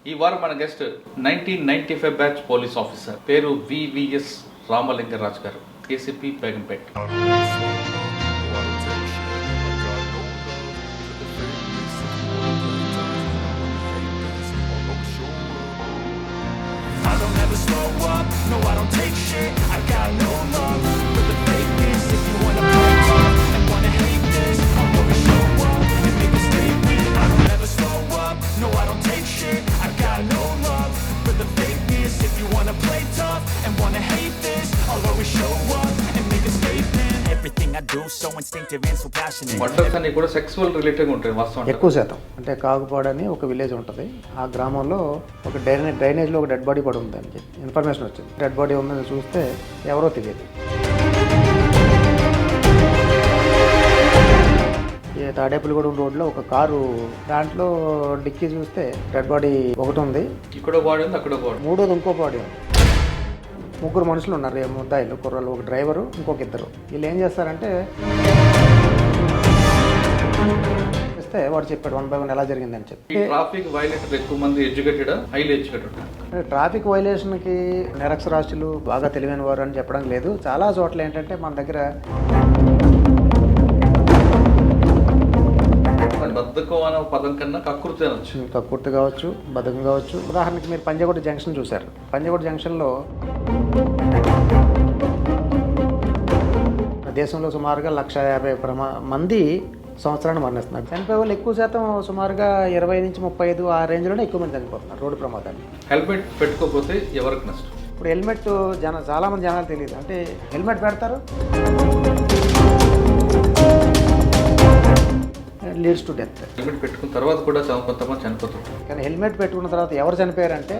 ఈ వారం మన గెస్ట్ 1995 బ్యాచ్ పోలీస్ ఆఫీసర్, పేరు వివిఎస్ రామలింగరాజు గారు, ACP Begumpet. Slow up, no I don't take shit, I got no love for the fakeness. If you wanna play tough and wanna hate this, I'll always show up and make a statement. I don't ever slow up, no I don't take shit, I got no love for the fakeness. If you wanna play tough and wanna hate this, I'll always show up and make a statement. Everything I do so instinctive and so passionate. Murders అన్ని కూడా sexual related ఉంటాయి వాస్తవం. ఎక్కువ శాతం అంటే కాగుపాడు అని ఒక village ఉంటుంది. ఆ గ్రామంలో ఒక డ్రైనేజ్లో ఒక డెడ్ బాడీ పడి ఉందని చెప్పి ఇన్ఫర్మేషన్ వచ్చింది. డెడ్ బాడీ ఉందని చూస్తే ఎవరో తెలియదు. ఈ తాడేపల్లిగూడెం రోడ్లో ఒక కారు, దాంట్లో డిక్కీ చూస్తే డెడ్ బాడీ ఒకటి ఉంది, ఇక్కడ బాడీ ఉంది, అక్కడ బాడీ, మూడోది ఇంకో బాడీ ఉంది. ముగ్గురు మనుషులు ఉన్నారు, ముద్దాయిలు, కుర్రలు, ఒక డ్రైవరు, ఇంకొక ఇద్దరు. వీళ్ళు ఏం చేస్తారంటే ఇస్తే వాడు చెప్పాడు 1 by 1 ఎలా జరిగిందని చెప్పి. ట్రాఫిక్ వైలేటర్ ఎక్కువ మంది ఎడ్యుకేటెడ్, హైలీ ఎడ్యుకేటెడ్. ట్రాఫిక్ వైలేషన్కి నిరక్షరాస్యులు బాగా తెలివైన వారు అని చెప్పడం లేదు. చాలా చోట్ల ఏంటంటే మన దగ్గర బద్ధకం అనే పదం కన్నా కక్కుర్తి అనొచ్చు. కక్కుర్తి కావచ్చు, బద్ధకం కావచ్చు. ఉదాహరణకి మీరు పంజాగుట్ట జంక్షన్ చూశారు. పంజాగుట్ట జంక్షన్లో దేశంలో సుమారుగా 150,000 మంది సంవత్సరాన్ని మరణిస్తున్నారు. చనిపోయే వాళ్ళు ఎక్కువ శాతం సుమారుగా 20 నుంచి 35 ఆ రేంజ్లోనే ఎక్కువ మంది చనిపోతున్నారు రోడ్డు ప్రమాదాలు. హెల్మెట్ పెట్టుకోకపోతే ఎవరికి నష్టం? ఇప్పుడు హెల్మెట్ చాలామంది జనాలు తెలియదు. అంటే హెల్మెట్ పెడతారు, లీడ్స్ టు డెత్. హెల్మెట్ పెట్టుకున్న తర్వాత కూడా కొంతమంది చనిపోతుంటారు. కానీ హెల్మెట్ పెట్టుకున్న తర్వాత ఎవరు చనిపోయారంటే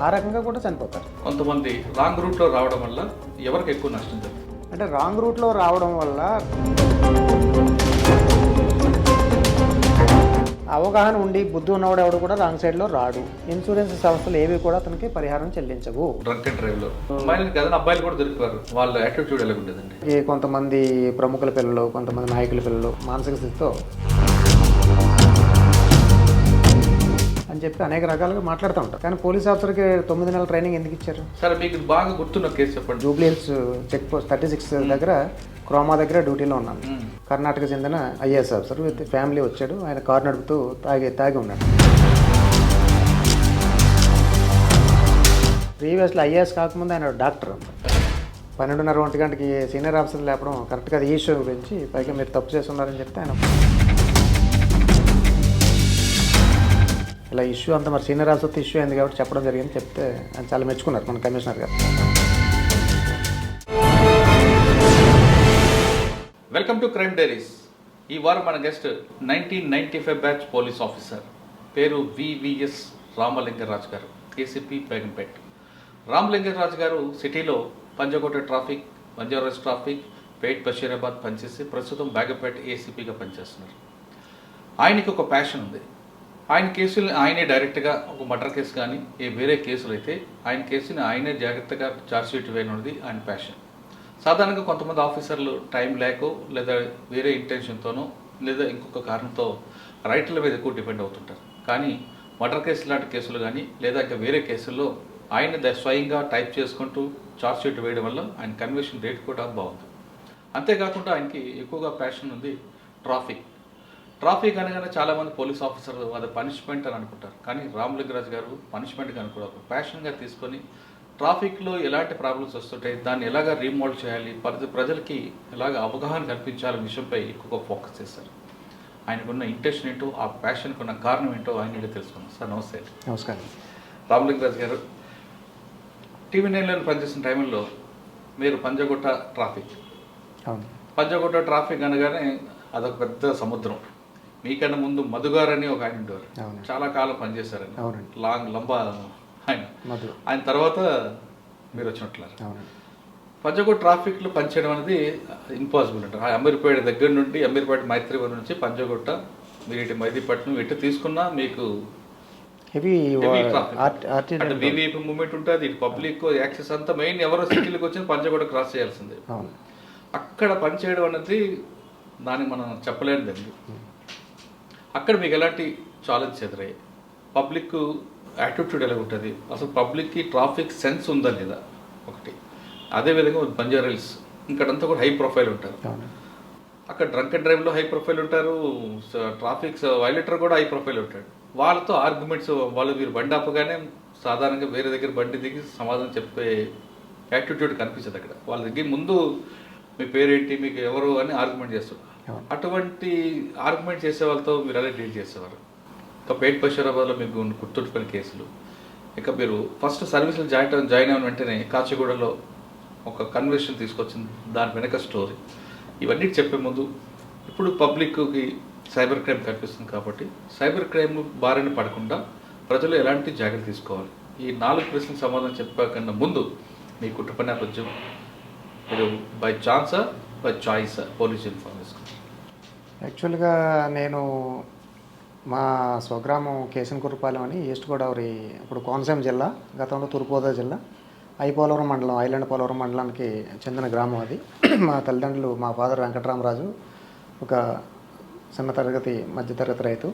ఆ రకంగా కూడా చనిపోతారు. కొంతమంది రాంగ్ రూట్లో రావడం వల్ల ఎవరికి ఎక్కువ నష్టం జరుగుతుంది? అంటే రాంగ్ రూట్లో రావడం వల్ల అవగాహన ఉండి బుద్ధి ఉన్నవాడు ఎవడు కూడా రాంగ్ సైడ్లో రాడు. ఇన్సూరెన్స్ సంస్థలు ఏవి కూడా అతనికి పరిహారం చెల్లించవు. డ్రంక్ అండ్ డ్రైవ్లో అమ్మాయిలకి కదా, అబ్బాయిలు కూడా దొరికారు. వాళ్ళ యాటిట్యూడ్ ఎలా ఉండేదండి? కొంతమంది ప్రముఖుల పిల్లలు, కొంతమంది నాయకుల పిల్లలు మానసిక స్థితితో అని చెప్పి అనేక రకాలుగా మాట్లాడుతూ ఉంటారు. కానీ పోలీస్ ఆఫీసర్కి 9 నెలల ట్రైనింగ్ ఎందుకు ఇచ్చారు? సరే, మీకు బాగా గుర్తున్న కేసు చెప్పండి. జూబ్లీ హిల్స్ చెక్ పోస్ట్ 36 దగ్గర క్రోమా దగ్గర డ్యూటీలో ఉన్నాను. కర్ణాటక చెందిన ఐఏఎస్ ఆఫీసర్ విత్ ఫ్యామిలీ వచ్చాడు. ఆయన కారు నడుపుతూ తాగి ఉన్నాడు. ప్రీవియస్లో ఐఏఎస్ కాకముందు ఆయన డాక్టర్. 12:30 1 గంటకి సీనియర్ ఆఫీసర్ లేపడం కరెక్ట్గా అది ఇష్యూ గురించి, పైగా మీరు తప్పు చేస్తున్నారని చెప్తే ఆయన ఇలా ఇష్యూ అంతా మరి సీనియర్ ఆఫీసర్తో ఇష్యూ అయింది కాబట్టి చెప్పడం జరిగింది. చెప్తే ఆయన చాలా మెచ్చుకున్నారు మన కమిషనర్ గారు. Welcome to crime diaries. ఈ వారం మన గెస్ట్ 1995 బ్యాచ్ పోలీస్ ఆఫీసర్, పేరు వివిఎస్ రామలింగరాజు గారు, ఏసీపీ బేగంపేట్. రామలింగరాజు గారు సిటీలో పంజాగుట్ట ట్రాఫిక్, బంజారాస్ ట్రాఫిక్, పేట్ బషీరాబాద్ పనిచేసి ప్రస్తుతం బేగంపేట్ ఏసీపీగా పనిచేస్తున్నారు. ఆయనకి ఒక ప్యాషన్ ఉంది. ఆయన కేసులు ఆయనే డైరెక్ట్గా, ఒక మర్డర్ కేసు కానీ వేరే కేసులు అయితే ఆయన కేసుని ఆయనే జాగ్రత్తగా ఛార్జ్షీట్ వేయనున్నది ఆయన ప్యాషన్. సాధారణంగా కొంతమంది ఆఫీసర్లు టైం లేకో, లేదా వేరే ఇంటెన్షన్తోనో, లేదా ఇంకొక కారణంతో రైట్ల మీద ఎక్కువ డిపెండ్ అవుతుంటారు. కానీ మర్డర్ కేసు లాంటి కేసులు కానీ, లేదా ఇంకా వేరే కేసుల్లో ఆయన స్వయంగా టైప్ చేసుకుంటూ ఛార్జ్షీట్ వేయడం వల్ల ఆయన కన్విక్షన్ రేట్ కూడా బాగుంది. అంతేకాకుండా ఆయనకి ఎక్కువగా ప్యాషన్ ఉంది ట్రాఫిక్ అనగానే చాలామంది పోలీస్ ఆఫీసర్లు అది పనిష్మెంట్ అని అనుకుంటారు. కానీ రామలింగరాజు గారు పనిష్మెంట్గా అనుకోవడం, ప్యాషన్గా తీసుకొని ట్రాఫిక్లో ఎలాంటి ప్రాబ్లమ్స్ వస్తుంటాయి, దాన్ని ఎలాగ రీమోల్డ్ చేయాలి, ప్రజలకి ఎలాగ అవగాహన కల్పించాలనే విషయంపై ఎక్కువగా ఫోకస్ చేస్తారు. ఆయనకున్న ఇంటెన్షన్ ఏంటో, ఆ ప్యాషన్కి ఉన్న కారణం ఏంటో ఆయన తెలుసుకున్నాం. సార్ నమస్తే. నమస్కారం. రామలింగరాజు గారు, TV9లో పనిచేసిన టైంలో మీరు పంజాగుట్ట ట్రాఫిక్, పంజాగుట్ట ట్రాఫిక్ అనగానే అదొక పెద్ద సముద్రం. మీకన్నా ముందు మధుగారు అని ఒక ఆయన ఉండేవారు, చాలా కాలం పనిచేశారని, లంబా ఆయన తర్వాత మీరు వచ్చినట్లున్నారు. పంజాగుట్ట ట్రాఫిక్లో పనిచేయడం అనేది ఇంపాసిబుల్ అంటారు. అమీర్పేట దగ్గర నుండి, అమీర్పేట మైత్రివరం నుంచి పంజాగుట్ట మీరు ఇటు మైదీపట్నం ఇటు తీసుకున్నా మీకు వీవీఐపీ మూవ్మెంట్ ఉంటుంది, ఇటు పబ్లిక్ యాక్సెస్ అంతా మెయిన్ ఎవరో సిటీలకు వచ్చి పంజాగుట్ట క్రాస్ చేయాల్సిందే. అక్కడ పనిచేయడం అనేది దాన్ని మనం చెప్పలేనిదండి. అక్కడ మీకు ఎలాంటి ఛాలెంజ్ ఎదురయ్యాయి? పబ్లిక్ యాటిట్యూడ్ ఎలా ఉంటుంది, అసలు పబ్లిక్కి ట్రాఫిక్ సెన్స్ ఉందా లేదా ఒకటి. అదేవిధంగా బంజారాహిల్స్ ఇక్కడంతా కూడా హై ప్రొఫైల్ ఉంటారు, అక్కడ డ్రంక్ అండ్ డ్రైవ్లో హై ప్రొఫైల్ ఉంటారు, ట్రాఫిక్ వైలేటర్ కూడా హై ప్రొఫైల్ ఉంటాడు. వాళ్ళతో ఆర్గ్యుమెంట్స్, వాళ్ళు మీరు బండి ఆపగానే సాధారణంగా వేరే దగ్గర బండి దిగి సమాధానం చెప్పే యాటిట్యూడ్ కనిపించదు అక్కడ. వాళ్ళ దగ్గర ముందు మీ పేరేంటి, మీకు ఎవరు అని ఆర్గ్యుమెంట్ చేస్తారు. అటువంటి ఆర్గ్యుమెంట్ చేసే వాళ్ళతో మీరు అలా డీల్ చేసేవారు. ఇంకా పేట్ బషీరాబాద్లో మీకు గుర్తుండిపోయిన కేసులు, ఇక మీరు ఫస్ట్ సర్వీసులు జాయిన్ అయిన వెంటనే కాచిగూడలో ఒక కన్వర్షన్ తీసుకొచ్చింది, దాని వెనక స్టోరీ, ఇవన్నీ చెప్పే ముందు ఇప్పుడు పబ్లిక్కి సైబర్ క్రైమ్ కనిపిస్తుంది కాబట్టి సైబర్ క్రైమ్ బారిన పడకుండా ప్రజలు ఎలాంటి జాగ్రత్త తీసుకోవాలి, ఈ 4 ప్రశ్నలకు సమాధానం చెప్పకన్నా ముందు మీ కుటుంబ నేపథ్యం, మీరు బై ఛాన్సా బై చాయిసా పోలీస్ ఇన్ఫర్మేషన్? యాక్చువల్గా నేను మా స్వగ్రామం కేశనకుర్రపాలెం అని ఈస్ట్ గోదావరి, ఇప్పుడు కోనసీమ జిల్లా, గతంలో తూర్పుగోదావరి జిల్లా, ఐపోలవరం మండలం, ఐలాండ్ పోలవరం మండలానికి చెందిన గ్రామం అది. మా తల్లిదండ్రులు, మా ఫాదర్ వెంకటరామరాజు ఒక చిన్న తరగతి మధ్యతరగతి రైతు.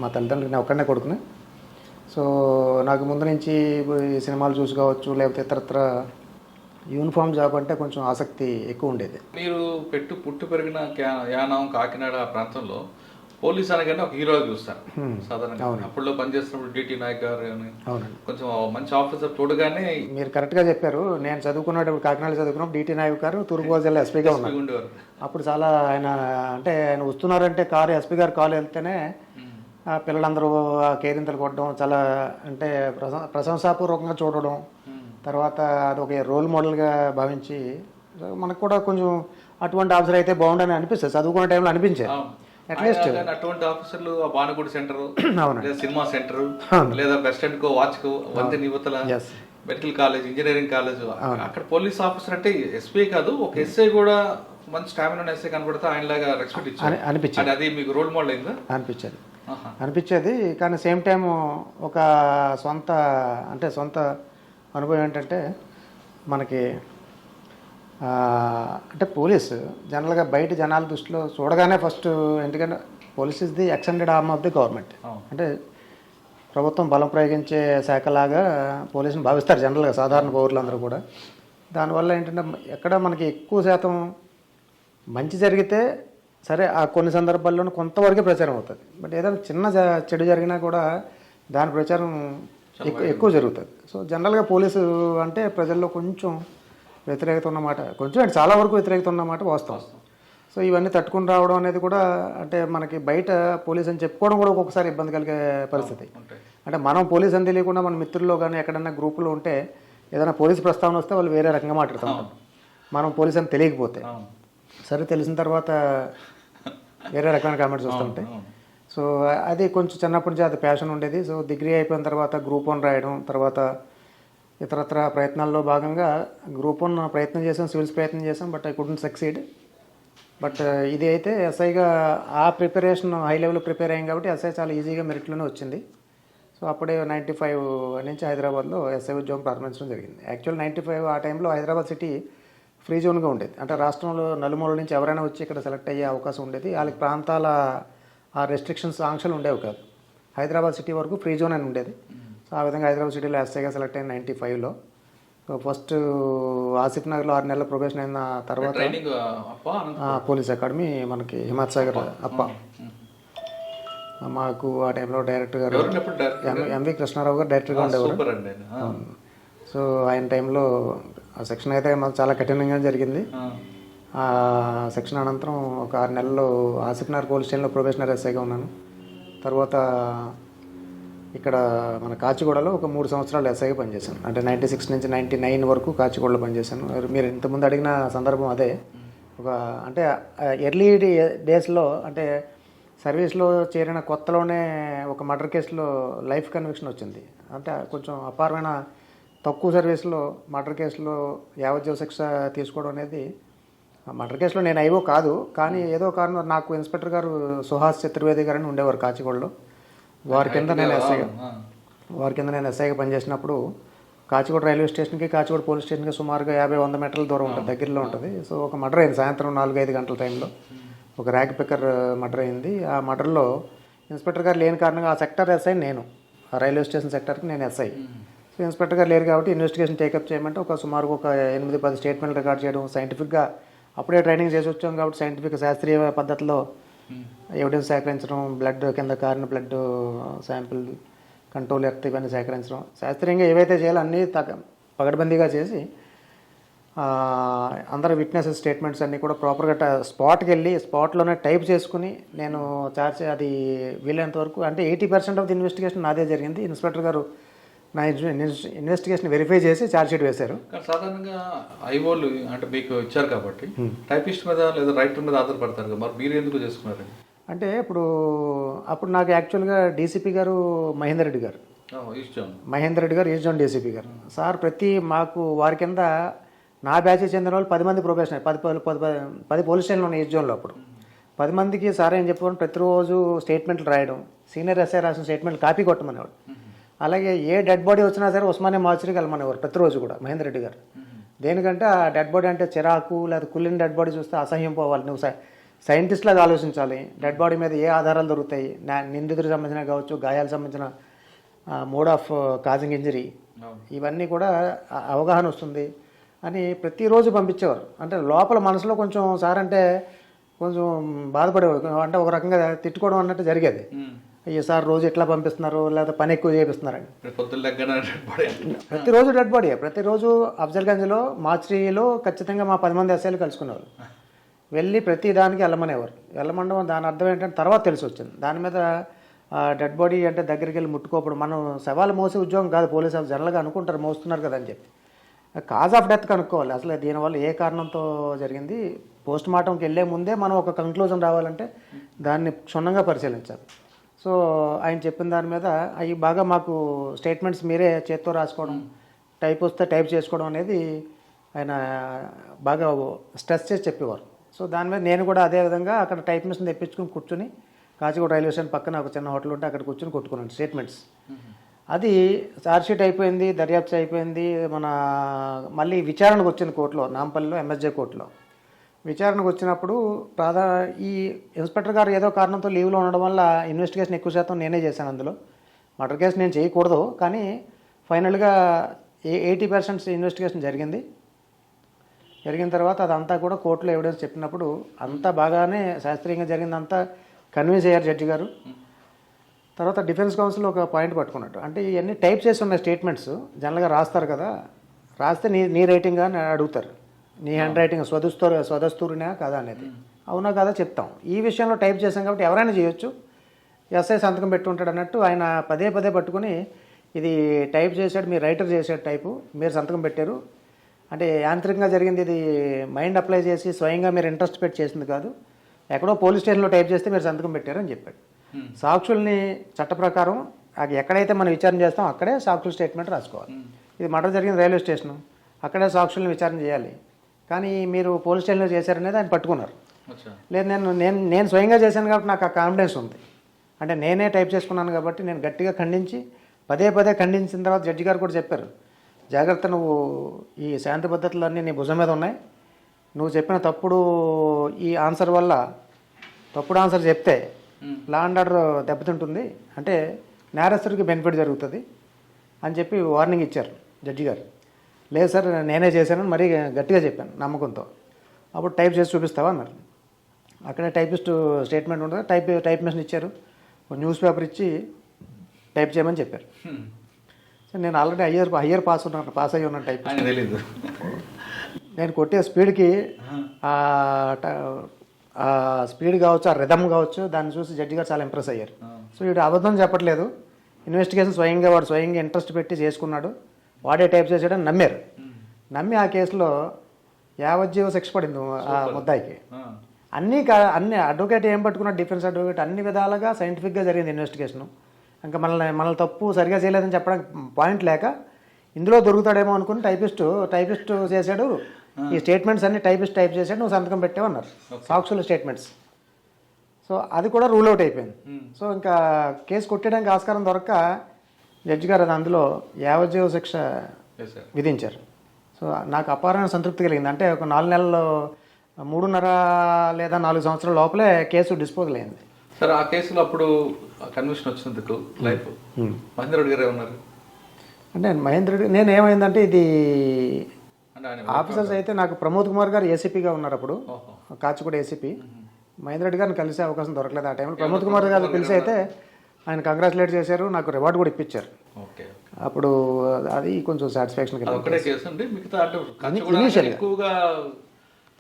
మా తల్లిదండ్రులు నేను ఒక్కడనే కొడుకుని. సో నాకు ముందు నుంచి ఈ సినిమాలు చూసి కావచ్చు, లేకపోతే ఇతరత్ర యూనిఫామ్ జాబ్ అంటే కొంచెం ఆసక్తి ఎక్కువ ఉండేది. మీరు పుట్టి పెరిగిన యానం, కాకినాడ ఆ ప్రాంతంలో పోలీస్ అనగానే ఒక హీరోగా చూస్తారు సాధారణంగా. అప్పుడులో పనిచేస్తున్నప్పుడు డిటి నాయక్ గారు కానీ కొంచెం మంచి ఆఫీసర్ చూడగానే. మీరు కరెక్ట్గా చెప్పారు. నేను చదువుకున్నప్పుడు కాకినాడ చదువుకున్నప్పుడు డిటి నాయక్ గారు తూర్పుగోదావరి జిల్లా ఎస్పీగా ఉండేవారు. అప్పుడు చాలా ఆయన వస్తున్నారంటే కారు, ఎస్పీ గారు కాలు వెళ్తేనే పిల్లలందరూ కేరింతలు కొట్టడం, చాలా అంటే ప్రశంసాపూర్వకంగా చూడడం, తర్వాత అది ఒక రోల్ మోడల్గా భావించి మనకు కూడా కొంచెం అటువంటి ఆఫీసర్ అయితే బాగుండని అనిపిస్తుంది. చదువుకునే టైంలో అనిపించేది. అట్లీస్ట్ అటువంటి ఆఫీసర్లు బాణగూడి సెంటర్, సినిమా సెంటర్, లేదా ప్రెసిడెంట్ కో వాచ్ కో, వంతెన యువతల, మెడికల్ కాలేజ్, ఇంజనీరింగ్ కాలేజ్, అక్కడ పోలీస్ ఆఫీసర్ అంటే ఎస్పీ కాదు, ఒక ఎస్ఐ కూడా మంచి స్టామినా ఎస్ఐ కనబడితే ఆయనలాగా రెస్పెక్ట్ ఇచ్చారు అనిపించింది. అది మీకు రోల్ మోడల్ అయిందా? అనిపించేది. కానీ సేమ్ టైం ఒక సొంత అనుభవం ఏంటంటే, మనకి అంటే పోలీసు జనరల్గా బయట జనాల దృష్టిలో చూడగానే ఫస్ట్, ఎందుకంటే police is the extended arm of the government. అంటే ప్రభుత్వం బలం ప్రయోగించే శాఖలాగా పోలీసుని భావిస్తారు జనరల్గా సాధారణ పౌరులందరూ కూడా. దానివల్ల ఏంటంటే ఎక్కడ మనకి ఎక్కువ శాతం మంచి జరిగితే సరే, ఆ కొన్ని సందర్భాల్లోనూ కొంతవరకే ప్రచారం అవుతుంది. బట్ ఏదైనా చిన్న చెడు జరిగినా కూడా దాని ప్రచారం ఎక్కువ జరుగుతుంది. సో జనరల్గా పోలీసు అంటే ప్రజల్లో కొంచెం వ్యతిరేకత ఉన్నమాట, కొంచెం చాలా వరకు వ్యతిరేకత ఉన్నమాట వాస్తవం. సో ఇవన్నీ తట్టుకుని రావడం అనేది కూడా, అంటే మనకి బయట పోలీస్ అని చెప్పుకోవడం కూడా ఒక్కొక్కసారి ఇబ్బంది కలిగే పరిస్థితి. అంటే మనం పోలీస్ అని తెలియకుండా మన మిత్రుల్లో కానీ ఎక్కడన్నా గ్రూపులో ఉంటే ఏదైనా పోలీసు ప్రస్తావన వస్తే వాళ్ళు వేరే రకంగా మాట్లాడుతూ ఉంటాం. మనం పోలీస్ అని తెలియకపోతే, సరే తెలిసిన తర్వాత వేరే రకమైన కామెంట్స్ వస్తుంటాయి. సో అది కొంచెం చిన్నప్పటి నుంచి అది ప్యాషన్ ఉండేది. సో డిగ్రీ అయిపోయిన తర్వాత గ్రూప్ 1 రాయడం, తర్వాత ఇతరత్ర ప్రయత్నాల్లో భాగంగా గ్రూప్ 1 ప్రయత్నం చేసాం, సివిల్స్ ప్రయత్నం చేసాం, but I couldn't succeed. But ఇది అయితే ఎస్ఐగా ఆ ప్రిపరేషన్ హై లెవెల్ ప్రిపేర్ అయ్యాం కాబట్టి ఎస్ఐ చాలా ఈజీగా మెరిట్లోనే వచ్చింది. సో అప్పుడే 95 నుంచి హైదరాబాద్లో ఎస్ఐ ఉద్యోగం ప్రారంభించడం జరిగింది. యాక్చువల్ 95 ఆ టైంలో హైదరాబాద్ సిటీ ఫ్రీ జోన్గా ఉండేది. అంటే రాష్ట్రంలో నలుమూల నుంచి ఎవరైనా వచ్చి ఇక్కడ సెలెక్ట్ అయ్యే అవకాశం ఉండేది. వాళ్ళకి ప్రాంతాల ఆ రెస్ట్రిక్షన్స్, ఆంక్షలు ఉండేవి కాదు. హైదరాబాద్ సిటీ వరకు ఫ్రీ జోన్ అని ఉండేది. సో ఆ విధంగా హైదరాబాద్ సిటీలో ఎస్ఐగా సెలెక్ట్ అయిన 95లో. సో ఫస్ట్ ఆసిఫ్ నగర్లో 6 నెలల ప్రొబేషన్ అయిన తర్వాత పోలీస్ అకాడమీ మనకి హిమాయత్ సాగర్ అప్ప. మాకు ఆ టైంలో డైరెక్టర్ గారు ఎంవి కృష్ణారావు గారు డైరెక్టర్గా ఉండేవారు. సో ఆయన టైంలో ఆ సెక్షన్ అయితే మాకు చాలా కఠినంగా జరిగింది. ఆ సెక్షన్ అనంతరం ఒక 6 నెలల్లో ఆసిఫ్ నగర్ పోలీస్ స్టేషన్లో ప్రొబేషనరీ ఎస్ఐగా ఉన్నాను. తర్వాత ఇక్కడ మన కాచిగూడలో ఒక 3 సంవత్సరాలు ఎస్ఐగా పనిచేశాను. అంటే 96 నుంచి 99 వరకు కాచిగూడలో పనిచేశాను. మీరు ఇంతకుముందు అడిగిన సందర్భం అదే. అంటే ఎర్లీ డేస్లో, అంటే సర్వీస్లో చేరిన కొత్తలోనే ఒక మర్డర్ కేసులో లైఫ్ కన్విక్షన్ వచ్చింది. అంటే కొంచెం అపారమైన తక్కువ సర్వీస్లో మర్డర్ కేసులో యావజ్జీవ శిక్ష తీసుకోవడం అనేది, మర్డర్ కేసులో నేను ఐవో కాదు, కానీ ఏదో కారణం నాకు ఇన్స్పెక్టర్ గారు సుహాస్ చతుర్వేది గారని ఉండేవారు కాచిగూడలో. వారి కింద నేను ఎస్ఐగా పనిచేసినప్పుడు కాచిగూడ రైల్వే స్టేషన్కి కాచిగూడ పోలీస్ స్టేషన్కి సుమారుగా 50-100 మీటర్ల దూరం ఉంటుంది, దగ్గరలో ఉంటుంది. సో ఒక మర్డర్ అయింది సాయంత్రం 4-5 గంటల టైంలో. ఒక ర్యాగ్ పిక్కర్ మర్డర్ అయింది. ఆ మర్డర్లో ఇన్స్పెక్టర్ గారు లేని కారణంగా ఆ సెక్టర్ ఎస్ఐ నేను, ఆ రైల్వే స్టేషన్ సెక్టర్కి నేను ఎస్ఐ. సో ఇన్స్పెక్టర్ గారు లేరు కాబట్టి ఇన్వెస్టిగేషన్ టేకప్ చేయమంటే సుమారుగా ఒక 8-10 స్టేట్మెంట్ రికార్డ్ చేయడం, సైంటిఫిక్గా అప్పుడే ట్రైనింగ్ చేసి వచ్చాం కాబట్టి సైంటిఫిక్ శాస్త్రీయ పద్ధతిలో ఎవిడెన్స్ సేకరించడం, బ్లడ్ కింద కారిన బ్లడ్ శాంపిల్, కంట్రోల్ ఎర్త్ ఇవన్నీ సేకరించడం, శాస్త్రీయంగా ఏవైతే చేయాలో అన్నీ పగడబందీగా చేసి అందరు విట్నెసెస్ స్టేట్మెంట్స్ అన్నీ కూడా ప్రాపర్గా స్పాట్కి వెళ్ళి స్పాట్లోనే టైప్ చేసుకుని నేను చార్జ్ అది వీలైనంత వరకు అంటే 80% ఆఫ్ ది ఇన్వెస్టిగేషన్ నాదే జరిగింది. ఇన్స్పెక్టర్ గారు నా ఇన్వెస్టిగేషన్ వెరిఫై చేసి ఛార్జ్ షీట్ వేశారు. కానీ సాధారణంగా ఐఓలు అంటే మీకు ఇచ్చారు కాబట్టి టైపిస్ట్ మీద లేదా రైటర్ మీద ఆధారపడతారు కదా, మరి మీరు ఎందుకు చేసుకున్నారు? అంటే అప్పుడు నాకు యాక్చువల్గా డీసీపీ గారు మహేందర్ రెడ్డి గారు ఈస్ట్ జోన్ డీసీపీ గారు సార్ మాకు వారి కింద నా బ్యాచ్ చెందిన వాళ్ళు 10 మంది ప్రొఫెషనల్ 10 పోలీస్ స్టేషన్లు ఉన్నాయి ఈస్ట్ జోన్లో. అప్పుడు 10 మందికి సార్ ఏం చెప్పాను, ప్రతిరోజు స్టేట్మెంట్లు రాయడం, సీనియర్ ఎస్ఐ రాసిన స్టేట్మెంట్లు కాపీ కొట్టమనేవాడు. అలాగే ఏ డెడ్ బాడీ వచ్చినా సరే ఉస్మానియా మార్చురీకి వెళ్ళమనేవారు ప్రతిరోజు కూడా మహేందర్ రెడ్డి గారు. దేనికంటే ఆ డెడ్ బాడీ అంటే చిరాకు లేదా కుళ్ళిన డెడ్ బాడీ చూస్తే అసహ్యం పోవాలి, నువ్వు సైంటిస్ట్ లాగా ఆలోచించాలి, డెడ్ బాడీ మీద ఏ ఆధారాలు దొరుకుతాయి, నిందితుడికి సంబంధించిన కావచ్చు, గాయాలకు సంబంధించిన మోడ్ ఆఫ్ కాజింగ్ ఇంజరీ, ఇవన్నీ కూడా అవగాహన వస్తుంది అని ప్రతిరోజు పంపించేవారు. అంటే లోపల మనసులో కొంచెం సార్ అంటే కొంచెం బాధపడేవాడు, అంటే ఒక రకంగా తిట్టుకోవడం అన్నట్టు జరిగేది. అయ్యో సార్ రోజు ఎట్లా పంపిస్తున్నారు, లేదా పని ఎక్కువ చేపిస్తున్నారని. ప్రతిరోజు డెడ్ బాడీ, ప్రతిరోజు అఫ్జల్గంజ్లో మార్చిరీలో ఖచ్చితంగా మా 10 మంది ఎస్ఐలు కలుసుకునేవారు. వెళ్ళి ప్రతి దానికి వెళ్ళమండడం దాని అర్థం ఏంటంటే తర్వాత తెలిసి వచ్చింది. దాని మీద డెడ్ బాడీ అంటే దగ్గరికి వెళ్ళి ముట్టుకోప్పుడు మనం సవాలు మోసే ఉద్యోగం కాదు, పోలీసు వాళ్ళు జనరల్గా అనుకుంటారు మోస్తున్నారు కదా అని చెప్పి. కాజ్ ఆఫ్ డెత్ కనుక్కోవాలి, అసలు దీనివల్ల ఏ కారణంతో జరిగింది. పోస్ట్ మార్టంకి వెళ్ళే ముందే మనం ఒక కంక్లూజన్ రావాలంటే దాన్ని క్షుణ్ణంగా పరిశీలించాలి. సో ఆయన చెప్పిన దాని మీద అవి బాగా మాకు స్టేట్మెంట్స్ మీరే చేత్తో రాసుకోవడం, టైప్ వస్తే టైప్ చేసుకోవడం అనేది ఆయన బాగా స్ట్రెస్ చేసి చెప్పేవారు. సో దాని మీద నేను కూడా అదేవిధంగా అక్కడ టైప్ మిషన్ తెప్పించుకుని కూర్చుని కాచిగూడ రైల్వే స్టేషన్ పక్కన ఒక చిన్న హోటల్ ఉంటే అక్కడ కూర్చొని కొట్టుకున్నాను స్టేట్మెంట్స్. అది ఛార్జ్షీట్ అయిపోయింది, దర్యాప్తు అయిపోయింది. మళ్ళీ విచారణకు వచ్చింది కోర్టులో, నాంపల్లిలో ఎంఎస్జే కోర్టులో. విచారణకు వచ్చినప్పుడు ఈ ఇన్స్పెక్టర్ గారు ఏదో కారణంతో లీవ్లో ఉండడం వల్ల ఇన్వెస్టిగేషన్ ఎక్కువ శాతం నేనే చేశాను. అందులో మర్డర్ కేసు నేను చేయకూడదు, కానీ ఫైనల్గా 80% ఇన్వెస్టిగేషన్ జరిగింది. జరిగిన తర్వాత అదంతా కూడా కోర్టులో ఎవిడెన్స్ చెప్పినప్పుడు అంతా బాగానే శాస్త్రీయంగా జరిగిందంతా కన్విన్స్ అయ్యారు జడ్జి గారు. తర్వాత డిఫెన్స్ కౌన్సిల్ ఒక పాయింట్ పట్టుకున్నట్టు, అంటే ఇవన్నీ టైప్ చేసి ఉన్న స్టేట్మెంట్స్ జనరల్గా రాస్తారు కదా, రాస్తే నీ రైటింగ్గా అడుగుతారు, నీ హ్యాండ్ రైటింగ్ స్వదస్తూరినా కదా అనేది. అవునా కదా చెప్తాం. ఈ విషయంలో టైప్ చేసాం కాబట్టి ఎవరైనా చేయొచ్చు, ఎస్ఐ సంతకం పెట్టుంటాడు అన్నట్టు ఆయన పదే పట్టుకుని ఇది టైప్ చేశాడు, మీరు రైటర్ చేసాడు టైపు, మీరు సంతకం పెట్టారు, అంటే యాంత్రికంగా జరిగింది, ఇది మైండ్ అప్లై చేసి స్వయంగా మీరు ఇంట్రెస్ట్ పెట్టి చేసింది కాదు, ఎక్కడో పోలీస్ స్టేషన్లో టైప్ చేస్తే మీరు సంతకం పెట్టారు అని చెప్పాడు. సాక్షుల్ని చట్ట ప్రకారం ఎక్కడైతే మనం విచారణ చేస్తాం అక్కడే సాక్షుల స్టేట్మెంట్ రాసుకోవాలి. ఇది మర్డర్ జరిగిన రైల్వే స్టేషను, అక్కడే సాక్షుల్ని విచారణ చేయాలి, కానీ మీరు పోలీస్ స్టేషన్లో చేశారనేది ఆయన పట్టుకున్నారు. లేదు నేను స్వయంగా చేశాను కాబట్టి నాకు ఆ కాన్ఫిడెన్స్ ఉంది, అంటే నేనే టైప్ చేసుకున్నాను కాబట్టి నేను గట్టిగా ఖండించి పదే ఖండించిన తర్వాత జడ్జి గారు కూడా చెప్పారు, జాగ్రత్త, నువ్వు ఈ శాంతి పద్ధతులన్నీ నీ భుజం మీద ఉన్నాయి, నువ్వు చెప్పిన ఈ ఆన్సర్ వల్ల తప్పుడు ఆన్సర్ చెప్తే లా అండ్ ఆర్డర్ దెబ్బతింటుంది, అంటే నేరస్తుడికి బెనిఫిట్ జరుగుతుంది అని చెప్పి వార్నింగ్ ఇచ్చారు జడ్జి గారు. లేదు సార్ నేనే చేశానని మరీ గట్టిగా చెప్పాను నమ్మకంతో. అప్పుడు టైప్ చేసి చూపిస్తావా అన్నారు. అక్కడే టైపిస్ట్ స్టేట్మెంట్ ఉంటుంది, టైప్ మిషన్ ఇచ్చారు, న్యూస్ పేపర్ ఇచ్చి టైప్ చేయమని చెప్పారు. నేను ఆల్రెడీ హయ్యర్ పాస్ అయ్యి ఉన్నాను టైప్. నేను కొట్టే స్పీడ్కి స్పీడ్ కావచ్చు, ఆ రిథమ్ కావచ్చు, దాన్ని చూసి జడ్జి గారు చాలా ఇంప్రెస్ అయ్యారు. సో వీడు అబద్ధం చెప్పట్లేదు, ఇన్వెస్టిగేషన్ స్వయంగా ఇంట్రెస్ట్ పెట్టి చేసుకున్నాడు, వాడే టైప్ చేసాడని నమ్మారు. నమ్మి ఆ కేసులో యావజ్జీవ శిక్ష పడింది ఆ ముద్దాయికి. అన్ని అడ్వకేట్ ఏం పట్టుకున్నాడు, డిఫెన్స్ అడ్వకేట్ అన్ని విధాలుగా సైంటిఫిక్గా జరిగింది ఇన్వెస్టిగేషను. ఇంకా మనల్ని తప్పు సరిగా చేయలేదని చెప్పడానికి పాయింట్ లేక ఇందులో దొరుకుతాడేమో అనుకుని టైపిస్ట్ చేశాడు, ఈ స్టేట్మెంట్స్ అన్ని టైప్ చేశాడు, నువ్వు సంతకం పెట్టావు అన్నారు, సాక్షుల స్టేట్మెంట్స్. సో అది కూడా రూల్ అవుట్ అయిపోయింది. సో ఇంకా కేసు కొట్టడానికి ఆస్కారం దొరక్క జడ్జి గారు అది అందులో యావజ్జీవ శిక్ష విధించారు. సో నాకు అపారమైన సంతృప్తి కలిగింది. అంటే ఒక 4 నెలలు 3.5 లేదా 4 సంవత్సరాల లోపలే కేసు డిస్పోజల్ అయింది. సార్ ఆ కేసులో అప్పుడు కన్విషన్ వచ్చినందుకు లైఫ్ మహేందర్ రెడ్డి గారు ఏమన్నారు? అంటే మహేందర్ రెడ్డి నేను ఏమైందంటే ఇది అంటే ఆయన ఆఫీసర్స్ అయితే నాకు ప్రమోద్ కుమార్ గారు ఏసీపీగా ఉన్నారు అప్పుడు, కాచిగూడ ఏసీపీ. మహేందర్ రెడ్డి గారిని కలిసే అవకాశం దొరకలేదు ఆ టైంలో. ప్రమోద్ కుమార్ గారు పిలిచి అయితే ఆయన కంగ్రాచులేట్ చేశారు, నాకు రివార్డు కూడా ఇప్పించారు. ఓకే, అప్పుడు అది కొంచెం సాటిస్ఫాక్షన్ అది ఒకటే కేసు అండి. మిగతా అంటే ఎక్కువగా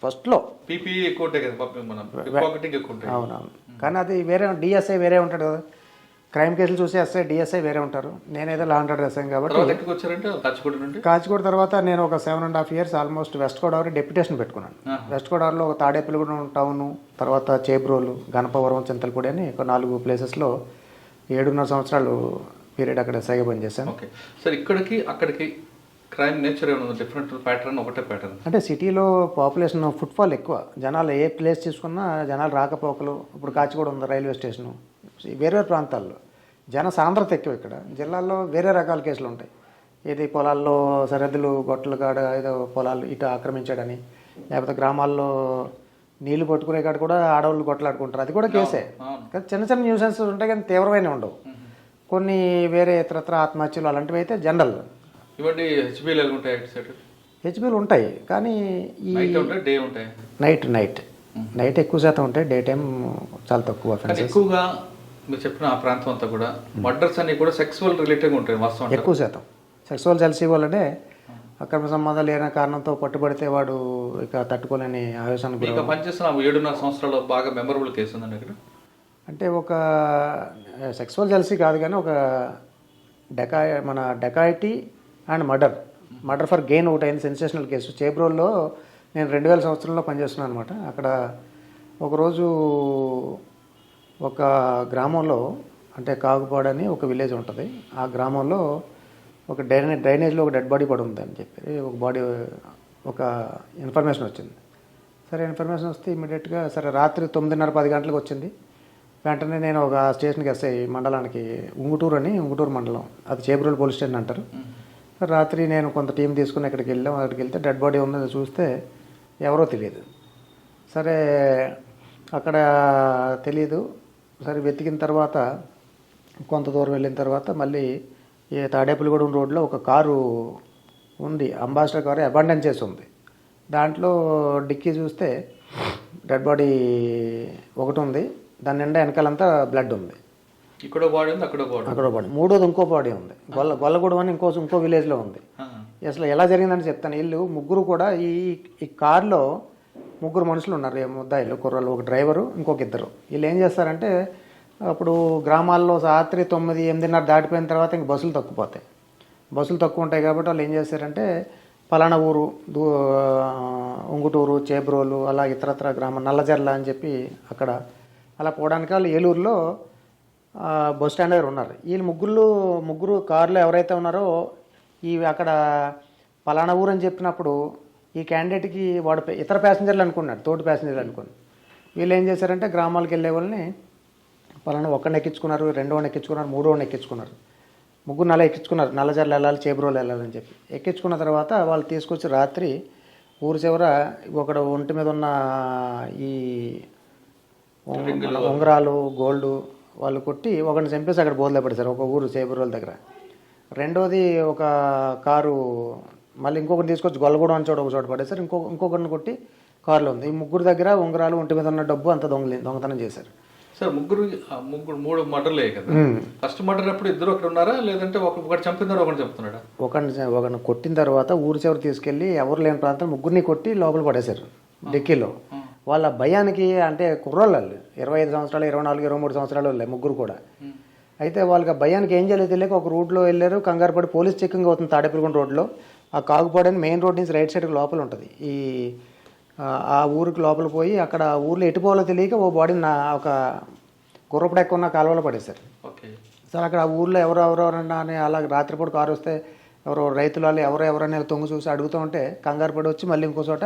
ఫస్ట్లో పీపీఈ ఎక్కువ ఉంటాయి కదా పాపం, మనం పాకెటింగ్ ఎక్కువ ఉంటాయి. అవునవును, కానీ అది వేరే డిఎస్ఐ వేరే ఉంటాడు కదా, క్రైమ్ కేసులు చూసి ఎస్ఐ డిఎస్ఐ వేరే ఉంటారు. నేనేదో లా అండ్ ఆర్డర్ ఎస్ఐ కాబట్టి ఎక్కడికి వచ్చారంటే కాచిగూడ నుండి. కాచిగూడ తర్వాత నేను ఒక 7.5 years almost west Godavari deputation పెట్టుకున్నాను. వెస్ట్ గోదావరిలో ఒక తాడేపల్లిగూడెం టౌను, తర్వాత చేబ్రోలు, గణపవరం, చింతలపూడి అని ఒక 4 ప్లేసెస్లో 7.5 సంవత్సరాలు పీరియడ్ అక్కడ ఎస్ఐగా పనిచేశాను. ఓకే సార్, ఇక్కడికి అక్కడికి క్రైమ్ నేచర్ ఏమైనా డిఫరెంట్ ప్యాటర్న్, ఒకటే ప్యాటర్న్? అంటే సిటీలో పాపులేషన్ ఫుట్ఫాల్ ఎక్కువ, జనాలు ఏ ప్లేస్ తీసుకున్నా జనాలు రాకపోకలు. ఇప్పుడు కాచిగూడ ఉంది రైల్వే స్టేషను, వేరే ప్రాంతాల్లో జన సాంద్రత ఎక్కువ. ఇక్కడ జిల్లాల్లో వేరే రకాల కేసులు ఉంటాయి. ఏది పొలాల్లో సరిహద్దులు గొట్టలు కాడ ఏదో పొలాలు ఇటు ఆక్రమించాడని, లేకపోతే గ్రామాల్లో నీళ్లు పట్టుకునే కాడ కూడా ఆడవాళ్ళు గొట్టలాడుకుంటారు, అది కూడా కేసే. చిన్న చిన్న న్యూసెన్స్ ఉంటాయి కానీ తీవ్రమైన ఉండవు. కొన్ని వేరే ఇతరత్ర ఆత్మహత్యలు అలాంటివి అయితే జనరల్. ఇవన్నీ హెచ్బీలు ఎలా ఉంటాయి? హెచ్బీలు ఉంటాయి కానీ ఈ డే ఉంటాయి, నైట్ ఎక్కువ శాతం ఉంటాయి, డే టైం చాలా తక్కువ. ఎక్కువగా మీరు చెప్పిన ఆ ప్రాంతం అంతా కూడా మర్డర్స్ అన్ని కూడా సెక్సువల్ రిలేటెడ్ ఉంటాయి వాస్తవం. ఎక్కువ శాతం సెక్సువల్ జెలసీ వల్లనే అక్రమ సంబంధాలు లేని కారణంతో పట్టుబడితే వాడు ఇక తట్టుకోలేని ఆవేశానికి. ఇంకా పనిచేస్తున్న 7.5 సంవత్సరాలు బాగా మెమరబుల్ కేసు ఉందండి ఇక్కడ. అంటే ఒక సెక్సువల్ జెలసీ కాదు కానీ ఒక dacoity and murder for gain ఒకటి అయింది, సెన్సేషనల్ కేసు. చేబ్రోల్లో నేను 2000 సంవత్సరంలో పనిచేస్తున్నాను అనమాట. అక్కడ ఒకరోజు ఒక గ్రామంలో, అంటే కాగుపాడని ఒక విలేజ్ ఉంటుంది, ఆ గ్రామంలో ఒక డ్రైనేజ్లో ఒక డెడ్ బాడీ పడి ఉంది అని చెప్పి ఒక ఇన్ఫర్మేషన్ వచ్చింది. సరే ఇన్ఫర్మేషన్ వస్తే ఇమీడియట్గా సరే రాత్రి 9:30-10 గంటలకు వచ్చింది. వెంటనే నేను ఒక స్టేషన్కి ఎస్ఐ మండలానికి, ఉంగుటూరు మండలం, అది చేబ్రోలు పోలీస్ స్టేషన్ అంటారు. రాత్రి నేను కొంత టీం తీసుకుని అక్కడికి వెళ్తే డెడ్ బాడీ ఉన్నది చూస్తే ఎవరో తెలియదు. సరే అక్కడ తెలియదు. సరే వెతికిన తర్వాత కొంత దూరం వెళ్ళిన తర్వాత మళ్ళీ ఈ తాడేపల్లిగూడెం రోడ్లో ఒక కారు ఉంది, అంబాసిడర్ కారు అబాండన్ చేసి ఉంది. దాంట్లో డిక్కీ చూస్తే డెడ్ బాడీ ఒకటి ఉంది, దాని నిండా వెనకాలంతా బ్లడ్ ఉంది. ఇక్కడ బాడీ ఉంది, అక్కడ బాడీ, మూడోది ఇంకో బాడీ ఉంది, గొల్లగూడెం అని ఇంకో విలేజ్లో ఉంది. అసలు ఎలా జరిగిందని చెప్తాను. వీళ్ళు ముగ్గురు కూడా ఈ కారులో 3 మనుషులు ఉన్నారు, ముద్దాయిలు కుర్రలు, ఒక డ్రైవరు, ఇంకొక 2. వీళ్ళు ఏం చేస్తారంటే అప్పుడు గ్రామాల్లో రాత్రి 9-8:30 దాటిపోయిన తర్వాత ఇంక బస్సులు తక్కుపోతాయి. బస్సులు తక్కువ ఉంటాయి కాబట్టి వాళ్ళు ఏం చేస్తారంటే పలానా ఊరు, ఉంగుటూరు, చేబ్రోలు, అలా ఇతరత్ర గ్రామం, నల్లజర్ల అని చెప్పి అక్కడ అలా పోవడానికి వాళ్ళు ఏలూరులో బస్ స్టాండ్ దగ్గర ఉన్నారు. వీళ్ళు ముగ్గురు కారులో ఎవరైతే ఉన్నారో అక్కడ పలానా ఊరు అని చెప్పినప్పుడు ఈ క్యాండిడేట్కి వాడు ఇతర ప్యాసింజర్లు అనుకున్నాడు, తోటి ప్యాసింజర్లు అనుకుని. వీళ్ళు ఏం చేశారంటే గ్రామాలకు వెళ్ళే వాళ్ళని పలానా ఒకరిని ఎక్కించుకున్నారు, 2ని ఎక్కించుకున్నారు, 3ని ఎక్కించుకున్నారు, 3 అలా ఎక్కించుకున్నారు. నల్లజర్లు వెళ్ళాలి, చేబ్రోలు వెళ్ళాలని చెప్పి ఎక్కించుకున్న తర్వాత వాళ్ళు తీసుకొచ్చి రాత్రి ఊరు చివర ఒకడు ఒంటి మీద ఉన్న ఈ ఉంగరాలు, గోల్డ్ వాళ్ళు కొట్టి ఒకరిని చంపేసి అక్కడ బోధలో పడేశారు, ఒక ఊరు చేబ్రోల దగ్గర. రెండోది ఒక కారు మళ్ళీ ఇంకొకటి తీసుకొచ్చి గొల్లగూడెం అని ఒక చోట పడేశారు, ఇంకొకరిని కొట్టి కారులో ఉంది. ఈ 3 దగ్గర ఉంగరాలు, ఒంటి మీద ఉన్న డబ్బు అంతా దొంగతనం చేశారు. సార్ 3 మర్డర్లే కదా. ఫస్ట్ మర్డర్ అప్పుడు 2 అక్కడ ఉన్నారా, లేదంటే ఒకటి చంపినారు, ఒకటి చెప్తున్నాడా? ఒకరిని కొట్టిన తర్వాత ఊరు చివరి తీసుకెళ్ళి ఎవరు లేని ప్రాంతం 3 కొట్టి లోపల పడేశారు డిక్కీలో. వాళ్ళ భయానికి, అంటే కుర్రోళ్ళు 25 సంవత్సరాలు, 24, 23 సంవత్సరాలు వాళ్ళే 3 కూడా. అయితే వాళ్ళకి భయానికి ఏం చేయలేదు తెలియక ఒక రూట్లో వెళ్ళారు. కంగారు పడి పోలీస్ చెకింగ్ అవుతుంది తాడేపల్లిగూడెం రోడ్లో. ఆ కాగుపాడని మెయిన్ రోడ్ నుంచి రైట్ సైడ్కి లోపల ఉంటుంది. ఆ ఊరికి లోపల పోయి అక్కడ ఊర్లో ఎటుపోవాలో తెలియక ఓ బాడీని ఒక గుర్రపడెక్క ఉన్న కాలువలో పడేశారు. సార్ అక్కడ ఆ ఊర్లో ఎవరెవరన్నా అని అలా రాత్రిపూట కారు వస్తే ఎవరో రైతులు వాళ్ళు ఎవరెవరని తొంగి చూసి అడుగుతూ ఉంటే కంగారు పడి వచ్చి మళ్ళీ ఇంకో చోట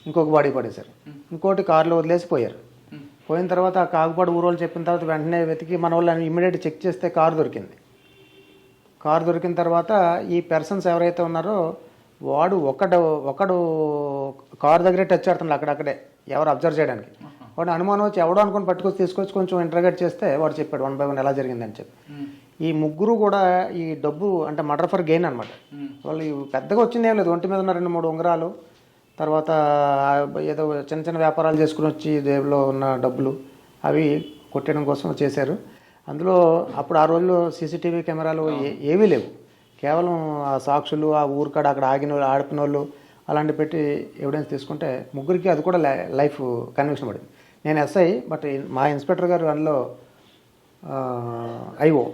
ఇంకొక బాడీ పడేశారు. ఇంకోటి కారులో వదిలేసి పోయారు. పోయిన తర్వాత ఆ కాగుపాడు ఊరోళ్ళు చెప్పిన తర్వాత వెంటనే వెతికి మన వాళ్ళు ఇమ్మీడియట్ చెక్ చేస్తే కారు దొరికింది. కారు దొరికిన తర్వాత ఈ పర్సన్స్ ఎవరైతే ఉన్నారో ఒకడు కారు దగ్గరే టచ్ ఆడుతున్నాడు అక్కడక్కడే, ఎవరు అబ్జర్వ్ చేయడానికి. వాడు అనుమానం వచ్చి ఎవడో అనుకుని పట్టుకొచ్చి తీసుకొచ్చి కొంచెం ఇంటర్గేట్ చేస్తే వాడు చెప్పాడు 1 by 1 ఎలా జరిగిందని చెప్పి. ఈ ముగ్గురు కూడా ఈ డబ్బు అంటే మర్డర్ ఫర్ గెయిన్ అనమాట. వాళ్ళు పెద్దగా వచ్చింది ఏం లేదు, ఒంటి మీద ఉన్న 2-3 ఉంగరాలు, తర్వాత ఏదో చిన్న చిన్న వ్యాపారాలు చేసుకుని వచ్చి జేబులో ఉన్న డబ్బులు అవి కొట్టడం కోసం చేశారు. అందులో అప్పుడు ఆ రోజుల్లో సీసీటీవీ కెమెరాలు ఏవీ లేవు, కేవలం ఆ సాక్షులు, ఆ ఊరికాడ అక్కడ ఆగిన వాళ్ళు, ఆడిపిన వాళ్ళు అలాంటి పెట్టి ఎవిడెన్స్ తీసుకుంటే ముగ్గురికి అది కూడా లైఫ్ కన్విక్షన్ పడింది. నేను ఎస్ఐ, బట్ మా ఇన్స్పెక్టర్ గారు అందులో ఐఓ.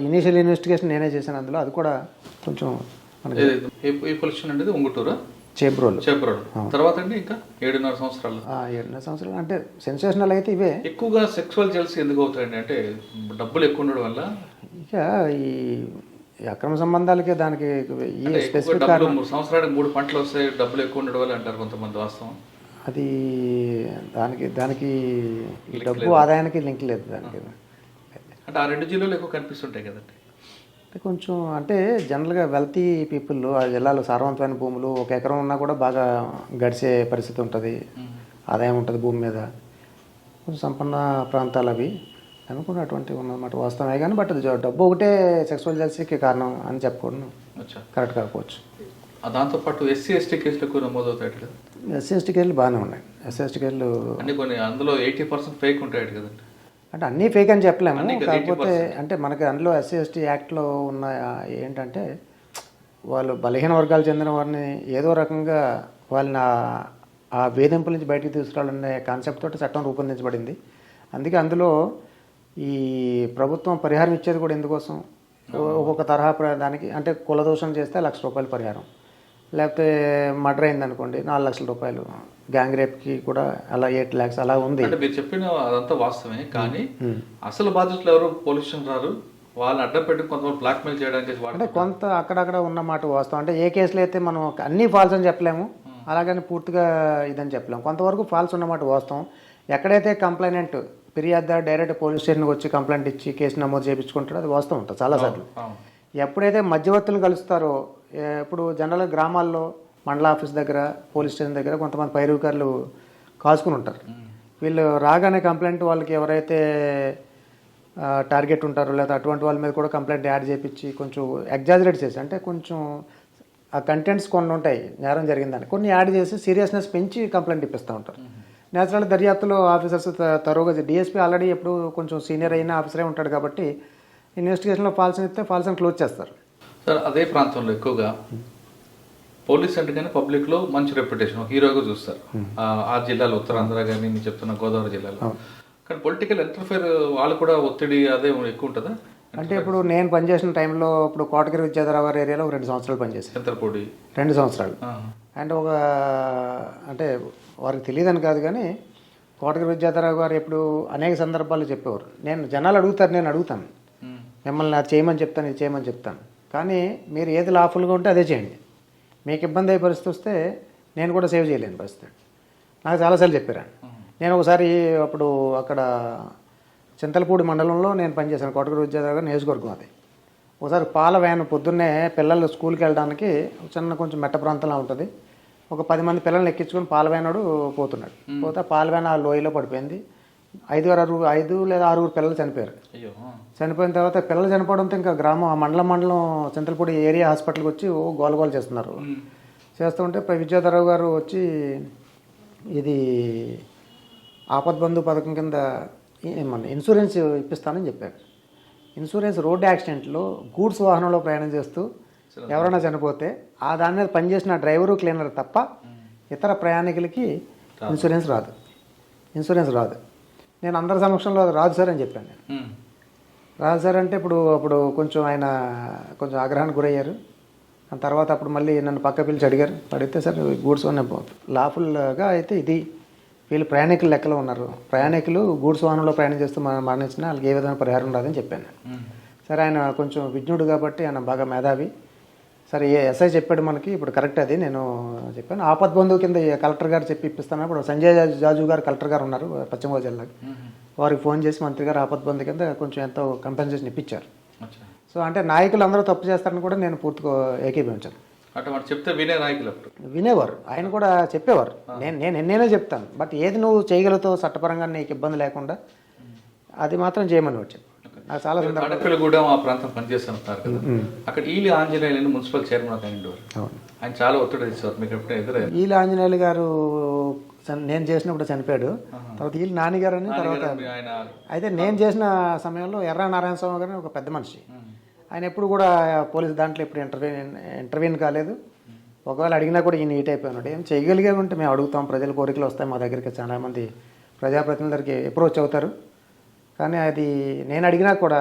ఇనీషియల్ ఇన్వెస్టిగేషన్ నేనే చేశాను అందులో. అది కూడా కొంచెం మనకి ఉంగుటూరా చేబ్రోలు తర్వాత అండి ఇంకా 7.5 సంవత్సరాలు 7.5 సంవత్సరాలు అంటే సెన్సేషనల్ అయితే ఇవే. ఎక్కువగా సెక్సువల్ జెల్సీ ఎందుకు అవుతాయండి? అంటే డబ్బులు ఎక్కువ ఉండడం వల్ల? ఇక ఈ అక్రమ సంబంధాలకి దానికి ఈ స్పెసిఫిక్ 3 సంవత్సరానికి 3 పంటలు వస్తాయి, డబ్బులు ఎక్కువ ఉండడం వల్ల అంటారు కొంతమంది. వాస్తవం అది దానికి ఈ డబ్బు ఆదాయానికి లింక్ లేదు దానికి. అంటే ఆ 2 జిల్లాలు ఎక్కువ కనిపిస్తుంటాయి కదండి. కొంచెం అంటే జనరల్గా వెల్తీ పీపుల్ ఆ జిల్లాలో సారవంతమైన భూములు 1 ఎకరం ఉన్నా కూడా బాగా గడిచే పరిస్థితి ఉంటుంది, ఆదాయం ఉంటుంది భూమి మీద. కొంచెం సంపన్న ప్రాంతాలు అవి అనుకున్న అటువంటివి ఉన్నమాట వాస్తవమే. కానీ బట్ డబ్బు ఒకటే సెక్సువల్ జెల్సీకి కారణం అని చెప్పుకోవడం కరెక్ట్ కాకపోవచ్చు. దాంతోపాటు ఎస్సీ ఎస్టీ కేసులు ఎక్కువ నమోదవుతాయి కదా? ఎస్సీ ఎస్టీ కేసులు బాగానే ఉన్నాయి. ఎస్సీ ఎస్టీ కేసులు అన్ని కొన్ని అందులో 80% ఫేక్ ఉంటాయి కదండి. అంటే అన్నీ ఫేక్ అని చెప్పలేము, కాకపోతే అంటే మనకి అందులో ఎస్సీ ఎస్టీ యాక్ట్లో ఉన్న ఏంటంటే వాళ్ళు బలహీన వర్గాలు చెందిన వారిని ఏదో రకంగా వాళ్ళని ఆ వేధింపుల నుంచి బయటికి తీసుకురావాలనే కాన్సెప్ట్ తోటి చట్టం రూపొందించబడింది. అందుకే అందులో ఈ ప్రభుత్వం పరిహారం ఇచ్చేది కూడా ఎందుకోసం, ఒక్కొక్క తరహా దానికి అంటే కులదోషం చేస్తే ₹1,00,000 పరిహారం, లేకపోతే మర్డర్ అయింది అనుకోండి ₹4,00,000, గ్యాంగ్ రేప్కి కూడా అలా 8 lakhs అలా ఉంది. అంటే మీరు చెప్పిన అదంతా వాస్తవమే, కానీ అసలు బాధితులు ఎవరు పోలీస్ స్టేషన్ రారు, వాళ్ళని అడ్డం పెట్టి కొంతమంది బ్లాక్మెయిల్ చేయడానికి అంటే కొంత అక్కడక్కడ ఉన్నమాట వాస్తవం. అంటే ఏ కేసులో అయితే మనం అన్నీ ఫాల్స్ అని చెప్పలేము, అలాగని పూర్తిగా ఇదని చెప్పలేము. కొంతవరకు ఫాల్స్ ఉన్నమాట వాస్తవం. ఎక్కడైతే కంప్లైనెంట్ ఫిర్యాదు డైరెక్ట్ పోలీస్ స్టేషన్కి వచ్చి కంప్లైంట్ ఇచ్చి కేసు నమోదు చేయించుకుంటారో అది వాస్తవం ఉంటుంది చాలాసార్లు. ఎప్పుడైతే మధ్యవర్తులు కలుస్తారో, ఇప్పుడు జనరల్గా గ్రామాల్లో మండల ఆఫీస్ దగ్గర, పోలీస్ స్టేషన్ దగ్గర కొంతమంది పైరవికారులు కాసుకుని ఉంటారు. వీళ్ళు రాగానే కంప్లైంట్ వాళ్ళకి ఎవరైతే టార్గెట్ ఉంటారో లేదా అటువంటి వాళ్ళ మీద కూడా కంప్లైంట్ యాడ్ చేయించి కొంచెం ఎగ్జాజరేట్ చేసి, అంటే కొంచెం ఆ కంటెంట్స్ కొన్ని ఉంటాయి నేరం జరిగిందని, కొన్ని యాడ్ చేసి సీరియస్నెస్ పెంచి కంప్లైంట్ ఇప్పిస్తూ ఉంటారు. నేచురల్ దర్యాప్తులో ఆఫీసర్స్ తరువుగా డిఎస్పీ ఆల్రెడీ ఎప్పుడు కొంచెం సీనియర్ అయిన ఆఫీసరే ఉంటాడు కాబట్టి ఇన్వెస్టిగేషన్లో ఫాల్స్ ఇస్తే ఫాల్స్ని క్లోజ్ చేస్తారు. సార్ అదే ప్రాంతంలో ఎక్కువగా పోలీస్ అంటే కానీ పబ్లిక్లో మంచి రెప్యుటేషన్, హీరోగా చూస్తారు. ఆ జిల్లాలో ఉత్తరాంధ్ర కానీ నేను చెప్తున్న గోదావరి జిల్లాలో. కానీ పొలిటికల్ ఇంటర్ఫేర్ వాళ్ళు కూడా ఒత్తిడి అదే ఎక్కువ ఉంటుందా? అంటే ఇప్పుడు నేను పనిచేసిన టైంలో ఇప్పుడు కోటగిరి విద్యాధరరావు గారి ఏరియాలో 2 సంవత్సరాలు పనిచేశాను. చింతలపూడి 2 సంవత్సరాలు. అండ్ అంటే వారికి తెలియదని కాదు కానీ కోటగిరి విద్యాధరరావు గారు ఎప్పుడు అనేక సందర్భాల్లో చెప్పేవారు, నేను జనాలు అడుగుతారు, నేను అడుగుతాను మిమ్మల్ని అది చేయమని చెప్తాను, ఇది చేయమని చెప్తాను, కానీ మీరు ఏది లాఫుల్గా ఉంటే అదే చేయండి, మీకు ఇబ్బంది అయ్యే పరిస్థితి వస్తే నేను కూడా సేవ్ చేయలేని పరిస్థితి. నాకు చాలాసార్లు చెప్పారు. నేను ఒకసారి అప్పుడు అక్కడ చింతలపూడి మండలంలో నేను పనిచేశాను, కోటగిరి విద్యాధరరావు గారు నియోజకవర్గం అది. ఒకసారి పాల వ్యాన్ పొద్దున్నే పిల్లలు స్కూల్కి వెళ్ళడానికి చిన్న కొంచెం మెట్ట ప్రాంతంలో ఉంటుంది, ఒక 10 మంది పిల్లల్ని ఎక్కించుకొని పాల వ్యానుడు పోతున్నాడు. పోతే పాల వ్యాన్ ఆ లోయలో పడిపోయింది. 5 లేదా 6 పిల్లలు చనిపోయారు. చనిపోయిన తర్వాత పిల్లలు చనిపోవడంతో ఇంకా గ్రామం ఆ మండలం చింతలపూడి ఏరియా హాస్పిటల్కి వచ్చి గోల చేస్తున్నారు. చేస్తుంటే విద్యాధరరావు గారు వచ్చి ఇది ఆపద్బంధు పథకం కింద ఇన్సూరెన్స్ ఇప్పిస్తానని చెప్పారు. ఇన్సూరెన్స్ రోడ్డు యాక్సిడెంట్లో గూడ్స్ వాహనంలో ప్రయాణం చేస్తూ ఎవరైనా చనిపోతే ఆ దాని మీద పనిచేసిన డ్రైవరు క్లీనర్ తప్ప ఇతర ప్రయాణికులకి ఇన్సూరెన్స్ రాదు. నేను అందరి సమక్షంలో అది రాదు సార్ అని చెప్పాను. రాదు సార్ అంటే అప్పుడు కొంచెం ఆయన కొంచెం ఆగ్రహానికి గురయ్యారు. ఆ తర్వాత అప్పుడు మళ్ళీ నన్ను పక్క పిలిచి అడిగారు. అడిగితే సార్ గూడ్స్ లాఫుల్గా అయితే ఇది వీళ్ళు ప్రయాణికులు లెక్కలో ఉన్నారు, ప్రయాణికులు గూడ్స్ వాహనంలో ప్రయాణం చేస్తూ మరణించిన వాళ్ళకి ఏ విధమైన పరిహారం రాదని చెప్పాను. సరే ఆయన కొంచెం విజ్ఞుడు కాబట్టి ఆయన బాగా మేధావి, సరే ఎస్ఐ చెప్పాడు మనకి ఇప్పుడు కరెక్ట్ అది నేను చెప్పాను. ఆపద్బంధువు కింద కలెక్టర్ గారు చెప్పి ఇప్పిస్తాను. ఇప్పుడు సంజయ్ జాజు గారు కలెక్టర్ గారు ఉన్నారు పశ్చిమ గోదావరి జిల్లాకి, వారికి ఫోన్ చేసి మంత్రి గారు ఆపద్బంధు కింద కొంచెం ఎంతో కంపెన్సేషన్ ఇప్పించారు. సో అంటే నాయకులు అందరూ తప్పు చేస్తారని కూడా నేను పూర్తిగా ఏకీభవించాను. అటు మనం చెప్తే వినే నాయకులు అప్పుడు. వినేవారు, ఆయన కూడా చెప్పేవారు. నేను ఎన్నైనా చెప్తాను, బట్ ఏది నువ్వు చేయగలుగుతావు చట్టపరంగా నీకు ఇబ్బంది లేకుండా అది మాత్రం చేయమని వచ్చాను. నాకు చాలా సందర్భాలు. తాడేపల్లిగూడెం ఆ ప్రాంతం పనిచేస్తున్నారు కదా, అక్కడ Eli Anjaneyulu municipal chairman of అయ్యిండేవారు. ఆయన చాలా ఒత్తిడి ఇచ్చేవారు. మీకు ఎప్పుడైనా ఎదురయ్యారు? ఈలి ఆంజనేయులు గారు నేను చేసినప్పుడు చనిపోయాడు. తర్వాత ఈలి నాన్నగారు అని తర్వాత ఆయన అయితే నేను చేసిన సమయంలో ఎర్ర నారాయణ స్వామి గారు ఒక పెద్ద మనిషి. ఆయన ఎప్పుడు కూడా పోలీసు దాంట్లో ఎప్పుడు ఇంటర్వ్యూన్ కాలేదు. ఒకవేళ అడిగినా కూడా ఈయన ఈట్ అయిపోయినాడు. ఏం చేయగలిగే ఉంటే మేము అడుగుతాం, ప్రజల కోరికలు వస్తాయి మా దగ్గరికి, చాలామంది ప్రజాప్రతినిధులకి అప్రోచ్ అవుతారు. కానీ అది నేను అడిగినా కూడా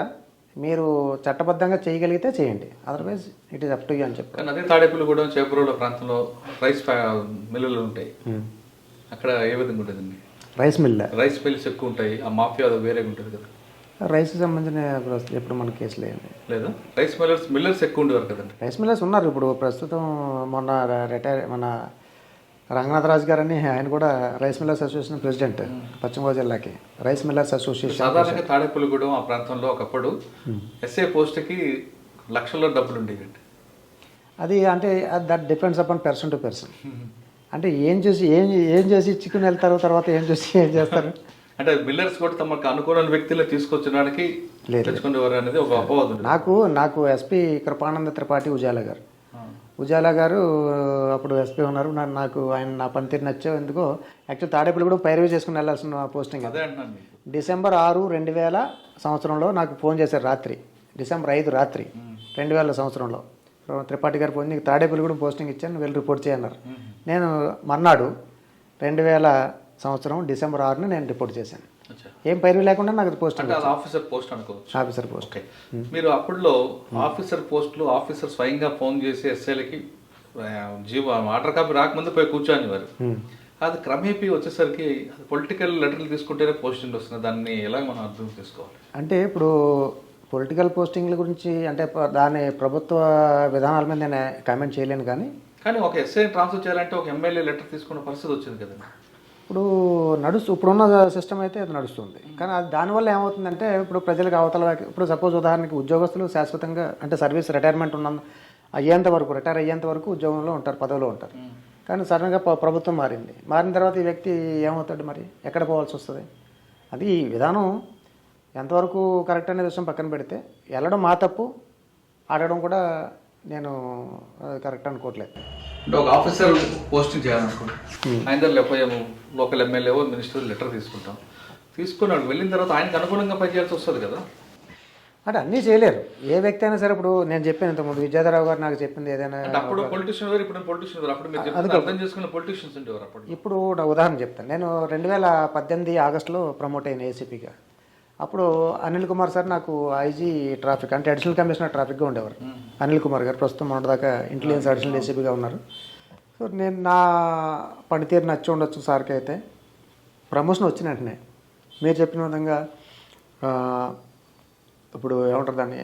మీరు చట్టబద్ధంగా చేయగలిగితే చేయండి, otherwise it is up to you అని చెప్పారు. కానీ అదే తాడేపల్లిగూడెం చేపరోడ ప్రాంతంలో రైస్ మిల్లులు ఉంటాయి. అక్కడ ఏ విధంగా ఉంటుందండి? రైస్ రైస్ మిల్స్ ఎక్కువ ఉంటాయి. ఆ మాఫియా వేరేగా ఉంటుంది కదా. రైస్కి సంబంధించిన ఎప్పుడు మన కేసులు ఏంటి లేదా? రైస్ మిల్లర్స్ ఎక్కువ ఉండేవారు కదండి. రైస్ మిల్లర్స్ ఉన్నారు. ఇప్పుడు ప్రస్తుతం మన రంగనాథరాజు గారు అని ఆయన కూడా రైస్ మిల్లర్స్ అసోసియేషన్ ప్రెసిడెంట్, పశ్చిమ గోదావరి జిల్లాకి రైస్ మిల్లర్స్ అసోసియేషన్. సాధారణంగా తాడేపల్లిగూడెం ఆ ప్రాంతంలో ఒకప్పుడు ఎస్ఐ పోస్ట్కి లక్షల్లో డబ్బులు ఉండేవండి. అది అంటే that depends upon person to person. అంటే ఏం చేసి ఇచ్చుకుని వెళ్తారు, తర్వాత ఏం చేస్తారు. అంటే మిల్లర్స్ కూడా తమకు అనుకూల వ్యక్తులు తీసుకొచ్చడానికి తెచ్చుకునేవారు అనేది ఒక అపవాదం. నాకు ఎస్పీ కృపానంద త్రిపాఠి ఉజాలా గారు అప్పుడు ఎస్పీ ఉన్నారు. నాకు ఆయన నా పనితీరు నచ్చే ఎందుకో యాక్చువల్ తాడేపల్లి కూడా పైరవీ చేసుకుని వెళ్ళాల్సిన పోస్టింగ్. అదే అంటున్నాను. డిసెంబర్ 6, 2000 సంవత్సరంలో నాకు ఫోన్ చేశారు రాత్రి. డిసెంబర్ 5 రాత్రి 2000 సంవత్సరంలో త్రిపాఠి గారు ఫోన్, నీకు తాడేపల్లి కూడా పోస్టింగ్ ఇచ్చాను, వెళ్ళి రిపోర్ట్ చేయన్నారు. నేను మన్నాడు 2000 సంవత్సరం డిసెంబర్ 6న నేను రిపోర్ట్ చేశాను. ఏం పైరు లేకుండా నాకు పోస్టింగ్. ఆఫీసర్ పోస్ట్ అనుకోవచ్చు. Officer post. మీరు అప్పుడులో ఆఫీసర్ పోస్టులు ఆఫీసర్ స్వయంగా ఫోన్ చేసి ఎస్ఐలకి ఆర్డర్ కాపీ రాకముందు పోయి కూర్చొని వారు. అది క్రమేపీ వచ్చేసరికి పొలిటికల్ లెటర్లు తీసుకుంటేనే పోస్టింగ్ వస్తుంది. దాన్ని ఎలా మనం అర్థం చేసుకోవాలి? అంటే ఇప్పుడు పొలిటికల్ పోస్టింగ్ల గురించి అంటే దాని ప్రభుత్వ విధానాల మీద నేను కామెంట్ చేయలేను. కానీ ఒక ఎస్ఐ ట్రాన్స్ఫర్ చేయాలంటే ఒక ఎమ్మెల్యే లెటర్ తీసుకున్న పరిస్థితి వచ్చింది కదండి. ఇప్పుడున్న సిస్టమ్ అయితే అది నడుస్తుంది. కానీ అది దానివల్ల ఏమవుతుందంటే ఇప్పుడు ప్రజలకు ఇప్పుడు సపోజ్ ఉదాహరణకి ఉద్యోగస్తులు శాశ్వతంగా అంటే సర్వీస్ రిటైర్మెంట్ రిటైర్ అయ్యేంత వరకు ఉద్యోగంలో ఉంటారు, పదవిలో ఉంటారు. కానీ సడన్గా ప్రభుత్వం మారిన తర్వాత ఈ వ్యక్తి ఏమవుతాడు, మరి ఎక్కడ పోవాల్సి వస్తుంది? అది ఈ విధానం ఎంతవరకు కరెక్ట్ అనే విషయం పక్కన పెడితే వెళ్ళడం మా తప్పు, ఆడడం కూడా నేను కరెక్ట్ అనుకోవట్లేదు. అంటే ఒక ఆఫీసర్ పోస్టింగ్ చేయాలనుకోండి, ఆయన దగ్గర లేకపోయాము లోకల్ ఎమ్మెల్యే మినిస్టర్ లెటర్ తీసుకున్నాడు. వెళ్ళిన తర్వాత ఆయనకు అనుకూలంగా పనిచేయాల్సి వస్తుంది కదా. అంటే అన్నీ చేయలేరు. ఏ వ్యక్తి అయినా సరే. ఇప్పుడు నేను చెప్పాను ఇంతకుముందు విద్యాధరరావు గారు నాకు చెప్పింది ఏదైనా. అప్పుడు పొలిటీషియన్ వేరు, ఇప్పుడు పొలిటీషియన్ వేరు. అప్పుడు మీరు అర్థం చేసుకున్న పొలిటీషియన్స్ ఉండేవారు అప్పుడు. ఇప్పుడు నా ఉదాహరణ చెప్తాను. నేను 2018 ఆగస్టులో ప్రమోట్ అయిన ఏసీపీగా. అప్పుడు అనిల్ కుమార్ సార్ నాకు ఐజీ ట్రాఫిక్ అంటే అడిషనల్ కమిషనర్ ట్రాఫిక్గా ఉండేవారు. అనిల్ కుమార్ గారు ప్రస్తుతం మొన్నటిదాకా ఇంటెలిజెన్స్ అడిషనల్ ఏసీపీగా ఉన్నారు. సో నేను నా పనితీరు నచ్చి ఉండొచ్చు సార్కి. అయితే ప్రమోషన్ వచ్చిన వెంటనే మీరు చెప్పిన విధంగా ఇప్పుడు ఏమంటారు దాన్ని,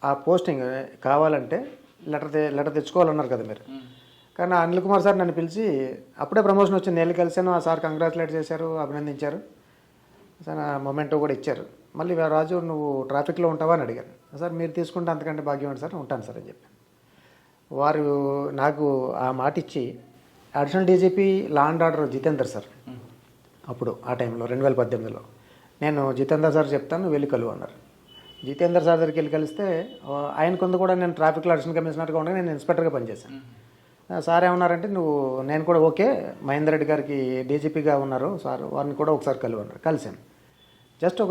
ఆ పోస్టింగ్ కావాలంటే లెటర్ తెచ్చుకోవాలన్నారు కదా మీరు. కానీ అనిల్ కుమార్ సార్ నన్ను పిలిచి అప్పుడే ప్రమోషన్ వచ్చింది, నేను కలిశాను. ఆ సార్ కంగ్రాచులేట్ చేశారు, అభినందించారు, మొమెంటో కూడా ఇచ్చారు. మళ్ళీ రాజు నువ్వు ట్రాఫిక్లో ఉంటావా అని అడిగారు. సార్ మీరు తీసుకుంటే అంతకంటే భాగ్యం సార్, ఉంటాను సార్ అని చెప్పాను. వారు నాకు ఆ మాట ఇచ్చి additional DGP law and order Jitender sir అప్పుడు ఆ టైంలో 2018లో నేను జితేందర్ సార్ చెప్తాను వెళ్ళి కలువు అన్నారు. జితేందర్ సార్ దగ్గరికి వెళ్ళి కలిస్తే ఆయన కొంత కూడా నేను ట్రాఫిక్లో అడిషనల్ కమిషనర్గా ఉండగా నేను ఇన్స్పెక్టర్గా పనిచేశాను. సార్ ఏమన్నారంటే నేను కూడా ఓకే, మహేందర్ రెడ్డి గారికి డీజీపీగా ఉన్నారు సార్, వారిని కూడా ఒకసారి కలువు అన్నారు. కలిశాను. జస్ట్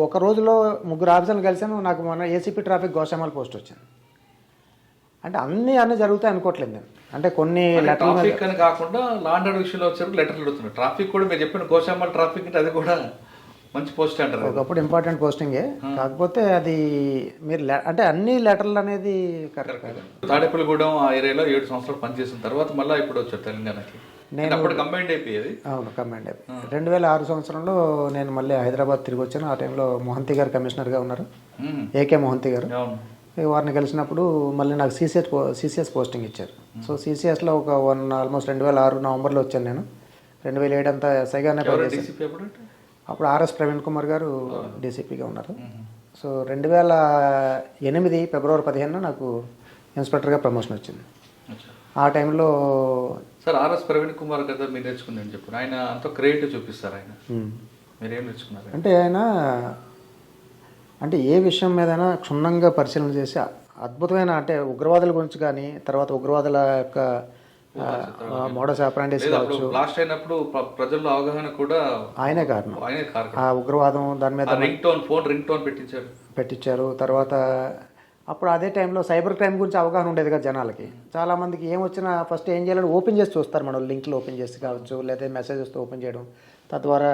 ఒక రోజులో 3 ఆఫీసర్లు కలిశాను. నాకు మొన్న ఏసీపీ ట్రాఫిక్ గోశామల్ పోస్ట్ వచ్చింది. అంటే అన్నీ జరుగుతాయి అనుకోవట్లేదు నేను. అంటే కొన్ని ట్రాఫిక్ అని కాకుండా లాండ్ ఆర్డర్ విషయంలో వచ్చారు లెటర్లు అడుగుతున్నారు. ట్రాఫిక్ కూడా మీరు చెప్పిన గోశామల్ ట్రాఫిక్ అంటే అది కూడా మంచి పోస్ట్ అంటారు. ఒకప్పుడు ఇంపార్టెంట్ పోస్టింగే, కాకపోతే అది మీరు అంటే అన్ని లెటర్లు అనేది కరెక్ట్ కాదు. తాడేపల్లిగూడెం ఆ ఏరియాలో 7 సంవత్సరాలు పనిచేసిన తర్వాత మళ్ళీ ఇప్పుడు వచ్చారు తెలంగాణకి. నేను అప్పుడు కంబైండ్ అయిపోయేది. అవును, కంబైండ్ అయిపోయి 2006 సంవత్సరంలో నేను మళ్ళీ హైదరాబాద్ తిరిగి వచ్చాను. ఆ టైంలో మోహంతి గారు కమిషనర్గా ఉన్నారు, ఏకే మోహంతి గారు. వారిని కలిసినప్పుడు మళ్ళీ నాకు సిసిఎస్ పోస్టింగ్ ఇచ్చారు. సో సిసిఎస్లో ఒక ఆల్మోస్ట్ 2006 నవంబర్లో వచ్చాను నేను. 2007 అంతా ఎస్ఐగానే పనిచేశాను. అప్పుడు ఆర్ఎస్ ప్రవీణ్ కుమార్ గారు డీసీపీగా ఉన్నారు. సో 2008 ఫిబ్రవరి 15 నాకు ఇన్స్పెక్టర్గా ప్రమోషన్ వచ్చింది. అచ్చా. ఆ టైంలో సార్ ఆర్ఎస్ ప్రవీణ్ కుమార్ కదా మీరు నేర్చుకుందని చెప్పారు, ఆయన అంత క్రియేటివ్ చూపిస్తారు. ఆయన మీరేం నేర్చుకున్నారు? అంటే ఆయన అంటే ఏ విషయం మీదైనా క్షుణ్ణంగా పరిశీలన చేసి అద్భుతమైన అంటే ఉగ్రవాదుల గురించి కానీ తర్వాత ఉగ్రవాదుల యొక్క మోడస్ ఆపరాండిస్ కావచ్చు, బ్లాస్ట్ అయినప్పుడు ప్రజల్లో అవగాహన కూడా ఆయనే కారణం. ఆయనే కారణం. ఆ ఉగ్రవాదం దాని మీద ఫోన్ రింగ్ టోన్ పెట్టించారు. తర్వాత అప్పుడు అదే టైంలో సైబర్ క్రైమ్ గురించి అవగాహన ఉండేది కదా జనాలకి. చాలామందికి ఏం వచ్చినా ఫస్ట్ ఏం చేయాలని ఓపెన్ చేసి చూస్తారు, మన లింక్లు ఓపెన్ చేసి కావచ్చు, లేదా మెసేజెస్తో ఓపెన్ చేయడం, తద్వారా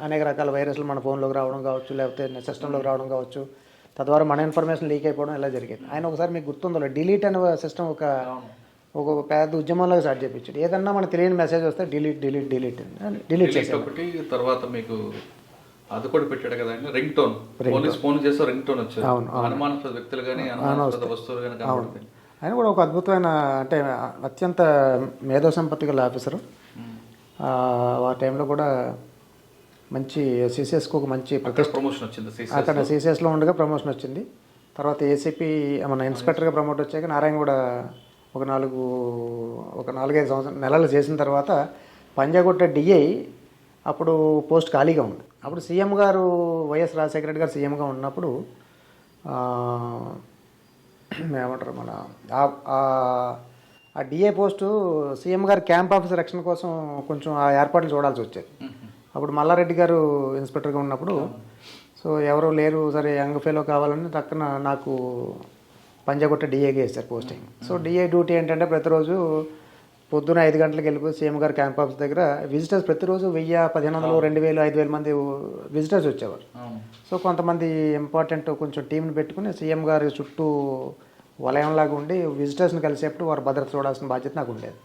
అనేక రకాల వైరస్లు మన ఫోన్లోకి రావడం కావచ్చు, లేకపోతే సిస్టంలోకి రావడం కావచ్చు, తద్వారా మన ఇన్ఫర్మేషన్ లీక్ అయిపోవడం ఇలా జరిగేది. ఆయన ఒకసారి మీకు గుర్తుందో డిలీట్ అనే సిస్టమ్ ఒక పెద్ద ఉద్యమంలో స్టార్ట్ చేయించాడు. ఏదన్నా మనకు తెలియని మెసేజ్ వస్తే డిలీట్ చేసాం. ఒకటి తర్వాత మీకు అది కూడా పెట్టాడు కదా ఆయన రింగ్ టోన్, పోలీస్ ఫోన్ చేస్తే రింగ్ టోన్ వచ్చారు. అనుమానాస్పద వ్యక్తులు కానీ అనుమానాస్పద వస్తువులు కానీ కనబడతాయి. ఆయన కూడా ఒక అద్భుతమైన అంటే అత్యంత మేధో సంపత్తి గల ఆఫీసరు. ఆ టైంలో కూడా మంచి సిసిఎస్కి ఒక మంచి ప్రమోషన్ వచ్చింది. అక్కడ సిసిఎస్లో ఉండగా ప్రమోషన్ వచ్చింది. తర్వాత ఏసీపీ మన ఇన్స్పెక్టర్గా ప్రమోట్ వచ్చాక నారాయణ కూడా ఒక 4-5 నెలలు చేసిన తర్వాత పంజాగుట్ట డిఐ అప్పుడు పోస్ట్ ఖాళీగా ఉంది. అప్పుడు సీఎం గారు వైఎస్ రాజశేఖర రెడ్డి గారు సీఎంగా ఉన్నప్పుడు ఏమంటారు మన ఆ డిఏ పోస్టు సీఎం గారు క్యాంప్ ఆఫీసర్ రక్షణ కోసం కొంచెం ఆ ఏర్పాట్లు చూడాల్సి వచ్చేది. అప్పుడు మల్లారెడ్డి గారు ఇన్స్పెక్టర్గా ఉన్నప్పుడు సో ఎవరో లేరు, సరే యంగ్ ఫెలో కావాలని పక్కన నాకు పంజాగుట్ట డిఏగా వేస్తారు పోస్టింగ్. సో డిఏ డ్యూటీ ఏంటంటే ప్రతిరోజు పొద్దున 5 గంటలకు వెళ్ళిపోయి సీఎం గారు క్యాంప్ ఆఫీస్ దగ్గర విజిటర్స్ ప్రతిరోజు 1000, 1500, 2000, 5000 మంది విజిటర్స్ వచ్చేవారు. సో కొంతమంది ఇంపార్టెంట్ కొంచెం టీంని పెట్టుకుని సీఎం గారి చుట్టూ వలయంలాగా ఉండి విజిటర్స్ని కలిసేప్పుడు వారు భద్రత చూడాల్సిన బాధ్యత నాకు ఉండేది.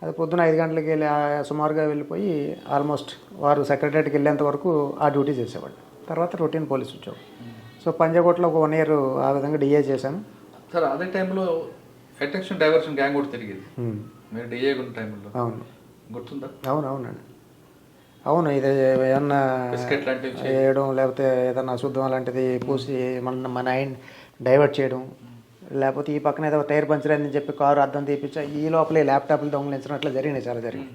అది పొద్దున 5 గంటలకు వెళ్ళి సుమారుగా వెళ్ళిపోయి ఆల్మోస్ట్ వారు సెక్రటరీకి వెళ్ళేంత వరకు ఆ డ్యూటీ చేసేవాళ్ళు. తర్వాత రొటీన్ పోలీస్ ఉద్యోగం. సో పంజాగుట్టలో ఒక 1 year ఆ విధంగా డిఏ చేశాను. సార్ అదే టైంలో అటెన్షన్ డైవర్షన్ గ్యాంగ్ కూడా తిరిగింది మీరు డిఏ ఉన్న టైంలో. అవును, గుర్తుందా? అవునండి. అవును, ఇది ఏమన్నా చేయడం లేకపోతే ఏదన్నా అశుద్ధం అలాంటిది పూసి మన ఆయన డైవర్ట్ చేయడం, లేకపోతే ఈ పక్కన ఏదో టైర్ పంచర్ అయిందని చెప్పి కారు అద్దం తీపించా ఈ లోపలే ల్యాప్టాప్లు దొంగలించినట్లు జరిగినాయి, చాలా జరిగింది.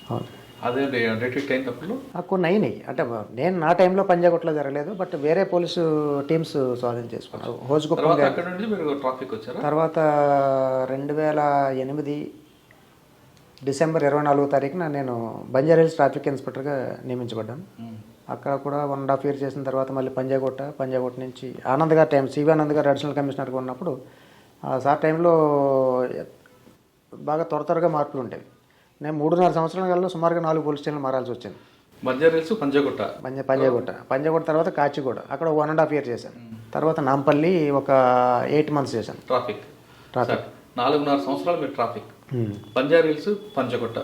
అవును, అదే డిటెక్ట్ అయినప్పుడు కొన్ని అయినాయి. అంటే నేను నా టైంలో పంజాగుట్టలో జరగలేదు, బట్ వేరే పోలీసు టీమ్స్ స్వాధీనం చేసుకున్నారు. హోజ్గుప్పం తర్వాత 2008 డిసెంబర్ 24వ తారీఖున నేను బంజారాహిల్స్ ట్రాఫిక్ ఇన్స్పెక్టర్గా నియమించబడ్డాను. అక్కడ కూడా 1.5 years చేసిన తర్వాత మళ్ళీ పంజాగుట్ట నుంచి ఆనంద్ గారు టైం సివి ఆనంద్ గారు అడిషనల్ కమిషనర్గా ఉన్నప్పుడు ఆ టైంలో బాగా త్వరగా మార్పులు ఉండేవి. నేను 3.5 సంవత్సరాల కాలంలో సుమారుగా 4 పోలీస్ స్టేషన్లు మారాల్సి వచ్చింది. పంజాగుట్ట తర్వాత కాచిగూడ, అక్కడ 1.5 years చేశాను. తర్వాత నాంపల్లి ఒక 8 months చేశాను. ట్రాఫిక్ 4.5 సంవత్సరాలు మీరు ట్రాఫిక్. బంజారాహిల్స్, పంజాగుట్ట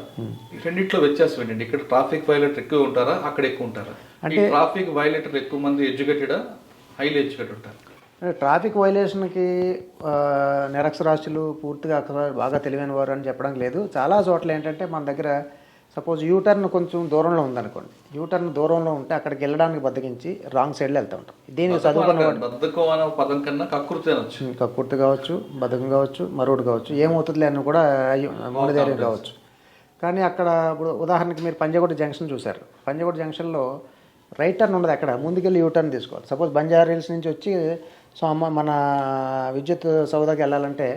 ఈ రెండిట్లో వ్యత్యాసం ఏంటండి? ఇక్కడ ట్రాఫిక్ వైలేటర్ ఎక్కువ ఉంటారా, అక్కడ ఎక్కువ ఉంటారా? అంటే ట్రాఫిక్ వైలేటర్ ఎక్కువ మంది ఎడ్యుకేటెడా, హైలీ ఎడ్యుకేటెడ్ ఉంటారు? ట్రాఫిక్ వైలేషన్కి నిరక్షరాస్యులు పూర్తిగా బాగా తెలివైన వారు అని చెప్పడం లేదు. చాలా చోట్ల ఏంటంటే మన దగ్గర సపోజ్ యూటర్న్ కొంచెం దూరంలో ఉందనుకోండి, యూటర్న్ దూరంలో ఉంటే అక్కడికి వెళ్ళడానికి బద్దకించి రాంగ్ సైడ్లో వెళ్తూ ఉంటాం. దీనికి చదువుకున్న పదం కన్నా కక్కుర్తి కావచ్చు, బద్ధకం కావచ్చు, మరొకటి కావచ్చు, ఏమవుతుందిలే అని కూడా మూడధైర్యం కావచ్చు. కానీ అక్కడ ఇప్పుడు ఉదాహరణకి మీరు పంజాగుట్ట జంక్షన్ చూశారు. పంజాగుట్ట జంక్షన్లో రైట్ టర్న్ ఉండదు, అక్కడ ముందుకెళ్ళి యూటర్న్ తీసుకోవాలి. సపోజ్ బంజారాహిల్స్ నుంచి వచ్చి సో మన విద్యుత్ సౌదాకి వెళ్ళాలంటే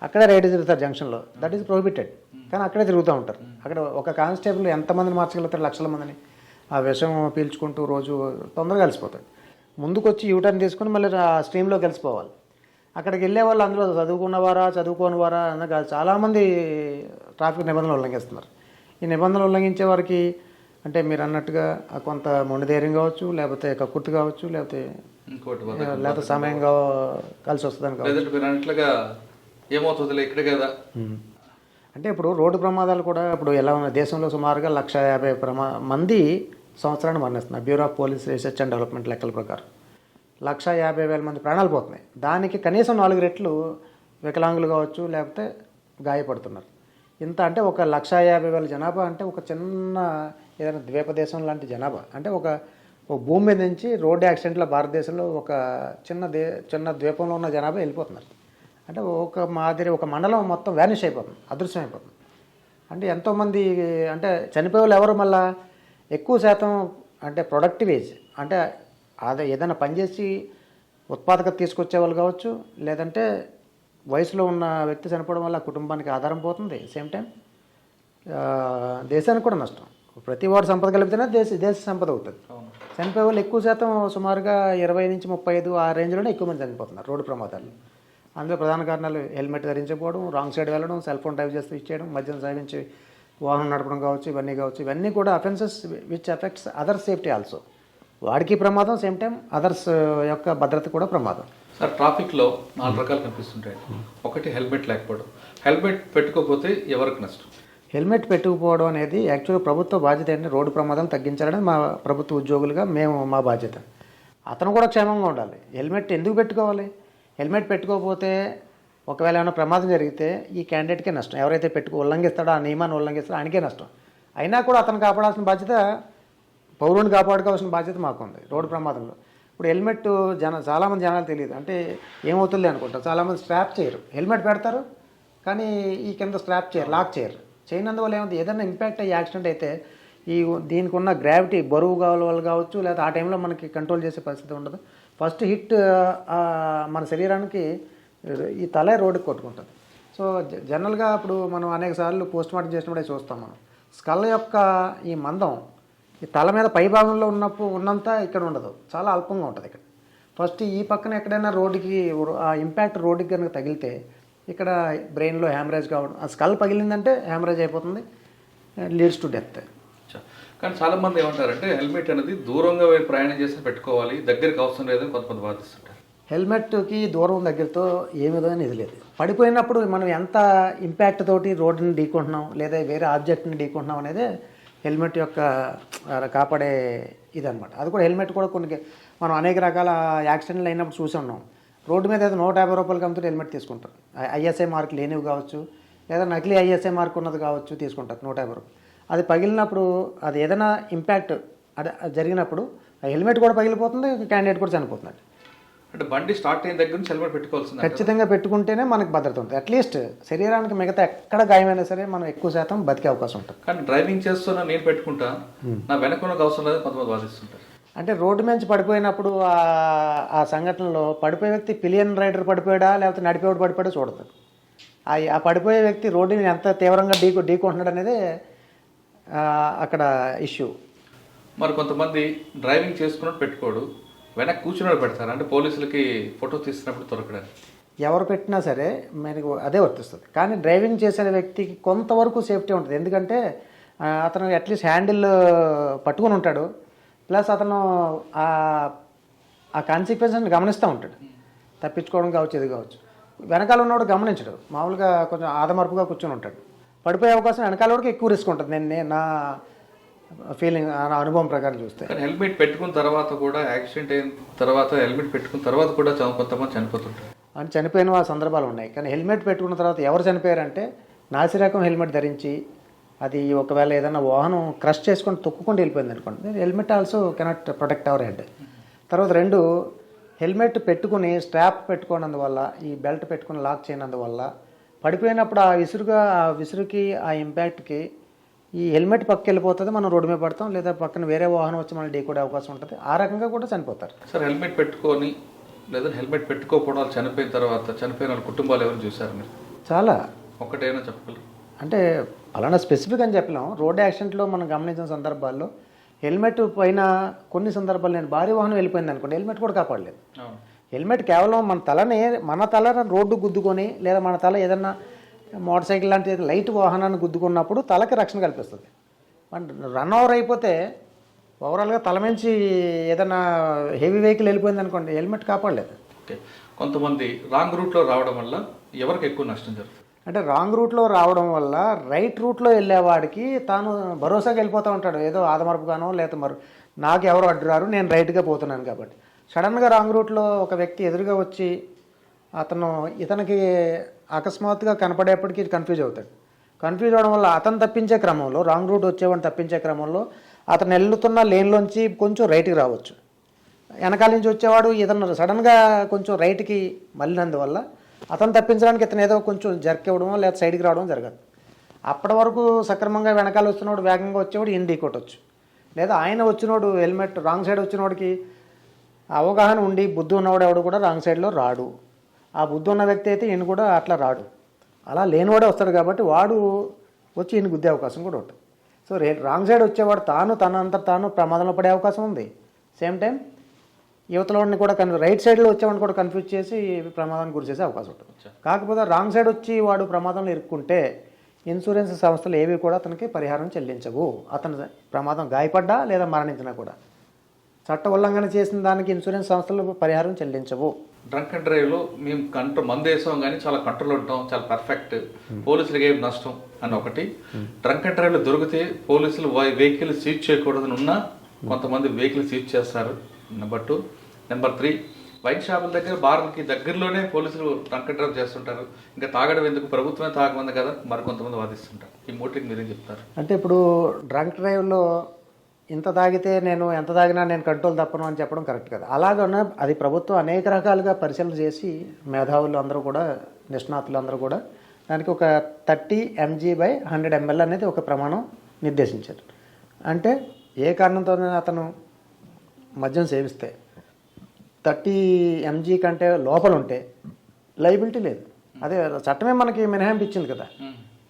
అక్కడే రైట్ తిరుగుతారు జంక్షన్లో, దట్ ఈస్ ప్రొహిబిటెడ్. కానీ అక్కడే తిరుగుతూ ఉంటారు. అక్కడ ఒక కానిస్టేబుల్ ఎంతమందిని మార్చగలుగుతారు? లక్షల మందిని. ఆ విషం పీల్చుకుంటూ రోజు తొందరగా కలిసిపోతాడు. ముందుకు వచ్చి యూటర్న్ తీసుకుని మళ్ళీ ఆ స్ట్రీమ్లో కలిసిపోవాలి. అక్కడికి వెళ్ళే వాళ్ళు అందులో చదువుకోని వారా అన్నగా చాలామంది ట్రాఫిక్ నిబంధనలు ఉల్లంఘిస్తున్నారు. ఈ నిబంధనలు ఉల్లంఘించే వారికి అంటే మీరు అన్నట్టుగా కొంత మొండిధైర్యం కావచ్చు, లేకపోతే కక్కుర్తి కావచ్చు, లేకపోతే సమయంగా కలిసి వస్తుందని కావచ్చు. ఏమవుతుంది ఇక్కడే కదా అంటే ఇప్పుడు రోడ్డు ప్రమాదాలు కూడా ఇప్పుడు ఎలా ఉన్నాయి దేశంలో సుమారుగా 150,000 మంది సంవత్సరాన్ని మరణిస్తున్నారు. Bureau of police research and development లెక్కల ప్రకారం 150,000 మంది ప్రాణాలు పోతున్నాయి. దానికి కనీసం 4 రెట్లు వికలాంగులు కావచ్చు, లేకపోతే గాయపడుతున్నారు. ఇంత అంటే ఒక 150,000 జనాభా అంటే ఒక చిన్న ఏదైనా ద్వీపదేశం లాంటి జనాభా. అంటే ఒక భూమి మీద నుంచి రోడ్డు యాక్సిడెంట్లో భారతదేశంలో ఒక చిన్న ద్వీపంలో ఉన్న జనాభా వెళ్ళిపోతున్నారు. అంటే ఒక మండలం మొత్తం వ్యానిష్ అయిపోతుంది, అదృశ్యం అయిపోతుంది. అంటే ఎంతోమంది అంటే చనిపోయే వాళ్ళు ఎవరు మళ్ళా ఎక్కువ శాతం అంటే ప్రొడక్టివ్ ఏజ్, అంటే అదే ఏదైనా పనిచేసి ఉత్పాదకత తీసుకొచ్చే వాళ్ళు కావచ్చు, లేదంటే వయసులో ఉన్న వ్యక్తి చనిపోవడం వల్ల కుటుంబానికి ఆధారం పోతుంది. సేమ్ టైం దేశానికి కూడా నష్టం. ప్రతి వాడు సంపద కలిపితేనే దేశ సంపద అవుతుంది. చనిపోయే వాళ్ళు ఎక్కువ శాతం సుమారుగా 20 నుంచి 35 ఆ రేంజ్లోనే ఎక్కువ మంది చనిపోతున్నారు రోడ్డు ప్రమాదాలు. అందులో ప్రధాన కారణాలు హెల్మెట్ ధరించకపోవడం, రాంగ్ సైడ్ వెళ్ళడం, సెల్ ఫోన్ డ్రైవ్ చేస్తూ ఇచ్చేయడం, మద్యం సేవించి వాహనం నడపడం కావచ్చు, ఇవన్నీ కూడా offences which effects other safety also. వాడికి ప్రమాదం, సేమ్ టైం అదర్స్ యొక్క భద్రత కూడా ప్రమాదం. సార్, ట్రాఫిక్లో 4 రకాలు కనిపిస్తుంటాయి. ఒకటి హెల్మెట్ లేకపోవడం. హెల్మెట్ పెట్టుకోకపోతే ఎవరికి నష్టం? హెల్మెట్ పెట్టుకుపోవడం అనేది యాక్చువల్గా ప్రభుత్వ బాధ్యత ఏంటంటే రోడ్డు ప్రమాదం తగ్గించాలని మా ప్రభుత్వ ఉద్యోగులుగా మా బాధ్యత. అతను కూడా క్షేమంగా ఉండాలి. హెల్మెట్ ఎందుకు పెట్టుకోవాలి? హెల్మెట్ పెట్టుకోకపోతే ఒకవేళ ఏమైనా ప్రమాదం జరిగితే ఈ క్యాండిడేట్కే నష్టం. ఎవరైతే ఉల్లంఘిస్తాడో, ఆ నియమాన్ని ఉల్లంఘిస్తాడో ఆయనకే నష్టం. అయినా కూడా అతను కాపాడాల్సిన బాధ్యత, పౌరుని కాపాడుకోవాల్సిన బాధ్యత మాకుంది రోడ్డు ప్రమాదంలో. ఇప్పుడు హెల్మెట్ చాలామంది జనాలు తెలియదు, అంటే ఏమవుతుంది అనుకుంటారు. చాలామంది స్ట్రాప్ చేయరు, హెల్మెట్ పెడతారు కానీ ఈ కింద స్ట్రాప్ చేయరు, లాక్ చేయరు. చేయనందువల్ల ఏమవుతుంది, ఏదైనా ఇంపాక్ట్ అయ్యి యాక్సిడెంట్ అయితే దీనికి ఉన్న గ్రావిటీ, బరువు వల్ల కావచ్చు, లేదా ఆ టైంలో మనకి కంట్రోల్ చేసే పరిస్థితి ఉండదు. ఫస్ట్ హిట్ మన శరీరానికి ఈ తలే రోడ్డుకి కొట్టుకుంటుంది. సో జనరల్గా ఇప్పుడు మనం అనేక సార్లు పోస్ట్ మార్టం చేసినప్పుడే చూస్తాం. మనం స్కల్ యొక్క ఈ మందం ఈ తల మీద పై భాగంలో ఉన్నంత ఇక్కడ ఉండదు, చాలా అల్పంగా ఉంటుంది ఇక్కడ. ఫస్ట్ ఈ పక్కన ఎక్కడైనా రోడ్డుకి ఆ ఇంపాక్ట్ రోడ్డుకి కనుక తగిలితే ఇక్కడ బ్రెయిన్లో హ్యామరేజ్ కావడం, ఆ స్కల్ పగిలిందంటే హ్యామరేజ్ అయిపోతుంది, లీడ్స్ టు డెత్. కానీ చాలామంది ఏమంటారంటే హెల్మెట్ అనేది దూరంగా ప్రయాణం చేసి పెట్టుకోవాలి, దగ్గరికి అవసరం లేదని కొంతమంది వాదిస్తుంటారు. హెల్మెట్కి దూరం దగ్గరతో ఏ విధమైన ఇది లేదు. పడిపోయినప్పుడు మనం ఎంత ఇంపాక్ట్ తోటి రోడ్డుని ఢీకుంటున్నాం లేదా వేరే ఆబ్జెక్ట్ని ఢీకుంటున్నాం అనేది హెల్మెట్ యొక్క కాపాడే ఇదనమాట. అది కూడా హెల్మెట్ కూడా మనం అనేక రకాల యాక్సిడెంట్లు అయినప్పుడు చూసి ఉన్నాం. రోడ్డు మీద ఏదో 150 రూపాయలకి అమ్ముతుంటే హెల్మెట్ తీసుకుంటారు. ఐఎస్ఐ మార్క్ లేనివి కావచ్చు, లేదా నకిలీ ఐఎస్ఐ మార్క్ ఉన్నది కావచ్చు, తీసుకుంటారు 150 రూపాయలు. అది పగిలినప్పుడు, అది ఏదైనా ఇంపాక్ట్ అది జరిగినప్పుడు ఆ హెల్మెట్ కూడా పగిలిపోతుంది, క్యాండిడేట్ కూడా చనిపోతుంది. అంటే బండి స్టార్ట్ అయిన దగ్గర నుంచి హెల్మెట్ పెట్టుకోవాల్సింది. ఖచ్చితంగా పెట్టుకుంటేనే మనకు భద్రత ఉంటుంది. అట్లీస్ట్ శరీరానికి మిగతా ఎక్కడ గాయమైనా సరే మనం ఎక్కువ శాతం బతికే అవకాశం ఉంటుంది. కానీ డ్రైవింగ్ చేస్తున్నా నేను పెట్టుకుంటా, నా వెనక అవసరం లేదు కొంతమంది వాదిస్తుంటారు. అంటే రోడ్డు నుంచి పడిపోయినప్పుడు ఆ సంఘటనలో పడిపోయే వ్యక్తి పిలియన్ రైడర్ పడిపోయాడా లేకపోతే నడిపేవాడు పడిపోయాడా చూడదు. ఆ పడిపోయే వ్యక్తి రోడ్డుని ఎంత తీవ్రంగా ఢీకొంటున్నాడు అనేది అక్కడ ఇష్యూ. మరి కొంతమంది డ్రైవింగ్ చేసుకున్నట్టు పెట్టుకోడు, వెనక్కి కూర్చున్నాడు పెడతారు. అంటే పోలీసులకి ఫోటో తీసినప్పుడు దొరకడానికి ఎవరు పెట్టినా సరే మనకు అదే వర్తిస్తుంది. కానీ డ్రైవింగ్ చేసే వ్యక్తికి కొంతవరకు సేఫ్టీ ఉంటుంది. ఎందుకంటే అతను అట్లీస్ట్ హ్యాండిల్ పట్టుకుని ఉంటాడు, ప్లస్ అతను ఆ కాన్సిక్వెన్స్ని గమనిస్తూ ఉంటాడు. తప్పించుకోవడం కావచ్చు, ఇది కావచ్చు. వెనకాల ఉన్నవాడు గమనించడు, మామూలుగా కొంచెం ఆదమర్పుగా కూర్చొని ఉంటాడు. పడిపోయే అవకాశం వెనకాల వాడికి ఎక్కువ రిస్క్ ఉంటుంది. నేను నా ఫీలింగ్, నా అనుభవం ప్రకారం చూస్తే. హెల్మెట్ పెట్టుకున్న తర్వాత కూడా, యాక్సిడెంట్ అయిన తర్వాత హెల్మెట్ పెట్టుకున్న తర్వాత కూడా కొంతమంది చనిపోతుంటారు. అని చనిపోయిన సందర్భాలు ఉన్నాయి. కానీ హెల్మెట్ పెట్టుకున్న తర్వాత ఎవరు చనిపోయారంటే నాసిరకం హెల్మెట్ ధరించి అది ఒకవేళ ఏదైనా వాహనం క్రష్ చేసుకొని తొక్కుకొని వెళ్ళిపోయింది అనుకోండి, helmet also cannot protect our head. తర్వాత 2, హెల్మెట్ పెట్టుకుని స్ట్రాప్ పెట్టుకోనందువల్ల, ఈ బెల్ట్ పెట్టుకుని లాక్ చేయనందువల్ల పడిపోయినప్పుడు ఆ విసురుకి ఆ ఇంపాక్ట్కి ఈ హెల్మెట్ పక్కకి వెళ్ళిపోతుంది, మనం రోడ్డు మీద పడతాం, లేదా పక్కన వేరే వాహనం వచ్చి మనం ఢీకొడే అవకాశం ఉంటుంది. ఆ రకంగా కూడా చనిపోతారు. సార్, హెల్మెట్ పెట్టుకొని లేదా హెల్మెట్ పెట్టుకోకపోవడం వాళ్ళు చనిపోయిన తర్వాత చనిపోయిన వాళ్ళ కుటుంబాలు ఎవరు చూశారు మీరు? చాలా. ఒకటేనా చెప్పగలరు? అంటే అలానా స్పెసిఫిక్ అని చెప్పలేం. రోడ్ యాక్సిడెంట్లో మనం గమనించిన సందర్భాల్లో హెల్మెట్ పైన కొన్ని సందర్భాలు నేను భారీ వాహనం వెళ్ళిపోయింది అనుకోండి, హెల్మెట్ కూడా కాపాడలేదు. హెల్మెట్ కేవలం మన తల రోడ్డు గుద్దుకొని, లేదా మన తల ఏదన్నా మోటార్ సైకిల్ లాంటి లైట్ వాహనాన్ని గుద్దుకున్నప్పుడు తలకి రక్షణ కల్పిస్తుంది. రన్ ఓవర్ అయిపోతే ఓవరాల్గా తల నుంచి ఏదైనా హెవీ వెహికల్ వెళ్ళిపోయింది అనుకోండి, హెల్మెట్ కాపాడలేదు. ఓకే. కొంతమంది రాంగ్ రూట్లో రావడం వల్ల ఎవరికి ఎక్కువ నష్టం జరుగుతుంది? అంటే రాంగ్ రూట్లో రావడం వల్ల రైట్ రూట్లో వెళ్ళేవాడికి తాను భరోసాగా వెళ్ళిపోతూ ఉంటాడు, ఏదో ఆదమరపుగానో లేదా నాకు ఎవరు అడ్డురారు, నేను రైట్గా పోతున్నాను కాబట్టి. సడన్గా రాంగ్ రూట్లో ఒక వ్యక్తి ఎదురుగా వచ్చి ఇతనికి అకస్మాత్తుగా కనపడేప్పటికీ కన్ఫ్యూజ్ అవుతాడు. కన్ఫ్యూజ్ అవడం వల్ల అతను తప్పించే క్రమంలో, రాంగ్ రూట్ వచ్చేవాడిని తప్పించే క్రమంలో అతను వెళ్తున్న లేన్లోంచి కొంచెం రైట్కి రావచ్చు. వెనకాల నుంచి వచ్చేవాడు ఇతను సడన్గా కొంచెం రైట్కి మళ్ళినందువల్ల అతను తప్పించడానికి ఇతను ఏదో కొంచెం జర్క్ ఇవ్వడమో లేదా సైడ్కి రావడం జరగదు. అప్పటి వరకు సక్రమంగా వెనకాల వచ్చినోడు వేగంగా వచ్చేవాడు ఈయన ఢీకొట్టొచ్చు, లేదా ఆయన వచ్చినోడు హెల్మెట్ రాంగ్ సైడ్ వచ్చినోడికి అవగాహన ఉండి బుద్ధి ఉన్నవాడు ఎవడు కూడా రాంగ్ సైడ్లో రాడు. ఆ బుద్ధి ఉన్న వ్యక్తి అయితే ఈయన కూడా అట్లా రాడు. అలా లేనివాడే వస్తాడు కాబట్టి వాడు వచ్చి ఈయన గుద్దే అవకాశం కూడా ఉంటుంది. సో రాంగ్ సైడ్ వచ్చేవాడు తనంతా తాను ప్రమాదంలో పడే అవకాశం ఉంది. సేమ్ టైం యువతలోని కూడా రైట్ సైడ్లో వచ్చేవాడిని కూడా కన్ఫ్యూజ్ చేసి ప్రమాదానికి గురి చేసే అవకాశం ఉంటుంది. కాకపోతే రాంగ్ సైడ్ వచ్చి వాడు ప్రమాదంలో ఇరుక్కుంటే ఇన్సూరెన్స్ సంస్థలు ఏవి కూడా అతనికి పరిహారం చెల్లించవు. అతను ప్రమాదం గాయపడ్డా లేదా మరణించినా కూడా చట్ట ఉల్లంఘన చేసిన దానికి ఇన్సూరెన్స్ సంస్థలు పరిహారం చెల్లించవు. డ్రంక్ అండ్ డ్రైవ్లో మేము మందు వేసాం కానీ చాలా కంట్రోల్ ఉంటాం, చాలా పర్ఫెక్ట్, పోలీసులకి ఏం నష్టం అని ఒకటి. డ్రంక్ అండ్ డ్రైవ్లో దొరికితే పోలీసులు వెహికల్ సీజ్ చేయకూడదని ఉన్నా కొంతమంది వెహికల్ సీజ్ చేస్తారు. నెంబర్ 2. నెంబర్ 3, వైన్ షాపుల దగ్గర బార్లకి దగ్గరలోనే పోలీసులు డ్రంక్ అండ్ డ్రైవ్ చేస్తుంటారు. ఇంకా తాగడం ఎందుకు, ప్రభుత్వమే తాగమంది కదా మరి కొంతమంది వాదిస్తుంటారు. ఈ మూటికి మీరేం చెప్తారు? అంటే ఇప్పుడు డ్రంక్ డ్రైవ్లో ఇంత తాగితే ఎంత తాగినా నేను కంట్రోల్ తప్పను అని చెప్పడం కరెక్ట్ కదా. అలాగనే అది ప్రభుత్వం అనేక రకాలుగా పరిశీలన చేసి మేధావులు అందరూ కూడా నిష్ణాతులు అందరూ కూడా దానికి ఒక 30 mg/100 ml అనేది ఒక ప్రమాణం నిర్దేశించారు. అంటే ఏ కారణంతో అతను మద్యం సేవిస్తే 30 mg కంటే లోపల ఉంటే లైబిలిటీ లేదు. అదే చట్టమే మనకి మినహాయింపు ఇచ్చింది కదా.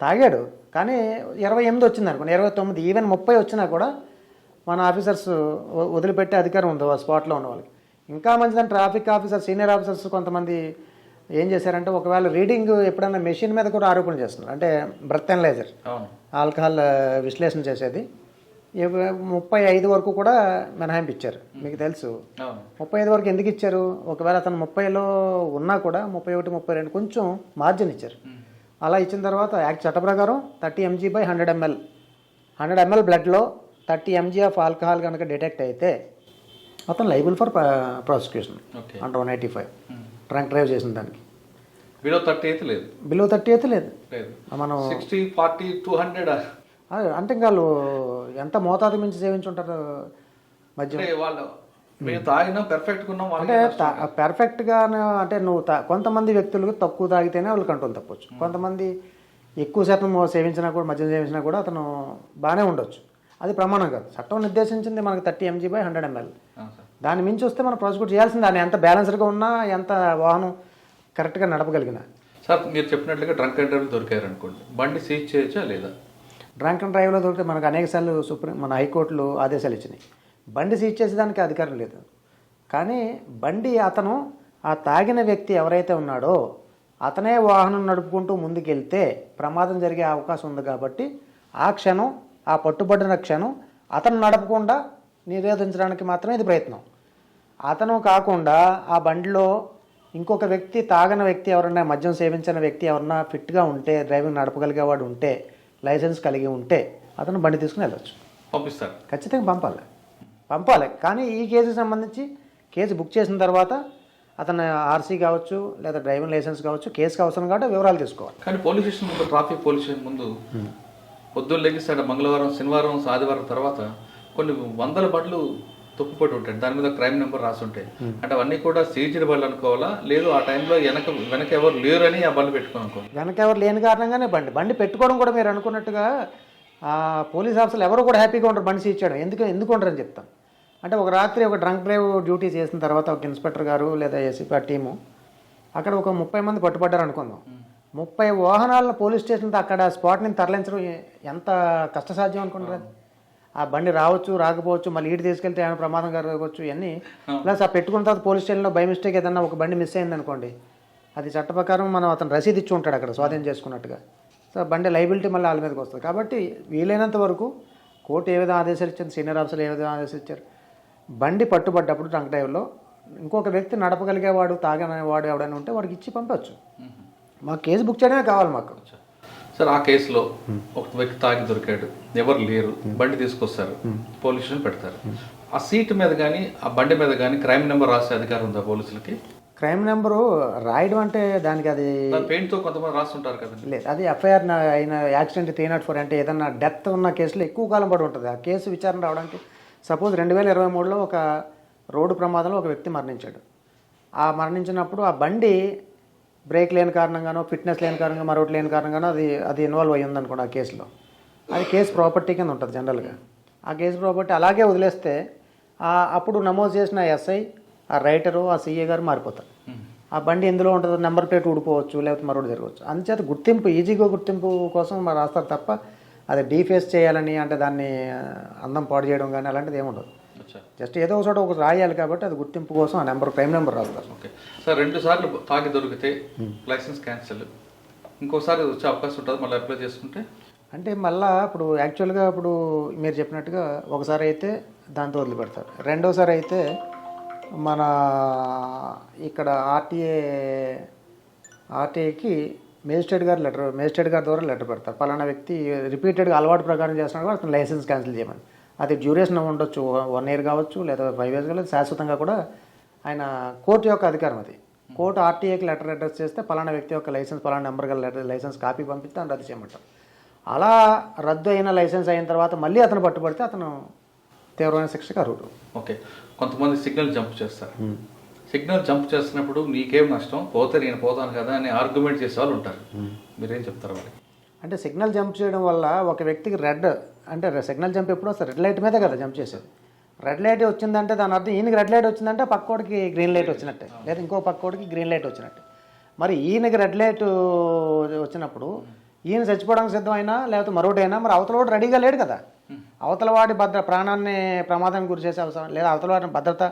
తాగాడు కానీ 28 వచ్చింది అనుకోండి, 29 ఈవెన్ 30 వచ్చినా కూడా మన ఆఫీసర్స్ వదిలిపెట్టే అధికారం ఉంది ఆ స్పాట్లో ఉన్న వాళ్ళకి. ఇంకా మంచిదని ట్రాఫిక్ ఆఫీసర్ సీనియర్ ఆఫీసర్స్ కొంతమంది ఏం చేశారంటే ఒకవేళ రీడింగ్ ఎప్పుడైనా మెషిన్ మీద కూడా ఆరోపణ చేస్తున్నారు. అంటే బ్రెత్ అనలైజర్ ఆల్కహాల్ విశ్లేషణ చేసేది 35 వరకు కూడా మినహాయింపు ఇచ్చారు. మీకు తెలుసు 35 వరకు ఎందుకు ఇచ్చారు? ఒకవేళ అతను 30లో ఉన్నా కూడా 31, 32 కొంచెం మార్జిన్ ఇచ్చారు. అలా ఇచ్చిన తర్వాత యాక్ట్ చట్ట ప్రకారం 30 mg/100 ml 100 ml బ్లడ్లో 30 mg ఆఫ్ ఆల్కహాల్ కనుక డిటెక్ట్ అయితే అతను liable for prosecution under 185 drunk drive చేసిన దానికి. బిలో 30 అయితే లేదు, బిలో 30 అయితే లేదు. మనం 60, 40, 200 అంటే ఇంకా వాళ్ళు ఎంత మోతాదు మించి సేవించుంటారు మధ్య. వాళ్ళు మేము తాగినా పర్ఫెక్ట్గా ఉన్నాం అంటే పర్ఫెక్ట్గా అంటే నువ్వు కొంతమంది వ్యక్తులు తక్కువ తాగితేనే వాళ్ళు కంట్రోల్ తప్పవచ్చు. కొంతమంది ఎక్కువ శాతం సేవించినా కూడా మద్యం సేవించినా కూడా అతను బాగానే ఉండొచ్చు. అది ప్రమాణం కాదు. చట్టం నిర్దేశించింది మనకు 30 mg/100 ml. దాన్ని మించి వస్తే మనం ప్రాసిక్యూట్ చేయాల్సింది. దాన్ని ఎంత బ్యాలెన్స్డ్గా ఉన్నా ఎంత వాహనం కరెక్ట్గా నడపగలిగిన. సార్ మీరు చెప్పినట్లుగా డ్రంక్ అండ్ డ్రైవ్ దొరికారు అనుకోండి, బండి సీజ్ చేయొచ్చా లేదా? డ్రంక్ అండ్ డ్రైవ్లో దొరికితే మనకు అనేకసార్లు మన హైకోర్టులు ఆదేశాలు ఇచ్చినాయి. బండి సీజ్ చేసేదానికి అధికారం లేదు. కానీ బండి అతను ఆ తాగిన వ్యక్తి ఎవరైతే ఉన్నాడో అతనే వాహనం నడుపుకుంటూ ముందుకెళ్తే ప్రమాదం జరిగే అవకాశం ఉంది. కాబట్టి ఆ క్షణం, ఆ పట్టుబడిన క్షణం అతను నడపకుండా నిరోధించడానికి మాత్రమే ఇది ప్రయత్నం. అతను కాకుండా ఆ బండిలో ఇంకొక వ్యక్తి, తాగని వ్యక్తి ఎవరన్నా, మద్యం సేవించిన వ్యక్తి ఎవరన్నా ఫిట్గా ఉంటే, డ్రైవింగ్ నడపగలిగేవాడు ఉంటే, లైసెన్స్ కలిగి ఉంటే అతను బండి తీసుకుని వెళ్ళొచ్చు. పంపిస్తారు, ఖచ్చితంగా పంపాలి. కానీ ఈ కేసుకి సంబంధించి కేసు బుక్ చేసిన తర్వాత అతను ఆర్సీ కావచ్చు లేదా డ్రైవింగ్ లైసెన్స్ కావచ్చు, కేసుకి అవసరం కాబట్టి వివరాలు తీసుకోవాలి. కానీ పోలీస్ స్టేషన్ ముందు, ట్రాఫిక్ పోలీస్ స్టేషన్ ముందు పొద్దున్న లెగిస్తాడు మంగళవారం, శనివారం, ఆదివారం తర్వాత కొన్ని వందల బండ్లు తొక్కుపడి ఉంటాయి. దాని మీద క్రైమ్ నెంబర్ రాసి ఉంటాయి. అంటే అవన్నీ కూడా సీజ్డ్ బండ్లు అనుకోవాలా, లేదు ఆ టైంలో వెనక ఎవరు లేరు అని ఆ బండ్లు పెట్టుకుని అనుకోవాలి? వెనక ఎవరు లేని కారణంగానే బండి పెట్టుకోవడం కూడా మీరు అనుకున్నట్టుగా పోలీస్ ఆఫీసర్లు ఎవరు కూడా హ్యాపీగా ఉంటారు బండి సీజ్ చేయడం. ఎందుకు ఉంటారని చెప్తాను. అంటే ఒక రాత్రి ఒక డ్రంక్ డ్రైవ్ డ్యూటీ చేసిన తర్వాత ఒక ఇన్స్పెక్టర్ గారు లేదా ఏసీపీ టీము అక్కడ ఒక 30 మంది పట్టుబడ్డారు అనుకుందాం. 30 వాహనాలను పోలీస్ స్టేషన్తో అక్కడ స్పాట్ నుంచి తరలించడం ఎంత కష్టసాధ్యం అనుకుంటారు. ఆ బండి రావచ్చు, రాకపోవచ్చు, మళ్ళీ ఈడు తీసుకెళ్తే ఏమైనా ప్రమాదం కలగవచ్చు. ఇవన్నీ ప్లస్ ఆ పెట్టుకున్న తర్వాత పోలీస్ స్టేషన్లో బై మిస్టేక్ ఏదన్నా ఒక బండి మిస్ అయింది అనుకోండి, అది చట్ట ప్రకారం మనం అతను రసీదు ఇచ్చి ఉంటాడు అక్కడ స్వాధీనం చేసుకున్నట్టుగా. సో బండి లైబిలిటీ మళ్ళీ వాళ్ళ మీదకి వస్తుంది. కాబట్టి వీలైనంత వరకు కోర్టు ఏ విధంగా ఆదేశాలు ఇచ్చింది, సీనియర్ ఆఫీసర్లు ఏ విధంగా ఆదేశాలు ఇచ్చారు, బండి పట్టుబడ్డప్పుడు డ్రంక్ డ్రైవ్లో ఇంకొక వ్యక్తి నడపగలిగేవాడు, తాగనేవాడు ఎవడైనా ఉంటే వాడికి ఇచ్చి పంపవచ్చు. మాకు కేసు బుక్ చేయడమే కావాలి మాకు. సార్ ఆ కేసులో ఒక వ్యక్తి తాగి దొరికాడు, ఎవరు లేరు, బండి తీసుకొస్తారు, పోలీస్ స్టేషన్ పెడతారు. ఆ సీట్ మీద కానీ ఆ బండి మీద కానీ క్రైమ్ నెంబర్ రాసే అధికారం ఉందా పోలీసులకి? క్రైమ్ నెంబరు రాయడం అంటే దానికి అది పెయింట్తో కొంతమంది రాస్తుంటారు కదా. లేదు, అది ఎఫ్ఐఆర్ అయిన యాక్సిడెంట్ 304 అంటే ఏదన్నా డెత్ ఉన్న కేసులో ఎక్కువ కాలం పడి ఉంటుంది. ఆ కేసు విచారణ రావడానికి సపోజ్ 2023లో ఒక రోడ్డు ప్రమాదంలో ఒక వ్యక్తి మరణించాడు. ఆ మరణించినప్పుడు ఆ బండి బ్రేక్ లేని కారణంగానో ఫిట్నెస్ లేని కారణంగా మరొకటి లేని కారణంగానో అది ఇన్వాల్వ్ అయ్యి ఉందనుకోండి ఆ కేసులో, అది కేసు ప్రాపర్టీ కింద ఉంటుంది జనరల్గా. ఆ కేసు ప్రాపర్టీ అలాగే వదిలేస్తే అప్పుడు నమోదు చేసిన ఎస్ఐ, ఆ రైటరు, ఆ సీఏ గారు మారిపోతారు. ఆ బండి ఎందులో ఉంటుందో నెంబర్ ప్లేట్ ఊడిపోవచ్చు, లేకపోతే మరొకటి జరగవచ్చు. అందుచేత గుర్తింపు, ఈజీగా గుర్తింపు కోసం మరి రాస్తారు తప్ప అది డీఫేస్ చేయాలని, అంటే దాన్ని అందం పాడు చేయడం కానీ అలాంటిది ఏముండదు. జస్ట్ ఏదో ఒక చోట ఒక రాయాలి కాబట్టి అది గుర్తింపు కోసం ఆ నెంబర్, క్రైమ్ నెంబర్ రాస్తారు. ఓకే సార్, 2 సార్లు తాగి దొరికితే లైసెన్స్ క్యాన్సిల్, ఇంకోసారి వచ్చే అవకాశం ఉంటుంది మళ్ళీ అప్లై చేసుకుంటే? అంటే మళ్ళీ ఇప్పుడు యాక్చువల్గా ఇప్పుడు మీరు చెప్పినట్టుగా ఒకసారి అయితే దాంతో వదిలిపెడతారు, రెండోసారి అయితే మన ఇక్కడ ఆర్టీఏకి మేజిస్ట్రేట్ గారి ద్వారా లెటర్ పెడతారు. పలానా వ్యక్తి రిపీటెడ్గా అలవాటు ప్రకారం చేస్తున్నాడు కూడా అతను లైసెన్స్ క్యాన్సిల్ చేయమని. అది డ్యూరేషన్ ఉండొచ్చు, 1 year కావచ్చు, లేదా 5 years కావచ్చు, శాశ్వతంగా కూడా ఆయన కోర్టు యొక్క అధికారం అది. కోర్టు ఆర్టీఏకి లెటర్ అడ్రస్ చేస్తే పలానా వ్యక్తి యొక్క లైసెన్స్, పలానా నెంబర్ గల లైసెన్స్ కాపీ పంపిస్తే అని రద్దు చేయమంటారు. అలా రద్దు అయిన లైసెన్స్ అయిన తర్వాత మళ్ళీ అతను పట్టుబడితే అతను తీవ్రమైన శిక్షకు అర్హుడు. ఓకే, కొంతమంది సిగ్నల్ జంప్ చేస్తారు. సిగ్నల్ జంప్ చేస్తున్నప్పుడు నీకేం నష్టం, పోతే నేను పోతాను కదా అని ఆర్గ్యుమెంట్ చేసే వాళ్ళు ఉంటారు. మీరేం చెప్తారు వాళ్ళకి? అంటే సిగ్నల్ జంప్ చేయడం వల్ల ఒక వ్యక్తికి అంటే సిగ్నల్ జంప్ ఎప్పుడు వస్తారు, రెడ్ లైట్ మీదే కదా జంప్ చేసేది. రెడ్ లైట్ వచ్చిందంటే దాని అర్థం ఈయనకి రెడ్ లైట్ వచ్చిందంటే పక్కోడికి గ్రీన్ లైట్ వచ్చినట్టే, లేదా ఇంకో పక్కోడికి గ్రీన్ లైట్ వచ్చినట్టే. మరి ఈయనకి రెడ్ లైట్ వచ్చినప్పుడు ఈయన చచ్చిపోవడానికి సిద్ధమైనా లేకపోతే మరొకటైనా మరి అవతల వాడు రెడీగా లేడు కదా. అవతల వాడి ప్రాణాన్ని ప్రమాదానికి గురి చేసే అవసరం లేదా అవతల వాడిని భద్రత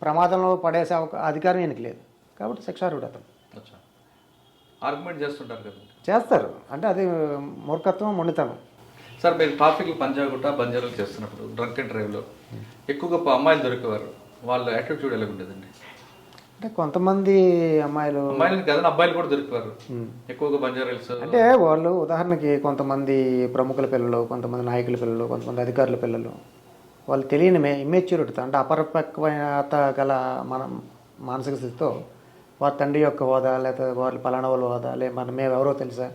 ప్రమాదంలో పడేసే అధికారం ఈయనకి లేదు. కాబట్టి శిక్షార్హుడు అతను. ఆర్గ్యుమెంట్ చేస్తుంటారు కదా? చేస్తారు. అంటే అది మూర్ఖత్వం, మొండితనం. సార్, మీరు ట్రాఫిక్లో పంజాగుట్ట బంజారాలు చేస్తున్నప్పుడు డ్రంక్ అండ్ డ్రైవ్లో ఎక్కువగా అమ్మాయిలు దొరికేవారు, వాళ్ళ యాటిట్యూడ్ ఎలా ఉండేదండి? అంటే కొంతమంది అమ్మాయిలు కదా, అబ్బాయిలు కూడా దొరికేవారు ఎక్కువగా బంజారాల్స్. అంటే వాళ్ళు ఉదాహరణకి కొంతమంది ప్రముఖుల పిల్లలు, కొంతమంది నాయకుల పిల్లలు, కొంతమంది అధికారుల పిల్లలు, వాళ్ళు తెలియని ఇమ్మెచ్యూరిటీతో, అంటే అపరిపక్వత గల మానసిక స్థితితో వారి తండ్రి యొక్క హోదా, లేకపోతే వాళ్ళు పలానా వాళ్ళ హోదా, లేదా మేము ఎవరో తెలుసా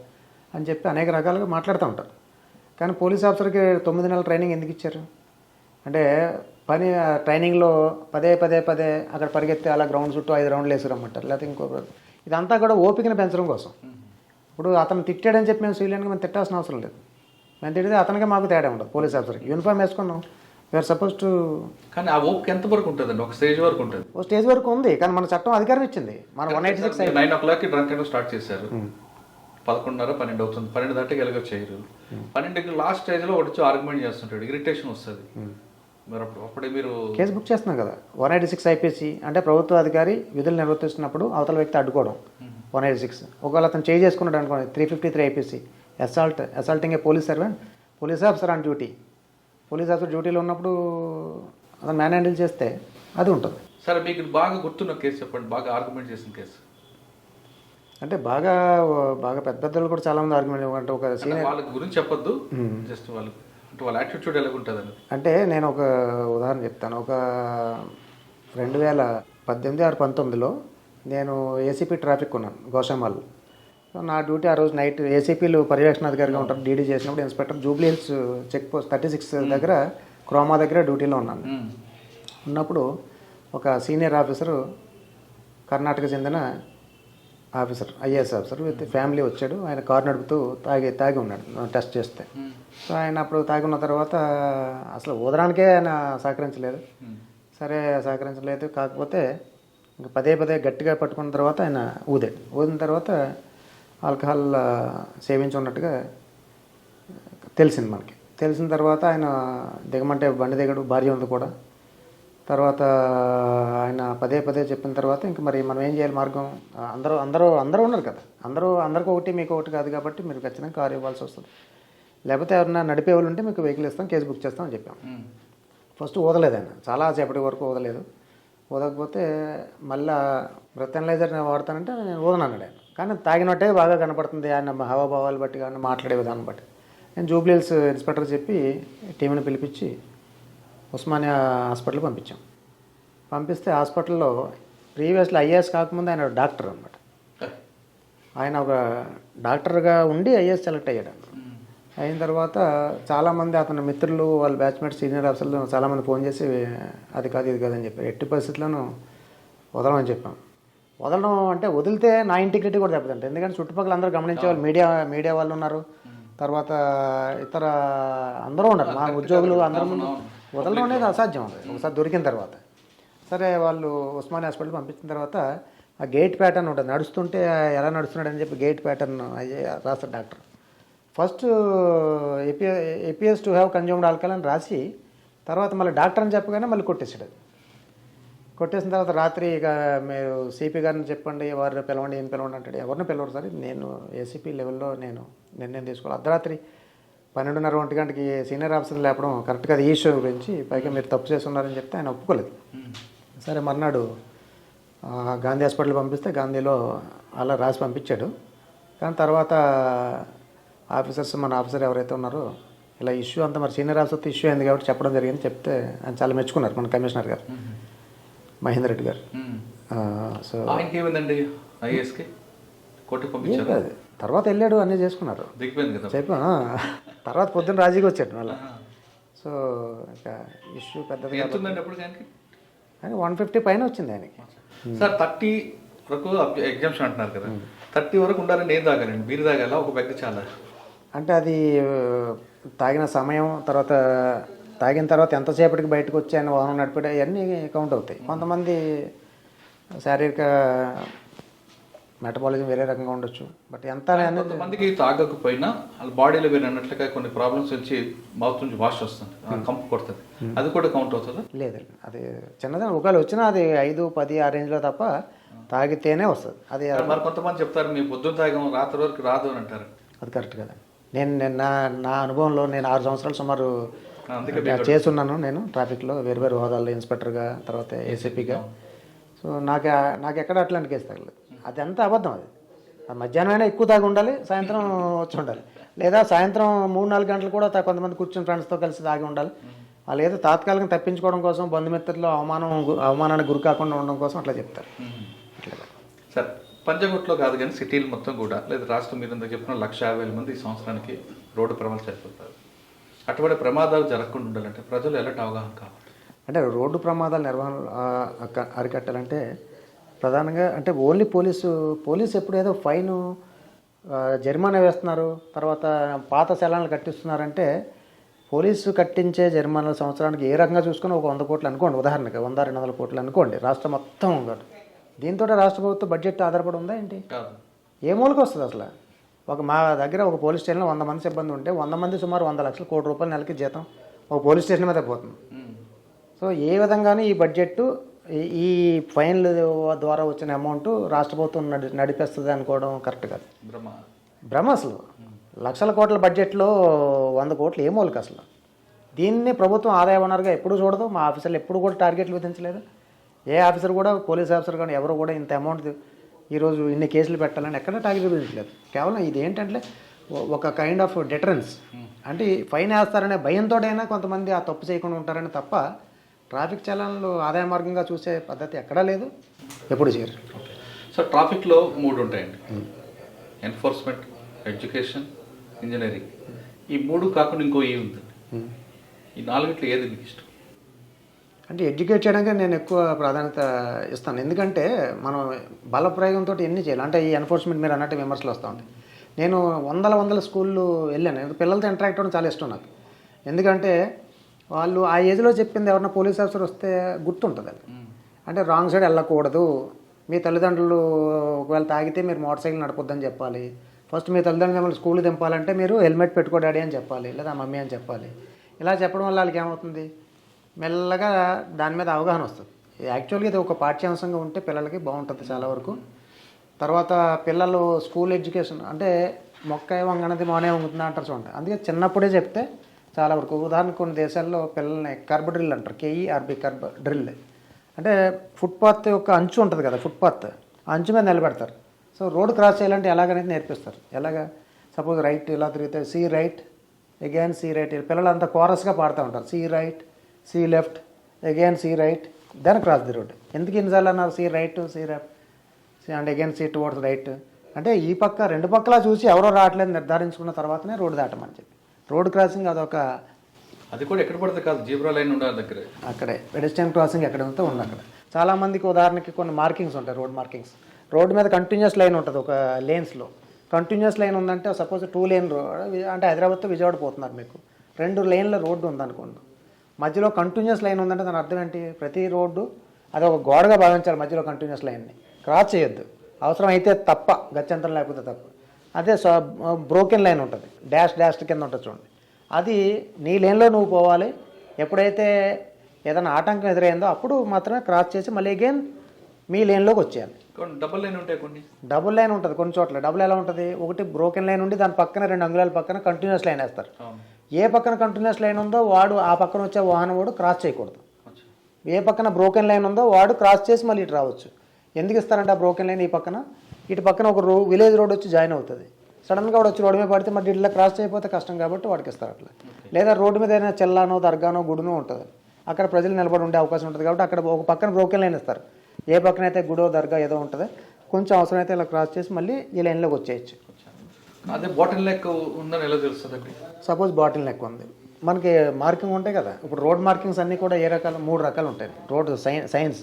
అని చెప్పి అనేక రకాలుగా మాట్లాడుతూ ఉంటారు. కానీ పోలీస్ ఆఫీసర్కి 9 నెలల ట్రైనింగ్ ఎందుకు ఇచ్చారు అంటే ట్రైనింగ్లో పదే అక్కడ పరిగెత్తి అలా గ్రౌండ్ చుట్టూ 5 రౌండ్లు వేసి రమ్మంటారు, లేకపోతే ఇంకో. ఇదంతా కూడా ఓపికను పెంచడం కోసం. ఇప్పుడు అతను తిట్టాడని చెప్పి మేము సీలియన్గా మేము తిట్టాల్సిన అవసరం లేదు. మేము తిడితే అతనికే మాకు తేడా ఉండదు. పోలీస్ ఆఫీసర్కి యూనిఫామ్ వేసుకున్నాం, వీఆర్ సపోజ్ టు. కానీ ఆ ఓపిక ఎంతవరకు ఉంటుందండి? ఒక స్టేజ్ వరకు ఉంటుంది. ఓ స్టేజ్ వరకు ఉంది, కానీ మన చట్టం అధికారం ఇచ్చింది. మన 186 9 o'clock డ్రంక్ అండ్ స్టార్ట్ చేశారు, 11:30, 12 అవుతుంది, 12 దాటికి ఎలాగో చేయరు. 12కి లాస్ట్ స్టేజ్లో వచ్చి ఆర్గ్యుమెంట్ చేస్తుంటాడు, ఇరిటేషన్ వస్తుంది. మరి అప్పుడే మీరు కేసు బుక్ చేస్తున్నాం కదా. 186 ఐపీసీ అంటే ప్రభుత్వ అధికారి విధులు నిర్వర్తిస్తున్నప్పుడు అవతల వ్యక్తి అడ్డుకోవడం 186. ఒకవేళ అతను చేంజ్ చేసుకున్నాడు అనుకోండి 353 IPC assaulting A police servant, police officer on duty. Police officer డ్యూటీలో ఉన్నప్పుడు అతను మ్యాన్ హ్యాండిల్ చేస్తే అది ఉంటుంది. సరే, మీకు బాగా గుర్తున్న కేసు చెప్పండి, బాగా ఆర్గ్యుమెంట్ చేసిన కేసు. అంటే బాగా పెద్దలు కూడా చాలా మంది ఆర్గ్యుమెంట్, అంటే ఒక సీనియర్ వాళ్ళ గురించి చెప్పొద్దు, జస్ట్ వాళ్ళ యాటిట్యూడ్ ఎలా ఉంటుందని. అంటే నేను ఒక ఉదాహరణ చెప్తాను. ఒక 2018 or 19లో నేను ఏసీపీ ట్రాఫిక్ ఉన్నాను గోషామాల్. నా డ్యూటీ ఆ రోజు నైట్. ఏసీపీలు పర్యవేక్షణాధికారిగా ఉంటారు. డీడీ చేసినప్పుడు inspector Jubilee Hills check post 36 దగ్గర క్రోమా దగ్గర డ్యూటీలో ఉన్నాను. ఉన్నప్పుడు ఒక సీనియర్ ఆఫీసరు, కర్ణాటక చెందిన officer, IAS officer with family వచ్చాడు. ఆయన కారు నడుపుతూ తాగి ఉన్నాడు టెస్ట్ చేస్తే. సో ఆయన అప్పుడు తాగి ఉన్న తర్వాత అసలు ఊదడానికే ఆయన సహకరించలేదు. సరే సహకరించలేదు, కాకపోతే ఇంకా పదే గట్టిగా పట్టుకున్న తర్వాత ఆయన ఊదిన తర్వాత ఆల్కహాల్ సేవించి ఉన్నట్టుగా తెలిసింది మనకి. తెలిసిన తర్వాత ఆయన దిగమంటే బండి దిగడు, భార్య ఉంది కూడా. తర్వాత ఆయన పదే చెప్పిన తర్వాత ఇంక మరి మనం ఏం చేయాలి మార్గం? అందరూ ఉన్నారు కదా, అందరికీ ఒకటి మీకు ఒకటి కాదు కాబట్టి మీరు ఖచ్చితంగా కారు ఇవ్వాల్సి వస్తుంది. లేకపోతే ఎవరన్నా నడిపే వాళ్ళు ఉంటే మీకు వెహికల్ ఇస్తాం, కేసు బుక్ చేస్తామని చెప్పాం. ఫస్ట్ ఊదలేదు ఆయన, చాలా సేపటి వరకు ఊదలేదు. ఊదకపోతే మళ్ళీ బ్రెత్ అనలైజర్ నేను వాడతానంటే నేను ఊదనన్నాడు ఆయన. కానీ తాగినట్టే బాగా కనపడుతుంది ఆయన హావభావాలు బట్టి, కానీ మాట్లాడే విధానం బట్టి. నేను జూబ్లీ హిల్స్ ఇన్స్పెక్టర్ చెప్పి టీంని పిలిపించి ఉస్మానియా హాస్పిటల్కి పంపించాం. పంపిస్తే హాస్పిటల్లో ప్రీవియస్లో ఐఏఎస్ కాకముందు ఆయన డాక్టర్ అనమాట. ఆయన ఒక డాక్టర్గా ఉండి ఐఏఎస్ సెలెక్ట్ అయ్యాడు. అయిన తర్వాత చాలామంది అతని మిత్రులు, వాళ్ళ బ్యాచ్మేట్స్, సీనియర్ ఆఫీసర్లు చాలామంది ఫోన్ చేసి అది కాదు ఇది కాదని చెప్పారు. ఎట్టి పరిస్థితుల్లోనూ వదలమని చెప్పాం. వదలడం అంటే వదిలితే నా ఇంటిగ్రిటీ కూడా దెబ్బతింటాయి. ఎందుకంటే చుట్టుపక్కల అందరూ గమనించే వాళ్ళు మీడియా వాళ్ళు ఉన్నారు, తర్వాత ఇతర అందరూ ఉన్నారు, మా ఉద్యోగులు అందరూ ముందు వదలడం అనేది అసాధ్యం అది ఒకసారి దొరికిన తర్వాత. సరే వాళ్ళు ఉస్మానియా హాస్పిటల్ పంపించిన తర్వాత ఆ గేట్ ప్యాటర్న్ ఉంటుంది, నడుస్తుంటే ఎలా నడుస్తున్నాడు అని చెప్పి గేట్ ప్యాటర్న్ రాస్తాడు doctor. First APS to have consumed alcohol అని రాసి తర్వాత మళ్ళీ డాక్టర్ అని చెప్పగానే మళ్ళీ కొట్టేసాడు. అది కొట్టేసిన తర్వాత రాత్రి ఇక మీరు సిపి గారిని చెప్పండి, వారిని పిలవండి, ఏం పిలవండి అంటాడు. ఎవరిని పిలవరు సార్, నేను ఏసీపీ లెవెల్లో నేను నిర్ణయం తీసుకోవాలి. అర్ధరాత్రి 12:30 1 గంటకి సీనియర్ ఆఫీసర్ లేపడం కరెక్ట్గా అది ఈ ఇష్యూ గురించి, పైగా మీరు తప్పు చేస్తున్నారని చెప్తే ఆయన ఒప్పుకోలేదు. సరే మర్నాడు గాంధీ హాస్పిటల్ పంపిస్తే గాంధీలో అలా రాసి పంపించాడు. కానీ తర్వాత మన ఆఫీసర్ ఎవరైతే ఉన్నారో ఇలా ఇష్యూ అంతా మరి సీనియర్ ఆఫీసర్తో ఇష్యూ అయింది కాబట్టి చెప్పడం జరిగింది. చెప్తే ఆయన చాలా మెచ్చుకున్నారు మన కమిషనర్ గారు మహేందర్ రెడ్డి గారు. సో ఏమైందండి ఐఏఎస్కి కోర్టుకు పంపించారు, తర్వాత వెళ్ళాడు, అన్నీ చేసుకున్నారు, చెప్పా. తర్వాత పొద్దున్న రాజీకి వచ్చాడు మళ్ళీ. సో ఇక ఇష్యూ పెద్దది అని 150 పైన వచ్చింది ఆయనకి. సార్ 30 వరకు ఎగ్జామ్షన్ అంటున్నారు కదా, 30 వరకు ఉండాలని ఏం తాగాలండి? బీరు తాగాల ఒక వ్యక్తి చాలా అంటే అది తాగిన సమయం, తర్వాత తాగిన తర్వాత ఎంతసేపటికి బయటకు వచ్చి ఆయన వాహనం నడిపే అవన్నీ కౌంట్ అవుతాయి. కొంతమంది శారీరక మెటబాలిజం వేరే రకంగా ఉండొచ్చు, బట్ ఎంత అనేది కొంతమందికి తాగకపోయినా వాళ్ళ బాడీలో మీరు అన్నట్లుగా కొన్ని ప్రాబ్లమ్స్ వచ్చి మౌత్ నుంచి వాష్ వస్తుంది, కంపు కొడుతుంది, అది కూడా కౌంట్ అవుతుందా? లేదు, అది చిన్నదే, ఒకవేళ వచ్చినా అది 5, 10 ఆ రేంజ్లో తప్ప తాగితేనే వస్తుంది. అది మరి కొంతమంది చెప్తారు మీ పొద్దున్న తాగం రాత్రి వరకు రాదు అని అంటారు. అది కరెక్ట్ కదా. నేను నా అనుభవంలో నేను 6 సంవత్సరాలు సుమారు చేస్తున్నాను. నేను ట్రాఫిక్లో వేరు హోదాల్లో ఇన్స్పెక్టర్గా, తర్వాత ఏసీపీగా. సో నాకు ఎక్కడ అట్లాంటి కేసు తగలేదు. అది అంతా అబద్ధం. అది మధ్యాహ్నం అయినా ఎక్కువ తాగి ఉండాలి, సాయంత్రం వచ్చి ఉండాలి, లేదా సాయంత్రం 3-4 గంటలు కూడా కొంతమంది కూర్చొని ఫ్రెండ్స్తో కలిసి తాగి ఉండాలి. వాళ్ళు ఏదో తాత్కాలికంగా తప్పించుకోవడం కోసం, బంధుమిత్రుల్లో అవమానానికి గురి కాకుండా ఉండడం కోసం అట్లా చెప్తారు. సార్ పంజగుట్లో కాదు కానీ సిటీలు మొత్తం కూడా, లేదా రాష్ట్రం మీద చెప్పిన 150,000 మంది ఈ సంవత్సరానికి రోడ్డు ప్రమాదాలు చనిపోతారు. అటువంటి ప్రమాదాలు జరగకుండా ఉండాలంటే ప్రజలు ఎలాంటి అవగాహన కావాలి? అంటే రోడ్డు ప్రమాదాల నిర్వహణ అరికట్టాలంటే ప్రధానంగా అంటే ఓన్లీ పోలీసు ఎప్పుడు ఏదో ఫైను జరిమానా వేస్తున్నారు, తర్వాత పాత చలానాలు కట్టిస్తున్నారంటే పోలీసు కట్టించే జరిమానాల సంవత్సరానికి ఏ రకంగా చూసుకుని ఒక 100 కోట్లు అనుకోండి, ఉదాహరణకి 100-200 కోట్లు అనుకోండి రాష్ట్రం మొత్తం కాదు. దీంతో రాష్ట్ర ప్రభుత్వం బడ్జెట్ ఆధారపడి ఉందా ఏంటి? ఏ మూలకి వస్తుంది అసలు? మా దగ్గర ఒక పోలీస్ స్టేషన్లో 100 మంది సిబ్బంది ఉంటే 100 మంది సుమారు 100 లక్షల కోటి రూపాయలు నెలకి జీతం ఒక పోలీస్ స్టేషన్ మీద పోతుంది. సో ఏ విధంగానూ ఈ బడ్జెట్ ఈ ఫైన్ల ద్వారా వచ్చిన అమౌంట్ రాష్ట్ర ప్రభుత్వం నడిపేస్తుంది అనుకోవడం కరెక్ట్ కాదు. భ్రమ అసలు. లక్షల కోట్ల బడ్జెట్లో 100 కోట్లు ఏ మూలకి అసలు? దీన్ని ప్రభుత్వం ఆదాయ వనరుగా ఎప్పుడు చూడదు. మా ఆఫీసర్లు ఎప్పుడు కూడా టార్గెట్లు విధించలేదు. ఏ ఆఫీసర్ కూడా, పోలీస్ ఆఫీసర్ కానీ ఎవరు కూడా ఇంత అమౌంట్ ఈరోజు ఇన్ని కేసులు పెట్టాలని ఎక్కడ టార్గెట్ విధించలేదు. కేవలం ఇది ఏంటంటే ఒక కైండ్ ఆఫ్ డిటరెన్స్. అంటే ఫైన్ వేస్తారనే భయంతోటైనా కొంతమంది ఆ తప్పు చేయకుండా ఉంటారని తప్ప ట్రాఫిక్ చలనాలు ఆదాయ మార్గంగా చూసే పద్ధతి ఎక్కడా లేదు, ఎప్పుడు చేయరు. సో ట్రాఫిక్లో 3 ఉంటాయండి: ఎన్ఫోర్స్మెంట్, ఎడ్యుకేషన్, ఇంజనీరింగ్. ఈ 3 కాకుండా ఇంకో ఏ ఉంది? ఈ 4 ఏది మీకు ఇష్టం? అంటే ఎడ్యుకేట్ చేయడానికి నేను ఎక్కువ ప్రాధాన్యత ఇస్తాను. ఎందుకంటే మనం బల ప్రయోగంతో ఎన్ని చేయాలి అంటే ఈ ఎన్ఫోర్స్మెంట్ మీరు అన్నట్టు విమర్శలు వస్తూ ఉంటాయి. నేను వందల స్కూళ్ళు వెళ్ళాను. పిల్లలతో ఇంటరాక్ట్ అవ్వడం చాలా ఇష్టం నాకు. ఎందుకంటే వాళ్ళు ఆ ఏజ్లో చెప్పింది ఎవరన్నా పోలీస్ ఆఫీసర్ వస్తే గుర్తుంటుంది. అది అంటే రాంగ్ సైడ్ వెళ్ళకూడదు, మీ తల్లిదండ్రులు ఒకవేళ తాగితే మీరు మోటార్ సైకిల్ నడపొద్దని చెప్పాలి, ఫస్ట్ మీ తల్లిదండ్రులు మిమ్మల్ని స్కూల్ దింపాలంటే మీరు హెల్మెట్ పెట్టుకో డాడీ అని చెప్పాలి, లేదా మమ్మీ అని చెప్పాలి. ఇలా చెప్పడం వల్ల వాళ్ళకి ఏమవుతుంది, మెల్లగా దాని మీద అవగాహన వస్తుంది. యాక్చువల్గా ఇది ఒక పాఠ్యాంశంగా ఉంటే పిల్లలకి బాగుంటుంది చాలా వరకు. తర్వాత పిల్లలు స్కూల్ ఎడ్యుకేషన్ అంటే మొక్క వంగనది మోనే వంగుతుంది అంటారు చూడండి. అందుకే చిన్నప్పుడే చెప్తే చాలా వరకు. ఉదాహరణకు కొన్ని దేశాల్లో పిల్లల్ని కర్బ్ డ్రిల్ అంటారు, KERB కర్బ్ డ్రిల్. అంటే ఫుట్పాత్ యొక్క అంచు ఉంటుంది కదా, ఫుట్పాత్ అంచు మీద నిలబెడతారు. సో రోడ్ క్రాస్ చేయాలంటే ఎలాగనేది నేర్పిస్తారు. ఎలాగా సపోజ్ రైట్ ఇలా తిరిగితే see right again see right. పిల్లలు అంతా కోరస్గా పాడుతూ ఉంటారు, see right, see left, again see right, then cross the road. ఎందుకు ఇన్నిసార్లు అన్నారు see right, see left, see and again see towards right? అంటే ఈ పక్క 2 పక్కలా చూసి ఎవరో రావట్లేదు నిర్ధారించుకున్న తర్వాతనే రోడ్డు దాటమని చెప్పి. రోడ్ క్రాసింగ్ అదొక, అది కూడా ఎక్కడ పడితే కాదు, జీబ్రా లైన్ ఉండాలి దగ్గరే, అక్కడే పెడెస్ట్రియన్ క్రాసింగ్ ఎక్కడ ఉంటే ఉంది. అక్కడ చాలామందికి ఉదాహరణకి కొన్ని మార్కింగ్స్ ఉంటాయి, రోడ్ మార్కింగ్స్. రోడ్డు మీద కంటిన్యూస్ లైన్ ఉంటుంది ఒక లేన్స్లో. కంటిన్యూస్ లైన్ ఉందంటే సపోజ్ 2 లేన్ రోడ్ అంటే హైదరాబాద్తో విజయవాడ పోతున్నారు, మీకు 2 లేన్ల రోడ్డు ఉందనుకోండి, మధ్యలో కంటిన్యూస్ లైన్ ఉందంటే దాని అర్థం ఏంటి? ప్రతి రోడ్డు అది ఒక గోడగా భావించాలి, మధ్యలో కంటిన్యూస్ లైన్ని క్రాస్ చేయొద్దు, అవసరం అయితే తప్ప, గత్యంతరం లేకపోతే తప్ప. అదే బ్రోకెన్ లైన్ ఉంటుంది, డాష్ కింద ఉంటుంది చూడండి, అది నీ లేన్లో నువ్వు పోవాలి. ఎప్పుడైతే ఏదైనా ఆటంకం ఎదురైందో అప్పుడు మాత్రమే క్రాస్ చేసి మళ్ళీ అగైన్ మీ లేన్లోకి వచ్చేయాలి. డబుల్ లైన్ ఉంటాయి కొన్ని, డబుల్ లైన్ ఉంటుంది కొన్ని చోట్ల. డబుల్ ఎలా ఉంటుంది? ఒకటి బ్రోకెన్ లైన్ ఉండి దాని పక్కన 2 అంగుళాల పక్కన కంటిన్యూస్ లైన్ వేస్తారు. ఏ పక్కన కంటిన్యూస్ లైన్ ఉందో వాడు ఆ పక్కన వచ్చే వాహనం వాడు క్రాస్ చేయకూడదు. ఏ పక్కన బ్రోకెన్ లైన్ ఉందో వాడు క్రాస్ చేసి మళ్ళీ ఇటు రావచ్చు. ఎందుకు ఇస్తారంటే ఆ బ్రోకెన్ లైన్ ఈ పక్కన, ఇటు పక్కన ఒక విలేజ్ రోడ్ వచ్చి జాయిన్ అవుతుంది. సడన్గా వాడు వచ్చి రోడ్డు మీద పడితే మరి ఇట్లా క్రాస్ చేయకపోతే కష్టం కాబట్టి వాడికి ఇస్తారు అట్లా. లేదా రోడ్డు మీద ఏదైనా చెల్లానో దర్గానో గుడినో ఉంటుంది, అక్కడ ప్రజలు నిలబడి ఉండే అవకాశం ఉంటుంది కాబట్టి అక్కడ ఒక పక్కన బ్రోకెన్ లైన్ ఇస్తారు. ఏ పక్కన అయితే గుడో దర్గా ఏదో ఉంటుందో కొంచెం అవసరమైతే ఇలా క్రాస్ చేసి మళ్ళీ ఈ లైన్లోకి వచ్చేయచ్చు. అదే బాటిల్ నెక్ ఉందని ఎలా తెలుస్తుంది? సపోజ్ బాటిల్ నెక్ ఉంది, మనకి మార్కింగ్ ఉంటాయి కదా. ఇప్పుడు రోడ్ మార్కింగ్స్ అన్నీ కూడా 3 రకాలు ఉంటాయి. రోడ్ సైన్స్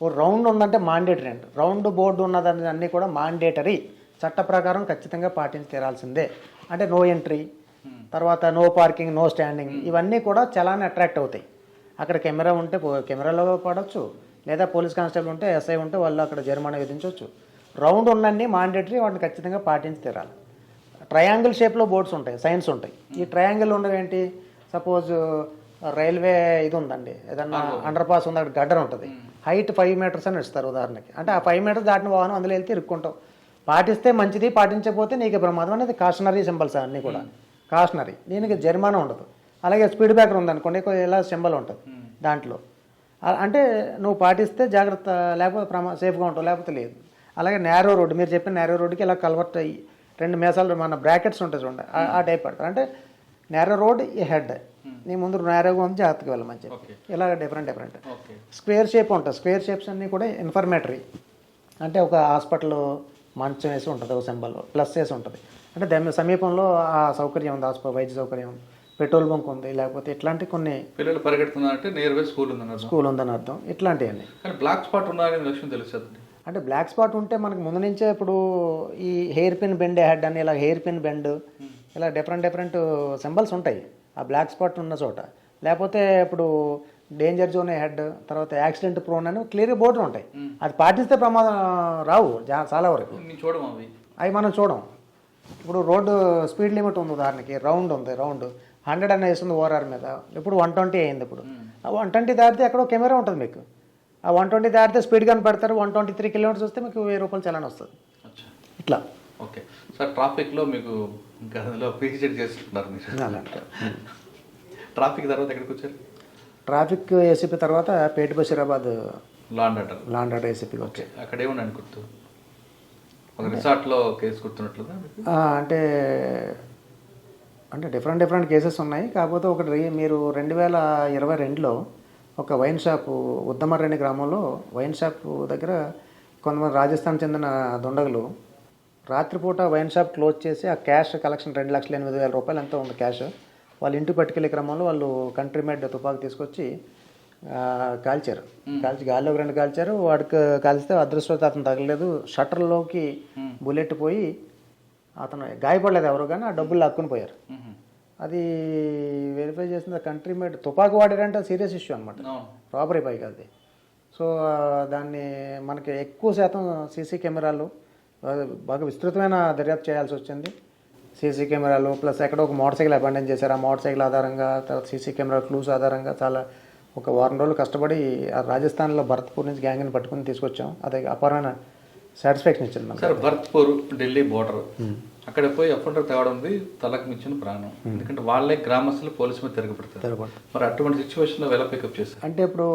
ఓ రౌండ్ ఉందంటే మాండేటరీ అండి. రౌండ్ బోర్డు ఉన్నదాన్ని అన్నీ కూడా మాండేటరీ, చట్ట ప్రకారం ఖచ్చితంగా పాటించి తీరాల్సిందే. అంటే నో ఎంట్రీ, తర్వాత నో పార్కింగ్, నో స్టాండింగ్, ఇవన్నీ కూడా చలాన్ని అట్రాక్ట్ అవుతాయి. అక్కడ కెమెరా ఉంటే కెమెరాలో పడవచ్చు, లేదా పోలీస్ కానిస్టేబుల్ ఉంటే ఎస్ఐ ఉంటే వాళ్ళు అక్కడ జరిమానా విధించవచ్చు. రౌండ్ ఉన్నన్ని మాండేటరీ, వాటిని ఖచ్చితంగా పాటించి తీరాలి. ట్రయాంగిల్ షేప్లో బోర్డ్స్ ఉంటాయి, సైన్స్ ఉంటాయి. ఈ ట్రయాంగిల్ ఉన్నవి ఏంటి? సపోజ్ రైల్వే ఇది ఉందండి, ఏదన్నా అండర్ పాస్ ఉంది, అక్కడ గడ్డర్ ఉంటుంది, హైట్ 5 మీటర్స్ అని ఇస్తారు ఉదాహరణకి. అంటే ఆ 5 మీటర్స్ దాటిన వాహనం అందులో వెళ్తే ఇరుక్కుంటావు. పాటిస్తే మంచిది, పాటించకపోతే నీకు ప్రమాదం అనేది కాషనరీ సింబల్స్ అన్నీ కూడా కాషనరీ, దీనికి జరిమానా ఉండదు. అలాగే స్పీడ్ బ్రేకర్ ఉందనుకోండి, ఇలా సింబల్ ఉంటుంది దాంట్లో, అంటే నువ్వు పాటిస్తే జాగ్రత్త, లేకపోతే సేఫ్గా ఉంటావు, లేకపోతే లేదు. అలాగే నేరో రోడ్డు, మీరు చెప్పిన నేరో రోడ్డుకి ఇలా కన్వర్ట్ అయ్యి 2 మీసాలు మన బ్రాకెట్స్ ఉంటాయి చూడండి, ఆ టైప్ పడతారు. అంటే నేరో రోడ్ ఈ హెడ్, నీ ముందు నేరోగా ఉంది, జాగ్రత్తగా వెళ్ళమని చెప్పి ఇలా డిఫరెంట్. స్క్వేర్ షేప్ ఉంటుంది. స్క్వేర్ షేప్స్ అన్నీ కూడా ఇన్ఫర్మేటరీ, అంటే ఒక హాస్పిటల్ మంచం వేసి ఉంటుంది, ఒక సింబల్ ప్లస్ వేసి ఉంటుంది, అంటే దాని సమీపంలో ఆ సౌకర్యం ఉంది, వైద్య సౌకర్యం, పెట్రోల్ బంక్ ఉంది, లేకపోతే ఇట్లాంటి కొన్ని పిల్లలు పరిగెడుతున్నారంటే నియర్ బై స్కూల్ ఉందని అర్థం. ఇట్లాంటివన్నీ. కానీ బ్లాక్ స్పాట్ ఉన్నారనే విషయం తెలుస్తుంది. అంటే బ్లాక్ స్పాట్ ఉంటే మనకు ముందు నుంచే ఇప్పుడు ఈ హెయిర్ పిన్ బెండ్ హెడ్ అని, ఇలా హెయిర్ పిన్ బెండ్, ఇలా డిఫరెంట్ సింబల్స్ ఉంటాయి ఆ బ్లాక్ స్పాట్ ఉన్న చోట. లేకపోతే ఇప్పుడు డేంజర్ జోన్ హెడ్, తర్వాత యాక్సిడెంట్ ప్రోన్ అని క్లియర్ బోర్డులు ఉంటాయి. అది పాటిస్తే ప్రమాదం రావు చాలా వరకు. అవి మనం చూడం. ఇప్పుడు రోడ్డు స్పీడ్ లిమిట్ ఉంది ఉదాహరణకి, రౌండ్ ఉంది, రౌండ్ 100 అని వేస్తుంది ఓఆర్ఆర్ మీద, ఇప్పుడు 120 అయింది. ఇప్పుడు ఆ 120 దాటితే ఎక్కడో కెమెరా ఉంటుంది మీకు, ఆ 120 దాటితే స్పీడ్ గా పెడతారు, 123 కిలోమీటర్స్ వస్తే మీకు 1000 రూపాయలు చలాన్ వస్తుంది. ఇట్లా. ఓకే సార్, ట్రాఫిక్లో మీకు ఇంకా అందులో పీహెచ్డీ చేస్తున్నారు మీరు. అలాంటి ట్రాఫిక్ తర్వాత ఎక్కడికి వచ్చారు? ట్రాఫిక్ ఏసీపీ తర్వాత పేట బషీరాబాద్ లాండ్ ఆర్డర్ ఏసీపీకి వచ్చాయి. అక్కడ ఏమన్నా గుర్తు? ఒక రిసార్ట్లో కేసు గుర్తున్నట్లుగా? అంటే డిఫరెంట్ కేసెస్ ఉన్నాయి. కాకపోతే ఒకటి మీరు 2022లో ఒక వైన్ షాపు ఉద్దమర్రేణి గ్రామంలో వైన్ షాపు దగ్గర కొంతమంది రాజస్థాన్ చెందిన దుండగులు రాత్రిపూట వైన్ షాప్ క్లోజ్ చేసి ఆ క్యాష్ కలెక్షన్ 2,08,000 రూపాయలు ఎంతో ఉంది క్యాష్, వాళ్ళ ఇంటికి పట్టుకెళ్ళే క్రమంలో వాళ్ళు కంట్రీ మేడ్ తుపాకు తీసుకొచ్చి కాల్చి గాల్లోకి 2 కాల్చారు. వాడికి కాల్స్తే అదృష్టవశాత్తు అతను తగలేదు, షట్టర్లోకి బుల్లెట్ పోయి అతను గాయపడలేదు ఎవరు, కానీ ఆ డబ్బులు లాక్కుని పోయారు. అది వెరిఫై చేసిన కంట్రీ మేడ్ తుపాకు వాడారంటే సీరియస్ ఇష్యూ అనమాట, రాబరీ పైగా అది. సో దాన్ని మనకి ఎక్కువ శాతం సీసీ కెమెరాలు, బాగా విస్తృతమైన దర్యాప్తు చేయాల్సి వచ్చింది. సీసీ కెమెరాలు ప్లస్ ఎక్కడో ఒక మోటార్ సైకిల్ అబాండన్ చేశారు, ఆ మోటార్ సైకిల్ ఆధారంగా, తర్వాత సీసీ కెమెరా క్లూస్ ఆధారంగా చాలా ఒక 1 వారం రోజులు కష్టపడి ఆ రాజస్థాన్లో భరత్పూర్ నుంచి గ్యాంగ్ని పట్టుకుని తీసుకొచ్చాం. అది అపారమైన సాటిస్ఫాక్షన్ ఇచ్చింది మనకి. సార్, భరత్పూర్ ఢిల్లీ బోర్డర్, అక్కడ పోయి ఎఫ్ఐఆర్ తేవడం తలకు మించిన ప్రాణం. ఎందుకంటే వాళ్ళే గ్రామస్తులు పోలీసు మీద తిరగబడతారు. మరి అటువంటి సిచ్యువేషన్లో ఎలా పికప్ చేస్తారు? అంటే అప్పుడు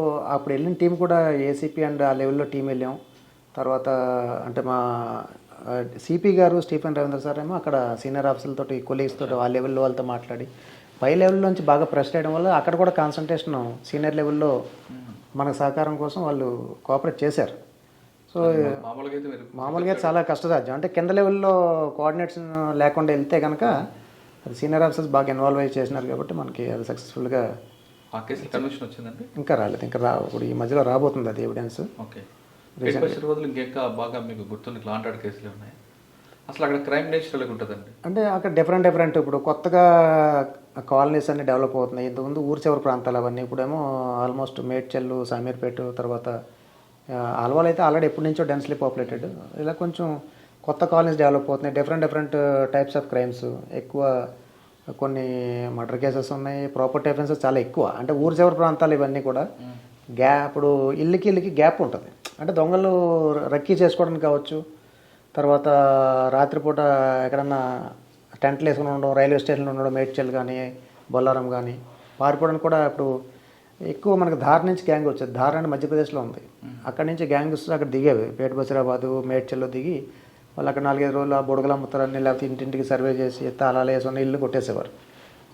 వెళ్ళిన టీం కూడా ఏసీపీ అండ్ ఆ లెవెల్లో టీం వెళ్ళాం. తర్వాత అంటే మా సిపి గారు స్టీఫెన్ రవీంద్ర సార్ ఏమో అక్కడ సీనియర్ ఆఫీసర్లతో కొలీగ్స్ తోటి ఆ లెవెల్లో వాళ్ళతో మాట్లాడి పై లెవెల్లోంచి బాగా ప్రెస్ చేయడం వల్ల అక్కడ కూడా కాన్సన్ట్రేషన్ సీనియర్ లెవెల్లో మనకు సహకారం కోసం వాళ్ళు కోఆపరేట్ చేశారు. సో మామూలుగా చాలా కష్టసాధ్యం. అంటే కింద లెవెల్లో కోఆర్డినేషన్ లేకుండా వెళ్తే కనుక అది సీనియర్ ఆఫీసర్స్ బాగా ఇన్వాల్వ్ అయ్యి చేసినారు కాబట్టి మనకి అది సక్సెస్ఫుల్గా. ఆ కేసు కన్విక్షన్ వచ్చిందండి? ఇంకా రాలేదు, ఇంకా ఇప్పుడు ఈ మధ్యలో రాబోతుంది అది ఎవిడెన్స్. ఓకే. పేట్ బషీర్ బదులు ఇంకెక్క బాగా మీకు గుర్తున్న లాంటి ఆర్డర్ కేసులు ఉన్నాయి. అసలు అక్కడ క్రైమ్ నేచర్ ఎలా ఉంటుందండి? అంటే అక్కడ డిఫరెంట్ ఇప్పుడు కొత్తగా కాలనీస్ అన్ని డెవలప్ అవుతున్నాయి. ఇంతకుముందు ఊరు చివరి ప్రాంతాలు అవన్నీ, ఇప్పుడేమో ఆల్మోస్ట్ మేడ్చల్, సామీర్పేట, తర్వాత ఆల్వాల్ అయితే ఆల్రెడీ ఎప్పటి నుంచో డెన్స్లీ పాపులేటెడ్. ఇలా కొంచెం కొత్త కాలనీస్ డెవలప్ అవుతున్నాయి. డిఫరెంట్ టైప్స్ ఆఫ్ క్రైమ్స్ ఎక్కువ, కొన్ని మర్డర్ కేసెస్ ఉన్నాయి, ప్రాపర్టీ అఫెన్సెస్ చాలా ఎక్కువ. అంటే ఊరు చివరి ప్రాంతాలు ఇవన్నీ కూడా ఇప్పుడు ఇల్లుకి గ్యాప్ ఉంటుంది. అంటే దొంగలు రక్కీ చేసుకోవడానికి కావచ్చు, తర్వాత రాత్రిపూట ఎక్కడన్నా టెంట్లు వేసుకుని ఉండడం, రైల్వే స్టేషన్లో ఉండడం, మేడ్చల్ కానీ బొల్లారం కానీ పారిపోవడానికి కూడా ఇప్పుడు ఎక్కువ మనకి ధార్ నుంచి గ్యాంగ్ వచ్చేది. ధార్ అని మధ్యప్రదేశ్లో ఉంది. అక్కడి నుంచి గ్యాంగ్స్ అక్కడ దిగేవి, పేట బషీరాబాదు, మేడ్చల్లో దిగి వాళ్ళు అక్కడ 4-5 రోజులు ఆ బుడగలు అమ్ముతారని, లేకపోతే ఇంటింటికి సర్వే చేసి తాళాలు వేసుకుని ఇల్లు కొట్టేసేవారు.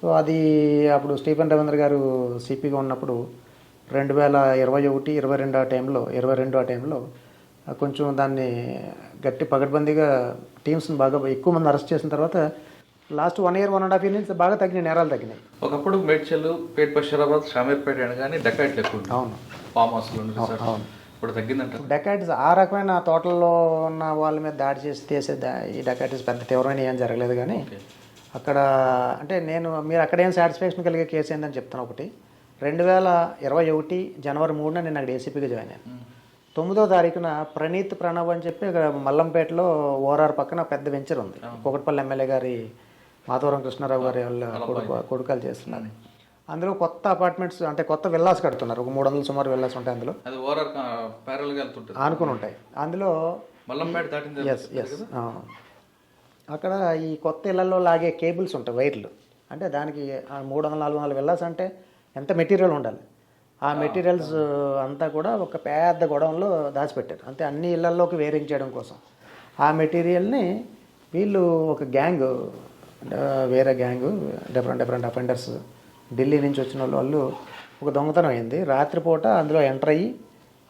సో అది అప్పుడు స్టీఫెన్ రవీంద్ర గారు సిపిగా ఉన్నప్పుడు 2021-22 ఆ టైంలో కొంచెం దాన్ని గట్టి పగడ్బందీగా టీమ్స్ని బాగా ఎక్కువ మంది అరెస్ట్ చేసిన తర్వాత లాస్ట్ 1 year 1.5 years నుంచి బాగా తగ్గినాయి, నేరాలు తగ్గినాయి. ఒకప్పుడు మేడ్చల్, పేట్ బషీరాబాద్, షామీర్పేట అనగానే డకాయిట్లు ఎక్కువ ఉంటాయి. అవును, ఫామ్ హౌస్లో అవును. ఇప్పుడు తగ్గిందంట. డకాయిటీస్ ఆ రకమైన తోటల్లో ఉన్న వాళ్ళ మీద దాడి చేసి ఈ డకాయిటీస్ పెద్ద తీవ్రమైన ఏం జరగలేదు. కానీ అక్కడ అంటే మీరు అక్కడ ఏం సాటిస్ఫాక్షన్ కలిగే కేసు ఏందని చెప్తాను. ఒకటి 2021 January 3న నేను అక్కడ ఏసీపీగా జాయిన్ అయ్యాను. 9వ తారీఖున ప్రణీత్ ప్రణవ్ అని చెప్పి ఇక్కడ మల్లంపేటలో ఓఆర్ఆర్ పక్కన పెద్ద వెంచర్ ఉంది. కోకట్పల్లి ఎమ్మెల్యే గారి మాధవరం కృష్ణారావు గారి వాళ్ళ కొడుకాలు చేస్తున్నారు. అందులో కొత్త అపార్ట్మెంట్స్, అంటే కొత్త విల్లాస్ కడుతున్నారు. ఒక 300 సుమారు విల్లాస్ ఉంటాయి అందులో, ఆనుకుని ఉంటాయి. అందులో ఎస్ అక్కడ ఈ కొత్త ఇళ్లలో లాగే కేబుల్స్ ఉంటాయి, వైర్లు. అంటే దానికి 300-400 విల్లాస్ అంటే ఎంత మెటీరియల్ ఉండాలి. ఆ మెటీరియల్స్ అంతా కూడా ఒక పెద్ద గొడవంలో దాచిపెట్టారు. అంటే అన్ని ఇళ్లలోకి వేరింగ్ చేయడం కోసం ఆ మెటీరియల్ని వీళ్ళు ఒక గ్యాంగ్, వేరే గ్యాంగ్, డిఫరెంట్ అఫెండర్స్, ఢిల్లీ నుంచి వచ్చిన వాళ్ళు ఒక దొంగతనం అయింది. రాత్రిపూట అందులో ఎంటర్ అయ్యి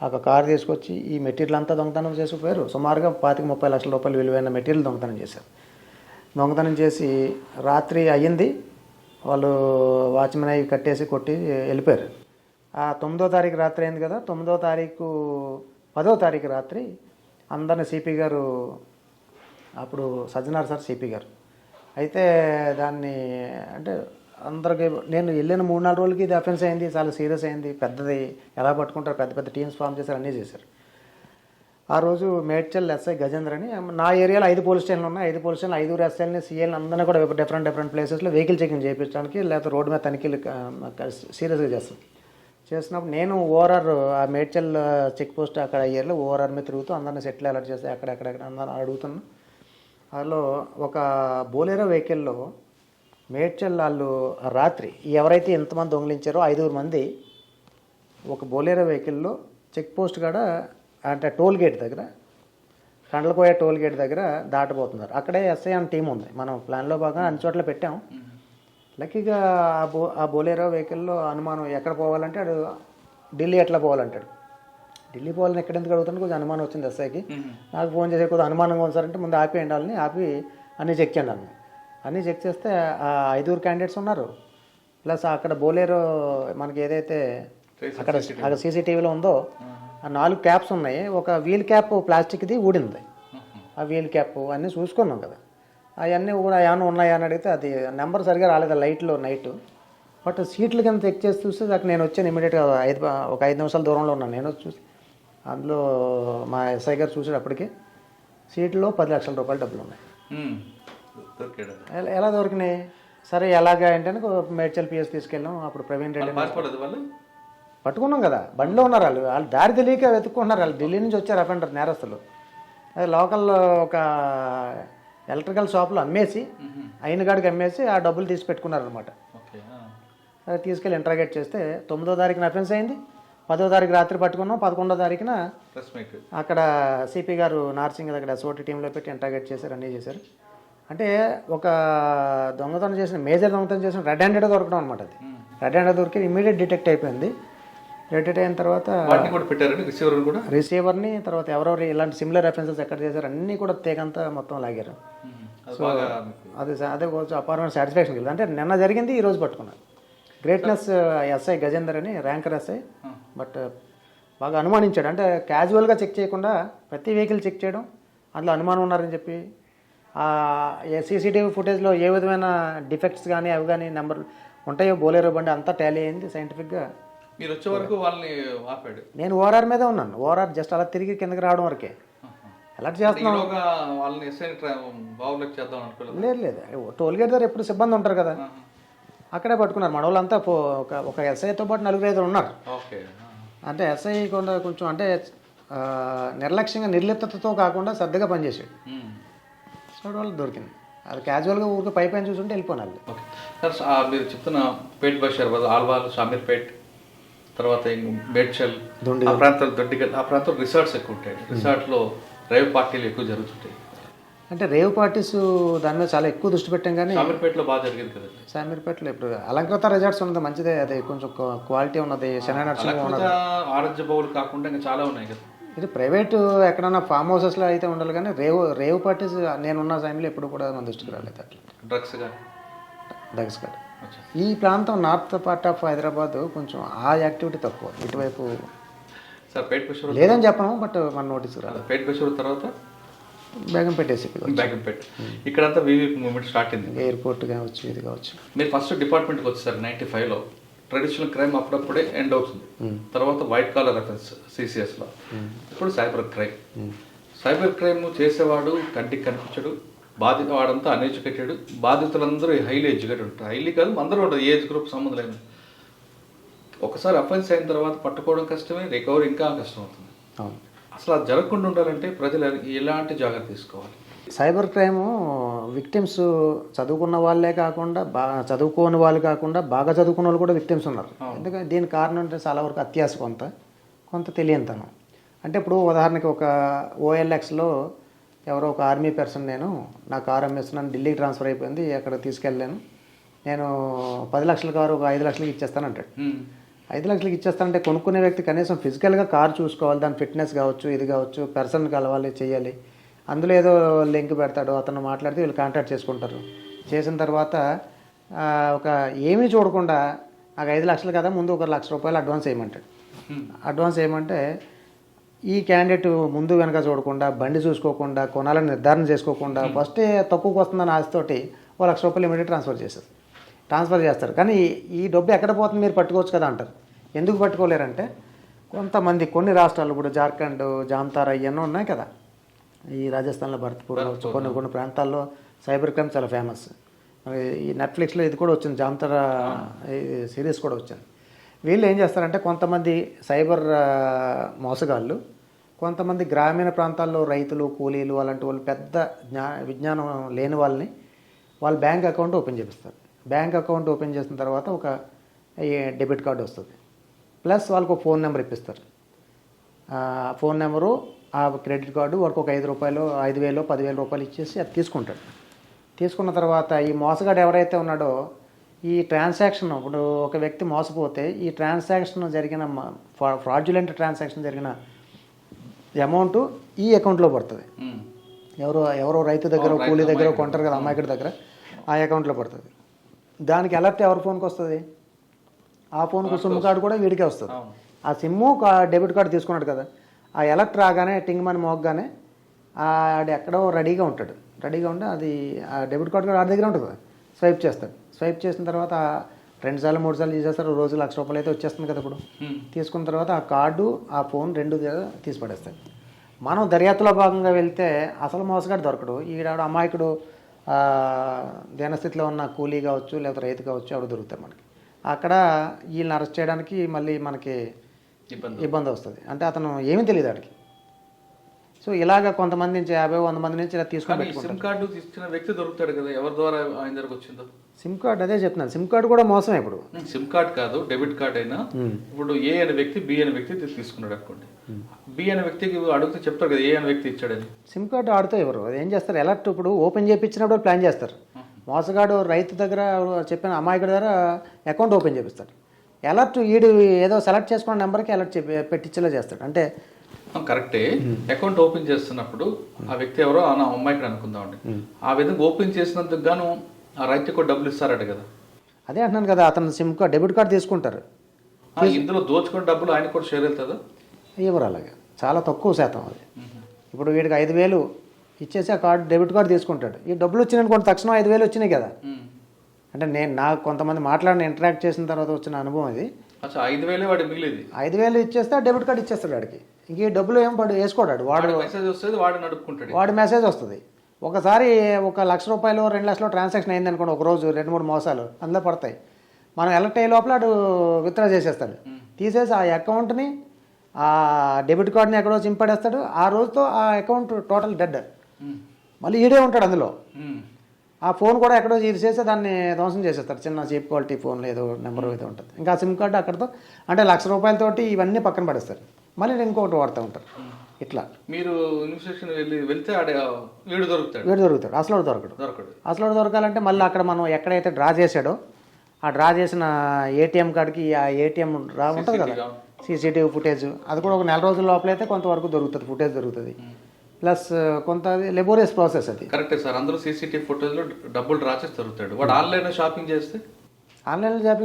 ఒక కారు తీసుకొచ్చి ఈ మెటీరియల్ అంతా దొంగతనం చేసుకుపోయారు. సుమారుగా 25-30 లక్షల రూపాయలు విలువైన మెటీరియల్ దొంగతనం చేశారు. దొంగతనం చేసి రాత్రి అయ్యింది, వాళ్ళు వాచ్మెన్ అవి కట్టేసి కొట్టి వెళ్ళిపోయారు. ఆ 9వ తారీఖు రాత్రి అయింది కదా, 9వ తారీఖు 10వ తారీఖు రాత్రి అందరిని సిపి గారు, అప్పుడు సజ్జనార్ సార్ సిపి గారు అయితే దాన్ని అంటే అందరికి, నేను వెళ్ళిన 3-4 రోజులకి ఇది అఫెన్స్ అయింది, చాలా సీరియస్ అయింది, పెద్దది, ఎలా పట్టుకుంటారు, పెద్ద టీమ్స్ ఫామ్ చేశారు, అన్నీ చేశారు. ఆ రోజు మేడ్చల్ ఎస్ఐ గజేంద్ర అని, నా ఏరియాలో 5 పోలీస్ స్టేషన్లు ఉన్నాయి. 5 పోలీస్ స్టేషన్లు 5 ఎస్ఐలని, సీఎల్ని అందరినీ కూడా డిఫరెంట్ ప్లేసెస్లో వెహికల్ చెకింగ్ చేయించడానికి, లేకపోతే రోడ్డు మీద తనిఖీలు సీరియస్గా చేస్తున్నప్పుడు నేను ఓఆర్ఆర్, ఆ మేడ్చల్ చెక్ పోస్ట్ అక్కడ ఏరియాలో ఓఆర్ఆర్ మీద తిరుగుతూ అందరినీ సెటిల్ అలర్ట్ చేస్తే అక్కడెక్కడ అందరిని అడుగుతున్నాను. అందులో ఒక బోలేరో వెహికల్లో మేడ్చల్ వాళ్ళు రాత్రి ఎవరైతే ఎంతమంది దొంగిలించారో 5 మంది ఒక బోలేరో వెహికల్లో చెక్ పోస్ట్ కాడ, అంటే టోల్ గేట్ దగ్గర, కండ్లకోయ టోల్ గేట్ దగ్గర దాటిపోతున్నారు. అక్కడే ఎస్ఐ అని టీం ఉంది, మనం ప్లాన్లో భాగంగా అన్ని చోట్ల పెట్టాం. లక్కీగా ఆ బోలేరో వెహికల్లో అనుమానం, ఎక్కడ పోవాలంటే అడు ఢిల్లీ ఎట్లా పోవాలంటాడు. ఢిల్లీ పోవాలని ఎక్కడ ఎందుకు అడుగుతాను, కొంచెం అనుమానం వచ్చింది ఎస్ఐకి. నాకు ఫోన్ చేసే కొద్దిగా అనుమానంగా ఉంది సార్ అంటే ముందు ఆపేయండి, వాళ్ళని ఆపి అన్నీ చెక్ చేయండి అన్న. అన్నీ చెక్ చేస్తే ఆ 5 క్యాండిడేట్స్ ఉన్నారు. ప్లస్ అక్కడ బోలేరో మనకి ఏదైతే అక్కడ సీసీటీవీలో ఉందో ఆ 4 క్యాప్స్ ఉన్నాయి. ఒక వీల్ క్యాప్ ప్లాస్టిక్ది ఊడింది. ఆ వీల్ క్యాప్ అన్నీ చూసుకున్నాం కదా, అవన్నీ కూడా ఏమైనా ఉన్నాయా అని అడిగితే అది నెంబర్ సరిగా రాలేదు లైట్లో నైట్. బట్ సీట్లు కింద చెక్ చేసి చూస్తే అక్కడ నేను వచ్చాను ఇమీడియట్గా, ఒక 5 నిమిషాల దూరంలో ఉన్నాను. నేను చూసి అందులో మా ఎస్ఐ గారు చూసేటప్పటికి సీట్లో 10 లక్షల రూపాయలు డబ్బులు ఉన్నాయి. ఎలా దొరికినాయి? సరే ఎలాగా అంటే మేడ్చల్ పిఎస్ తీసుకెళ్ళాం. అప్పుడు ప్రవీణ్ రెడ్డి పట్టుకున్నాం కదా, బండిలో ఉన్నారు వాళ్ళు దారి తెలియక వెతుక్కుంటున్నారు. వాళ్ళు ఢిల్లీ నుంచి వచ్చారు అఫెండర్, నేరస్తులు. అది లోకల్లో ఒక ఎలక్ట్రికల్ షాప్లో అమ్మేసి, అయిన కాడికి అమ్మేసి ఆ డబ్బులు తీసి పెట్టుకున్నారనమాట. సరే తీసుకెళ్ళి ఇంట్రాగేట్ చేస్తే 9వ తారీఖున అఫెన్స్ అయింది, 10వ తారీఖు రాత్రి పట్టుకున్నాం. 11వ తారీఖున అక్కడ సిపి గారు నార్సింగ్ దగ్గర ఎస్ఓటీ టీంలో పెట్టి ఇంట్రాగేట్ చేశారు, అన్నీ చేశారు. అంటే ఒక దొంగతనం చేసిన, మేజర్ దొంగతనం చేసిన రెడ్ హ్యాండెడ్ దొరకడం అనమాట. అది రెడ్ హ్యాండెడ్ దొరికి ఇమీడియట్ డిటెక్ట్ అయిపోయింది. డిటెక్ట్ అయిన తర్వాత రిసీవర్ని, తర్వాత ఎవరెవరు ఇలాంటి సిమిలర్ అఫెన్సెస్ ఎక్కడ చేశారు అన్నీ కూడా తీగంతా మొత్తం లాగారు. సో అదే కొంచెం అపారమైన సాటిస్ఫాక్షన్ కలిగింది. అంటే నిన్న జరిగింది, ఈరోజు పట్టుకున్నారు. గ్రేట్నెస్ ఎస్ఐ గజేందర్ అని ర్యాంకర్ ఎస్ఐ. బట్ బాగా అనుమానించాడు. అంటే క్యాజువల్గా చెక్ చేయకుండా ప్రతి వెహికల్ చెక్ చేయడం, అందులో అనుమానం ఉన్నారని చెప్పి సీసీటీవీ ఫుటేజ్లో ఏ విధమైన డిఫెక్ట్స్ కానీ అవి కానీ నెంబర్ ఉంటాయో బోలేరో బండి అంతా టాలీ అయింది సైంటిఫిక్గా. మీరు వచ్చే వరకు వాళ్ళని ఆపాడు. నేను ఓఆర్ఆర్ మీదే ఉన్నాను. ఓఆర్ఆర్ జస్ట్ అలా తిరిగి కిందకి రావడం వరకే అలర్ట్ చేస్తున్నాం. వాళ్ళని బావులకు చేద్దాం అనుకోలేదు. లేదు టోల్ గేట్ దగ్గర ఎప్పుడు సిబ్బంది ఉంటారు కదా, అక్కడే పట్టుకున్నారు. మన వాళ్ళంతా ఒక ఎస్ఐతో పాటు 4-5 ఉన్నారు. ఓకే. అంటే ఎస్ఐ కొంచెం అంటే నిర్లక్ష్యంగా నిర్లిప్తతో కాకుండా శ్రద్ధగా పనిచేసాడు. సో వాళ్ళు దొరికింది. అది క్యాజువల్గా ఊరికి పైపైన చూసుంటే వెళ్ళిపోయినారు. ఓకే సార్, మీరు చెప్తున్న పేట్ బషీర్ ఆల్వాల్, షామీర్పేట్, తర్వాత మేడ్చల్ ఆ ప్రాంతాలు, దొడ్డిగల్ ఆ ప్రాంతాలు రిసార్ట్స్ ఎక్కువ ఉంటాయి. రిసార్ట్లో రేవ్ పార్టీలు ఎక్కువ జరుగుతుంటాయి. అంటే రేవ్ పార్టీస్ దాని మీద చాలా ఎక్కువ దృష్టి పెట్టాం. కానీ షామీర్పేటలో బాగా జరిగింది కదండి. షామీర్పేటలో ఇప్పుడు అలంకృత రిసార్ట్స్ ఉన్నది మంచిదే, అది కొంచెం క్వాలిటీ ఉన్నది. శని నరసింహ ఉన్నది, ఆరోగ్య బౌలు కాకుండా ఇంకా చాలా ఉన్నాయి కదా. ఇది ప్రైవేట్ ఎక్కడన్నా ఫామ్ హౌసెస్లో అయితే ఉండాలి. కానీ రేవ్ పార్టీస్ నేనున్న టైంలో ఎప్పుడు కూడా మన దృష్టికి రాలేదు. అట్లా డ్రగ్స్ కానీ ఈ ప్రాంతం నార్త్ పార్ట్ ఆఫ్ హైదరాబాద్ కొంచెం ఆ యాక్టివిటీ తక్కువ. ఇటువైపు సార్ పేట్ బషీర్ లేదని చెప్పను, బట్ మన నోటీస్ రాలేదు. పేట్ బషీర్ తర్వాత బేగంపేట ఏసీపీ, బేగంపేట, ఇక్కడంతా వీవీపీ మూవ్మెంట్ స్టార్ట్ అయింది. ఎయిర్పోర్ట్ కావచ్చు, ఇది కావచ్చు. మీరు ఫస్ట్ డిపార్ట్మెంట్కి వచ్చేసారు 95లో. ట్రెడిషనల్ క్రైమ్ అప్పుడప్పుడే ఎండ్ అవుతుంది. తర్వాత వైట్ కాలర్ అఫెన్స్ సిసిఎస్లో, ఇప్పుడు సైబర్ క్రైమ్. సైబర్ క్రైమ్ చేసేవాడు కంటికి కనిపించడు, వాడంతా అన్ఎడ్యుకేటెడ్, బాధితులందరూ హైలీ ఎడ్యుకేటెడ్ ఉంటారు. హైలీ కాదు, అందరూ ఉంటుంది, ఏజ్ గ్రూప్ సంబంధం లేదు. ఒకసారి అఫెన్స్ అయిన తర్వాత పట్టుకోవడం కష్టమే, రికవరీ ఇంకా కష్టం అవుతుంది. అసలు అది జరగకుండా ఉండాలంటే ప్రజలు ఎలాంటి జాగ్రత్త తీసుకోవాలి? సైబర్ క్రైము విక్టిమ్స్ చదువుకున్న వాళ్ళే కాకుండా చదువుకోని వాళ్ళు కాకుండా బాగా చదువుకున్న వాళ్ళు కూడా విక్టిమ్స్ ఉన్నారు. ఎందుకంటే దీనికి కారణం అంటే చాలా వరకు అత్యాశ, కొంత తెలియనితనం. అంటే ఇప్పుడు ఉదాహరణకి ఒక OLXలో ఎవరో ఒక ఆర్మీ పర్సన్, నేను నా కారు అమ్మేస్తున్నాను, ఢిల్లీకి ట్రాన్స్ఫర్ అయిపోయింది, అక్కడ తీసుకెళ్ళాను, నేను 10 లక్షల కారు ఒక 5 లక్షలకి ఇచ్చేస్తానంటాడు. 5 లక్షలకి ఇచ్చేస్తానంటే కొనుక్కునే వ్యక్తి కనీసం ఫిజికల్గా కారు చూసుకోవాలి, దాని ఫిట్నెస్ కావచ్చు, ఇది కావచ్చు, పర్సన్ కలవాలి, చేయాలి. అందులో ఏదో లింక్ పెడతాడు, అతను మాట్లాడితే వీళ్ళు కాంటాక్ట్ చేసుకుంటారు. చేసిన తర్వాత ఏమీ చూడకుండా నాకు 5 లక్షలు కదా, ముందు ఒక ₹1,00,000 అడ్వాన్స్ వేయమంటాడు. అడ్వాన్స్ వేయమంటే ఈ క్యాండిడేట్ ముందు వెనక చూడకుండా, బండి చూసుకోకుండా, కొనాలని నిర్ధారణ చేసుకోకుండా ఫస్టే తక్కువకి వస్తుందని ఆశతోటి ఓ ₹1,00,000 ఇమీడియట్ ట్రాన్స్ఫర్ చేస్తారు. కానీ ఈ డబ్బు ఎక్కడ పోతుంది, మీరు పట్టుకోవచ్చు కదా అంటారు. ఎందుకు పట్టుకోలేరంటే కొంతమంది కొన్ని రాష్ట్రాలు, ఇప్పుడు జార్ఖండ్, జామ్తారా ఇవన్నీ ఉన్నాయి కదా, ఈ రాజస్థాన్లో భరత్పూర్, కొన్ని ప్రాంతాల్లో సైబర్ క్రైమ్ చాలా ఫేమస్. ఈ నెట్ఫ్లిక్స్లో ఇది కూడా వచ్చింది, జామ్తారా సిరీస్ కూడా వచ్చింది. వీళ్ళు ఏం చేస్తారంటే కొంతమంది సైబర్ మోసగాళ్ళు, కొంతమంది గ్రామీణ ప్రాంతాల్లో రైతులు, కూలీలు అలాంటి వాళ్ళు పెద్ద విజ్ఞానం లేని వాళ్ళని వాళ్ళ బ్యాంక్ అకౌంట్ ఓపెన్ చేపిస్తారు. బ్యాంక్ అకౌంట్ ఓపెన్ చేసిన తర్వాత ఒక డెబిట్ కార్డు వస్తుంది, ప్లస్ వాళ్ళకు ఒక ఫోన్ నెంబర్ ఇప్పిస్తారు. ఫోన్ నెంబరు, ఆ క్రెడిట్ కార్డు వాళ్ళకి ఒక ₹5, ₹5,000, ₹10,000 ఇచ్చేసి అది తీసుకుంటాడు. తీసుకున్న తర్వాత ఈ మోసగాడు ఎవరైతే ఉన్నాడో ఈ ట్రాన్సాక్షన్, ఇప్పుడు ఒక వ్యక్తి మోసపోతే ఈ ట్రాన్సాక్షన్ జరిగిన ఫ్రాడ్యులెంట్ ట్రాన్సాక్షన్ జరిగిన అమౌంట్ ఈ అకౌంట్లో పడుతుంది. ఎవరో రైతు దగ్గర, కూలీ దగ్గర కొంటారు కదా, అమ్మాయికడి దగ్గర, ఆ అకౌంట్లో పడుతుంది. దానికి అలర్ట్ ఎవరి ఫోన్కి వస్తుంది? ఆ ఫోన్కు సిమ్ కార్డు కూడా వీడికే వస్తుంది. ఆ సిమ్ము డెబిట్ కార్డు తీసుకున్నాడు కదా, ఆ అలర్ట్ రాగానే టింగ్ మని మోగ్గానే ఆడు ఎక్కడో రెడీగా ఉంటాడు. రెడీగా ఉంటే అది ఆ డెబిట్ కార్డు కూడా ఆడి దగ్గర ఉంటుంది. స్వైప్ చేస్తాడు. స్వైప్ చేసిన తర్వాత 2 సార్లు 3 సార్లు చేసేస్తారు. రోజు ₹1,00,000 అయితే వచ్చేస్తుంది కదా. ఇప్పుడు తీసుకున్న తర్వాత ఆ కార్డు, ఆ ఫోన్ 2 తీసి పడేస్తాడు. మనం దర్యాప్తులో భాగంగా వెళ్తే అసలు మోసగాడు దొరకడు. ఈడాడు అమాయకుడు, దీనస్థితిలో ఉన్న కూలీ కావచ్చు, లేకపోతే రైతు కావచ్చు, ఆవిడ దొరుకుతాయి మనకి. అక్కడ వీళ్ళని అరెస్ట్ చేయడానికి మళ్ళీ మనకి ఇబ్బంది వస్తుంది. అంటే అతను ఏమీ తెలియదు వాడికి. సో ఇలాగ కొంతమంది నుంచి 50-100 మంది నుంచి ఇలా తీసుకొని సిమ్ కార్డు ఇచ్చిన వ్యక్తి దొరుకుతాడు కదా, ఎవరి ద్వారా ఆయన దగ్గరకు వచ్చిందో సిమ్ కార్డు. అదే చెప్తున్నాను, సిమ్ కార్డు కూడా మోసమే. ఇప్పుడు సిమ్ కార్డ్ కాదు, డెబిట్ కార్డ్ అయినా ఇప్పుడు ఏ అనే వ్యక్తి బి అనే వ్యక్తి తీసుకున్నాడు అనుకోండి, బి అనే వ్యక్తికి అడిగితే చెప్తారు కదా ఏ అనే వ్యక్తి ఇచ్చాడని. సిమ్ కార్డు ఆడుతూ ఎవరు అది ఏం చేస్తారు, అలర్ట్ ఇప్పుడు ఓపెన్ చేయించినప్పుడు ప్లాన్ చేస్తారు. మోసగాడు రైతు దగ్గర చెప్పిన అమాయకుడి దగ్గర అకౌంట్ ఓపెన్ చేపిస్తాడు. అలర్ట్ ఈడు ఏదో సెలెక్ట్ చేసుకున్న నెంబర్కి అలర్ట్ పెట్టించేలా చేస్తాడు. అంటే కరెక్టే, అకౌంట్ ఓపెన్ చేస్తున్నప్పుడు ఆ వ్యక్తి ఎవరో అమ్మాయికి అనుకుందామండి, ఆ విధంగా ఓపెన్ చేసినందుకు గాను ఆ రైతు కూడా డబ్బులు ఇస్తారట కదా. అదే అంటున్నాను కదా, అతను సిమ్ కార్డ్, డెబిట్ కార్డు తీసుకుంటారు. ఇందులో దోచుకున్న డబ్బులు ఆయన కూడా షేర్ అవుతుందా? ఇవ్వరు అలాగే, చాలా తక్కువ శాతం అది. ఇప్పుడు వీడికి 5,000 ఇచ్చేసి ఆ కార్డు డెబిట్ కార్డు తీసుకుంటాడు. ఈ డబ్బులు వచ్చినాయి కొంత తక్షణం 5,000 వచ్చినాయి కదా. అంటే నాకు కొంతమంది మాట్లాడిన ఇంటరాక్ట్ చేసిన తర్వాత వచ్చిన అనుభవం అది. 5,000 వాడి మిగిలింది. 5,000 ఇచ్చేస్తే ఆ డెబిట్ కార్డు ఇచ్చేస్తాడు వాడికి. ఇంక ఈ డబ్బులు ఏం వేసుకోడాడు వాడు. మెసేజ్ వస్తుంది, వాడు నడుపుకుంటాడు. వాడి మెసేజ్ వస్తుంది. ఒకసారి ₹1 లక్ష 2 లక్షలు ట్రాన్సాక్షన్ అయింది అనుకోండి, ఒక రోజు 2-3 మోసాలు అందులో పడతాయి. మనం ఎలక్ట్ అయ్యే లోపల వాడు విత్డ్రా చేసేస్తాడు. తీసేసి ఆ అకౌంట్ని, ఆ డెబిట్ కార్డ్ని ఎక్కడో చింపడేస్తాడు. ఆ రోజుతో ఆ అకౌంట్ టోటల్ డెడ్. మళ్ళీ ఈడే ఉంటాడు అందులో. ఆ ఫోన్ కూడా ఎక్కడో తీసేసి దాన్ని ధ్వంసం చేసేస్తాడు. చిన్న చీప్ క్వాలిటీ ఫోన్లో ఏదో నెంబర్ ఏదో ఉంటుంది. ఇంకా సిమ్ కార్డు అక్కడతో అంటే ₹1 లక్షతోటి ఇవన్నీ పక్కన పడేస్తారు. మళ్ళీ ఇంకొకటి వాడుతూ ఉంటారు. ఇట్లా మీరు ఇన్వెస్టిగేషన్ వెళ్తే వీడు దొరుకుతాడు. అసలు దొరకాలంటే మళ్ళీ అక్కడ మనం ఎక్కడైతే డ్రా చేశాడో ఆ డ్రా చేసిన ఏటీఎం కార్డుకి ఆ ఏటీఎం డ్రా ఉంటుంది కదా, సీసీటీవీ ఫుటేజ్, అది కూడా ఒక 4 రోజుల లోపలైతే కొంతవరకు దొరుకుతుంది, ఫుటేజ్ దొరుకుతుంది. ప్లస్ కొంత లెబోరియస్ ప్రాసెస్ అది. కరెక్టే సార్. అందరూ సీసీటీవీ ఫుటేజ్లో డబ్బులు డ్రా చేసి దొరుకుతాడు. వాడు ఆన్లైన్లో షాపింగ్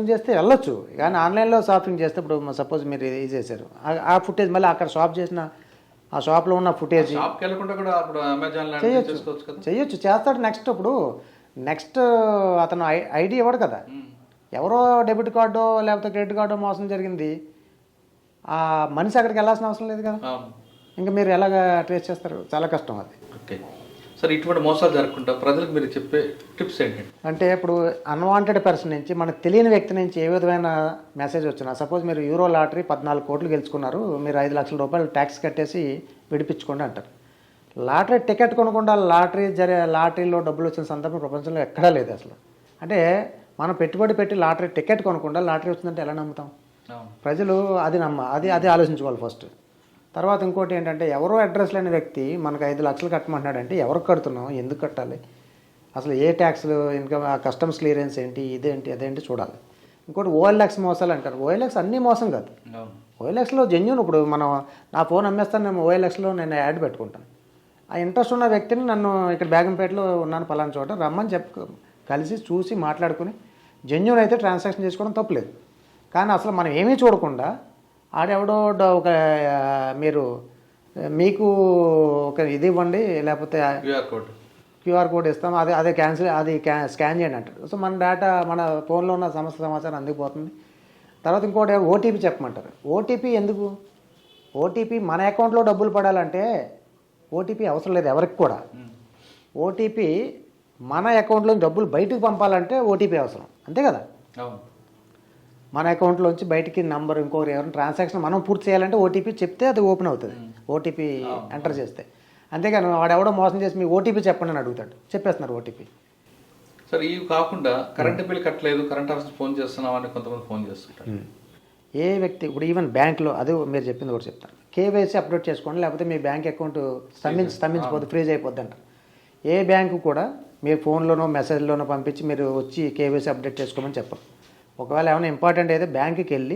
చేస్తే వెళ్ళొచ్చు. కానీ ఆన్లైన్లో షాపింగ్ చేస్తే ఇప్పుడు సపోజ్ మీరు ఇది చేశారు, ఆ ఫుటేజ్ మళ్ళీ అక్కడ షాప్ చేసిన ఆ షాప్లో ఉన్న ఫుటేజ్ చేయొచ్చు, చేస్తాడు. నెక్స్ట్ అతను ఐడి ఇవ్వడు కదా. ఎవరో డెబిట్ కార్డో లేకపోతే క్రెడిట్ కార్డో మోసం జరిగింది, ఆ మనిషి అక్కడికి వెళ్ళాల్సిన అవసరం లేదు కదా. ఇంకా మీరు ఎలాగ ట్రేస్ చేస్తారు? చాలా కష్టం అది. ఓకే సార్, ఇటువంటి మోసాలు జరగకుండా ప్రజలకు మీరు చెప్పే టిప్స్ ఏంటంటే? అంటే ఇప్పుడు అన్వాంటెడ్ పర్సన్ నుంచి, మనకు తెలియని వ్యక్తి నుంచి ఏ విధమైన మెసేజ్ వచ్చినా, సపోజ్ మీరు యూరో లాటరీ 14 కోట్లు గెలుచుకున్నారు, మీరు ₹5 లక్షల ట్యాక్స్ కట్టేసి విడిపించుకోండి అంటారు. లాటరీ టికెట్ కొనకుండా లాటరీలో డబ్బులు వచ్చిన సందర్భం ప్రపంచంలో ఎక్కడా లేదు అసలు. అంటే మనం పెట్టుబడి పెట్టి లాటరీ టికెట్ కొనకుండా లాటరీ వచ్చిందంటే ఎలా నమ్ముతాం? ప్రజలు అది ఆలోచించుకోవాలి ఫస్ట్. తర్వాత ఇంకోటి ఏంటంటే, ఎవరో అడ్రస్ లేని వ్యక్తి మనకు 5 లక్షలు కట్టమంటున్నాడంటే ఎవరికి కడుతున్నాం, ఎందుకు కట్టాలి, అసలు ఏ ట్యాక్స్లు, ఇన్కమ్, కస్టమ్స్ క్లియరెన్స్ ఏంటి, ఇదేంటి అదేంటి చూడాలి. ఇంకోటి OLX మోసాలు అంటారు. OLX అన్నీ మోసం కాదు. OLXలో జెన్యూన్. ఇప్పుడు మనం నా ఫోన్ అమ్మేస్తాను, నేను OLXలో నేను యాడ్ పెట్టుకుంటాను. ఆ ఇంట్రెస్ట్ ఉన్న వ్యక్తిని నన్ను ఇక్కడ బేగంపేటలో ఉన్నాను పలానా చోట రమ్మని కలిసి చూసి మాట్లాడుకుని జెన్యూన్ అయితే ట్రాన్సాక్షన్ చేసుకోవడం తప్పులేదు. కానీ అసలు మనం ఏమీ చూడకుండా ఆడెవడో మీకు ఒక ఇది ఇవ్వండి, లేకపోతే క్యూఆర్ కోడ్ ఇస్తాం, అదే స్కాన్ చేయండి అంటారు. సో మన డేటా, మన ఫోన్లో ఉన్న సమస్త సమాచారం అందిపోతుంది. తర్వాత ఇంకోటి ఓటీపీ చెప్పమంటారు. ఓటీపీ ఎందుకు? ఓటీపీ మన అకౌంట్లో డబ్బులు పడాలంటే ఓటీపీ అవసరం లేదు ఎవరికి కూడా. ఓటీపీ మన అకౌంట్లో డబ్బులు బయటకు పంపాలంటే ఓటీపీ అవసరం, అంతే కదా. మన అకౌంట్లోంచి బయటికి నంబర్ ఇంకొకరు ఎవరైనా ట్రాన్సాక్షన్ మనం పూర్తి చేయాలంటే ఓటీపీ చెప్తే అది ఓపెన్ అవుతుంది, ఓటీపీ ఎంటర్ చేస్తే. అంతేగాని వాడెవడో మోసం చేసి మీ ఓటీపీ చెప్పండి అని అడుగుతాడు, చెప్పేస్తున్నారు ఓటీపీ. సార్, ఇవి కాకుండా కరెంట్ బిల్ కట్టలేదు, కరెంట్ ఆఫీస్ ఫోన్ చేస్తున్నాం అని కొంతమంది ఫోన్ చేస్తుంటారు. ఏ వ్యక్తి ఇప్పుడు ఈవెన్ బ్యాంక్లో, అదే మీరు చెప్పింది కూడా చెప్తాను, కేవైసీ అప్డేట్ చేసుకోండి, లేకపోతే మీ బ్యాంక్ అకౌంట్ స్తంభించిపోతుంది, ఫ్రీజ్ అయిపోద్ది అంటారు. ఏ బ్యాంకు కూడా మీరు ఫోన్లోనో మెసేజ్లోనో పంపించి మీరు వచ్చి కేవైసీ అప్డేట్ చేసుకోమని చెప్పరు. ఒకవేళ ఏమైనా ఇంపార్టెంట్ అయితే బ్యాంకుకి వెళ్ళి,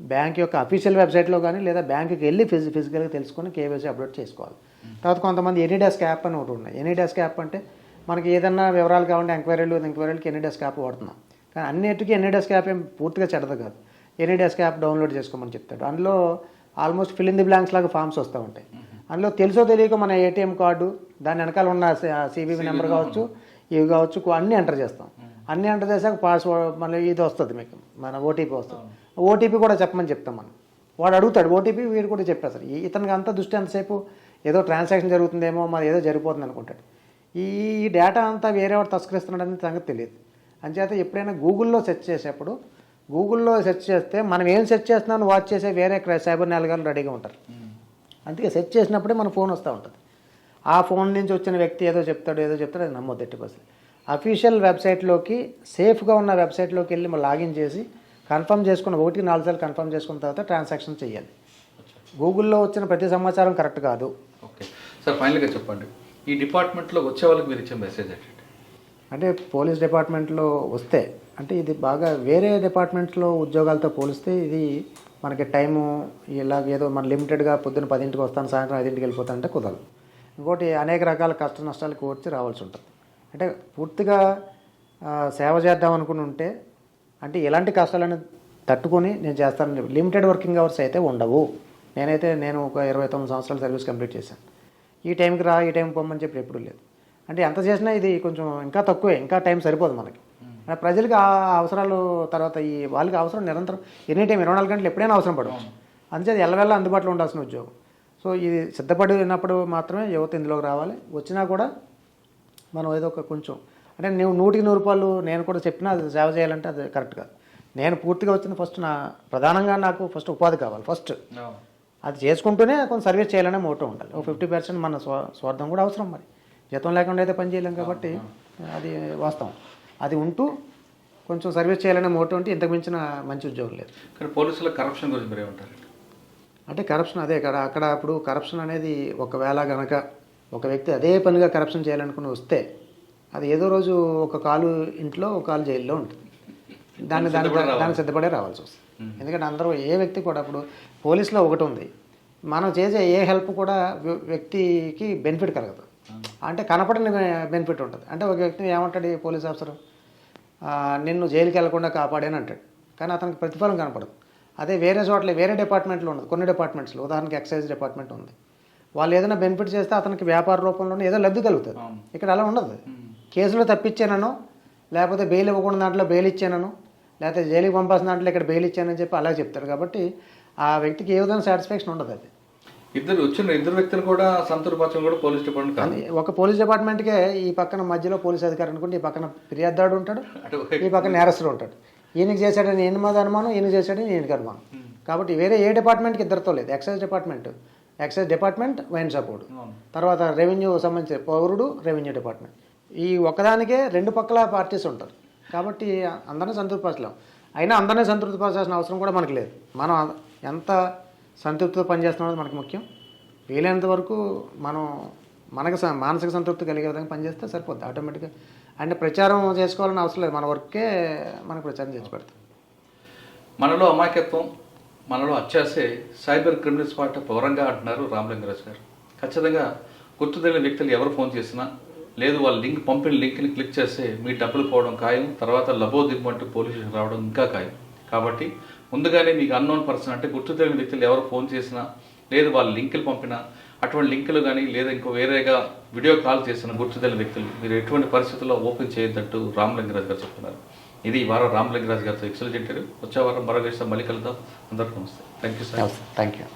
బ్యాంక్ యొక్క అఫీషియల్ వెబ్సైట్లో కానీ లేదా బ్యాంకుకి వెళ్ళి ఫిజికల్గా తెలుసుకొని కేవైసీ అప్డేట్ చేసుకోవాలి. తర్వాత కొంతమంది ఎనీడెస్క్ యాప్ అని ఒకటి ఉన్నాయి. ఎనీడెస్క్ యాప్ అంటే మనకి ఏదన్నా వివరాలు కావాలంటే ఎంక్వైరీలకి ఎనీడెస్క్ యాప్ వాడుతున్నాం. కానీ అన్నిటికీ ఎనీడెస్క్ యాప్ ఏం పూర్తిగా చెడదు కాదు. ఎనీడెస్క్ యాప్ డౌన్లోడ్ చేసుకోమని చెప్తాడు. అందులో almost fill in the blanks లాగా ఫామ్స్ వస్తూ ఉంటాయి. అందులో తెలుసో తెలియక మన ఏటీఎం కార్డు, దాని వెనకాల ఉన్న సివివి నెంబర్ కావచ్చు, ఇవి కావచ్చు, అన్నీ ఎంటర్ చేస్తాం. అన్నీ ఎంటర్ చేశాక పాస్వర్డ్ మళ్ళీ ఇది వస్తుంది, మీకు మన ఓటీపీ వస్తుంది. ఓటీపీ కూడా చెప్పమని చెప్తాం మనం. వాడు అడుగుతాడు ఓటీపీ, వీడు కూడా చెప్పేస్తారు. ఇతనికి అంతా దృష్టి ఎంతసేపు ఏదో ట్రాన్సాక్షన్ జరుగుతుందేమో, మరి ఏదో జరిగిపోతుంది అనుకుంటాడు. ఈ డేటా అంతా వేరే వాడు తస్కరిస్తున్నాడు అనే సంగతి తెలియదు. అంచేత ఎప్పుడైనా గూగుల్లో సెర్చ్ చేసేప్పుడు, గూగుల్లో సెర్చ్ చేస్తే మనం ఏం సెర్చ్ చేస్తున్నామని వాచ్ చేసే వేరే సైబర్ నేరగాళ్ళు రెడీగా ఉంటారు. అందుకే సెర్చ్ చేసినప్పుడే మన ఫోన్ వస్తూ ఉంటుంది. ఆ ఫోన్ నుంచి వచ్చిన వ్యక్తి ఏదో చెప్తాడు అది నమ్మొద్దు 80%. అఫీషియల్ వెబ్సైట్లోకి, సేఫ్గా ఉన్న వెబ్సైట్లోకి వెళ్ళి మనం లాగిన్ చేసి కన్ఫర్మ్ చేసుకుని 1-4 సార్లు కన్ఫర్మ్ చేసుకున్న తర్వాత ట్రాన్సాక్షన్ చేయాలి. గూగుల్లో వచ్చిన ప్రతి సమాచారం కరెక్ట్ కాదు. ఓకే సార్, ఫైనల్గా చెప్పండి, ఈ డిపార్ట్మెంట్లో వచ్చే వాళ్ళకి మీరు ఇచ్చే మెసేజ్ ఏంటంటే? అంటే పోలీస్ డిపార్ట్మెంట్లో వస్తే, అంటే ఇది బాగా వేరే డిపార్ట్మెంట్స్లో ఉద్యోగాలతో పోలిస్తే ఇది మనకి టైము ఇలాగేదో మన లిమిటెడ్గా పొద్దున్న 10ంటికి వస్తాను, సాయంత్రం 5ంటికి వెళ్ళిపోతాను అంటే కుదరదు. ఇంకోటి అనేక రకాల కష్ట నష్టాలు కోర్చి రావాల్సి ఉంటుంది. అంటే పూర్తిగా సేవ చేద్దాం అనుకుని ఉంటే, అంటే ఎలాంటి కష్టాలను తట్టుకొని నేను చేస్తానని లిమిటెడ్ వర్కింగ్ అవర్స్ అయితే ఉండవు. నేను ఒక 29 సంవత్సరాల సర్వీస్ కంప్లీట్ చేశాను. ఈ టైంకి రా, ఈ టైం పొమ్మని చెప్పి ఎప్పుడూ లేదు. అంటే ఎంత చేసినా ఇది కొంచెం ఇంకా తక్కువే, ఇంకా టైం సరిపోదు మనకి. అంటే ప్రజలకి ఆ అవసరాలు, తర్వాత ఈ వాళ్ళకి అవసరం నిరంతరం ఎనీ టైం 24 గంటలు ఎప్పుడైనా అవసరం పడవచ్చు. అందుచేత ఎల్లవెల్ల అందుబాటులో ఉండాల్సిన ఉద్యోగం. సో ఇది సిద్ధపడినప్పుడు మాత్రమే యువత ఇందులోకి రావాలి. వచ్చినా కూడా మనం ఏదో ఒక కొంచెం, అంటే నువ్వు 100కి 100 రూపాయలు నేను కూడా చెప్పినా అది సేవ చేయాలంటే అది కరెక్ట్ కాదు. నేను పూర్తిగా వచ్చిన ఫస్ట్ ప్రధానంగా నాకు ఫస్ట్ ఉపాధి కావాలి. ఫస్ట్ అది చేసుకుంటూనే కొంచెం సర్వీస్ చేయాలనే మోటో ఉండాలి. ఒక 50% మన స్వార్థం కూడా అవసరం. మరి జీతం లేకుండా అయితే పని చేయలేం కాబట్టి అది వాస్తవం. అది ఉంటూ కొంచెం సర్వీస్ చేయాలనే మోటో ఉంటే ఇంతకు మించిన మంచి ఉద్యోగం లేదు. కానీ పోలీసుల కరప్షన్ గురించి మీరు ఏమంటారు? అంటే కరప్షన్ అదే అక్కడ ఇప్పుడు కరప్షన్ అనేది ఒకవేళ కనుక ఒక వ్యక్తి అదే పనిగా కరప్షన్ చేయాలనుకుని వస్తే అది ఏదో రోజు ఒక కాలు ఇంట్లో ఒక కాలు జైల్లో ఉంటుంది. దానికి సిద్ధపడే రావాల్సి వస్తుంది. ఎందుకంటే అందరూ ఏ వ్యక్తి కూడా ఇప్పుడు పోలీసులో ఒకటి ఉంది, మనం చేసే ఏ హెల్ప్ కూడా వ్యక్తికి బెనిఫిట్ కలగదు. అంటే కనపడని బెనిఫిట్ ఉంటుంది. అంటే ఒక వ్యక్తిని ఏమంటాడు ఈ పోలీస్ ఆఫీసర్, నిన్ను జైలుకి వెళ్లకుండా కాపాడేని అంటాడు, కానీ అతనికి ప్రతిఫలం కనపడదు. అదే వేరే చోట్ల వేరే డిపార్ట్మెంట్లో ఉండదు. కొన్ని డిపార్ట్మెంట్స్లో ఉదాహరణకి ఎక్సైజ్ డిపార్ట్మెంట్ ఉంది, వాళ్ళు ఏదైనా బెనిఫిట్ చేస్తే అతనికి వ్యాపార రూపంలోనే ఏదో లబ్ధి కలుగుతుంది. ఇక్కడ అలా ఉండదు. కేసులో తప్పించానను, లేకపోతే బెయిల్ ఇవ్వకుండా దాంట్లో బెయిల్ ఇచ్చానను, లేకపోతే జైలుకి పంపాల్సిన దాంట్లో ఇక్కడ బెయిల్ ఇచ్చానని చెప్పి అలా చెప్తారు. కాబట్టి ఆ వ్యక్తికి ఏ విధంగా సాటిస్ఫాక్షన్ ఉండదు. అది ఇద్దరు వ్యక్తులు కూడా సంతృప్తిపరచడం కూడా పోలీస్ డిపార్ట్మెంట్ కాదు. ఒక పోలీస్ డిపార్ట్మెంట్కే ఈ పక్కన మధ్యలో పోలీస్ అధికారి అనుకుంటే ఈ పక్కన ఫిర్యాదుదారుడు ఉంటాడు, ఈ పక్కన నేరస్తుడు ఉంటాడు. ఈయనకి చేశాడని ఈయన మీద అనుమానం, ఈయనకి చేశాడని ఈయనకి అనుమానం. కాబట్టి వేరే ఏ డిపార్ట్మెంట్కి ఇద్దరితో లేదు. ఎక్సైజ్ డిపార్ట్మెంట్ వైన్ సపోర్ట్, తర్వాత రెవెన్యూ సంబంధించిన పౌరుడు రెవెన్యూ డిపార్ట్మెంట్. ఈ ఒక్కదానికే 2 పక్కల పార్టీస్ ఉంటారు. కాబట్టి అందరినీ సంతృప్తిపరచలేం. అయినా అందరినీ సంతృప్తిపరచాల్సిన అవసరం కూడా మనకు లేదు. మనం ఎంత సంతృప్తితో పనిచేస్తున్నామో మనకి ముఖ్యం. వీలైనంత వరకు మనకు మానసిక సంతృప్తి కలిగే విధంగా పనిచేస్తే సరిపోద్ది ఆటోమేటిక్గా. అంటే ప్రచారం చేసుకోవాలని అవసరం లేదు, మన వర్కే మనకు ప్రచారం చేసి పెడతాం. మనలో అమాయకత్వం, మనలో అత్యాసే సైబర్ క్రిమినల్స్ పాట పౌరంగా అంటున్నారు రామలింగరాజు గారు. ఖచ్చితంగా గుర్తు తెలియని వ్యక్తులు ఎవరు ఫోన్ చేసినా, లేదు వాళ్ళ పంపిన లింక్ని క్లిక్ చేస్తే మీ డబ్బులు పోవడం ఖాయం, తర్వాత లబోదిబ్బు అంటూ పోలీసులు రావడం ఇంకా ఖాయం. కాబట్టి ముందుగానే మీకు అన్నోన్ పర్సన్, అంటే గుర్తు తెలియని వ్యక్తులు ఎవరు ఫోన్ చేసినా, లేదు వాళ్ళ లింకులు పంపినా, అటువంటి లింకులు కానీ లేదా ఇంకో వేరేగా వీడియో కాల్ చేసిన గుర్తు తెలియని వ్యక్తులు మీరు ఎటువంటి పరిస్థితుల్లో ఓపెన్ చేయొద్దంటూ రామలింగరాజు గారు చెప్తున్నారు. ఇది ఈ వారం రామలింగరాజు గారితో ఎక్సలెంట్ ఇంటర్వ్యూ. వచ్చే వారం మరో విషయం మళ్ళీ కలుద్దాం. అందరికీ నమస్తే. Thank you sir. Thank you.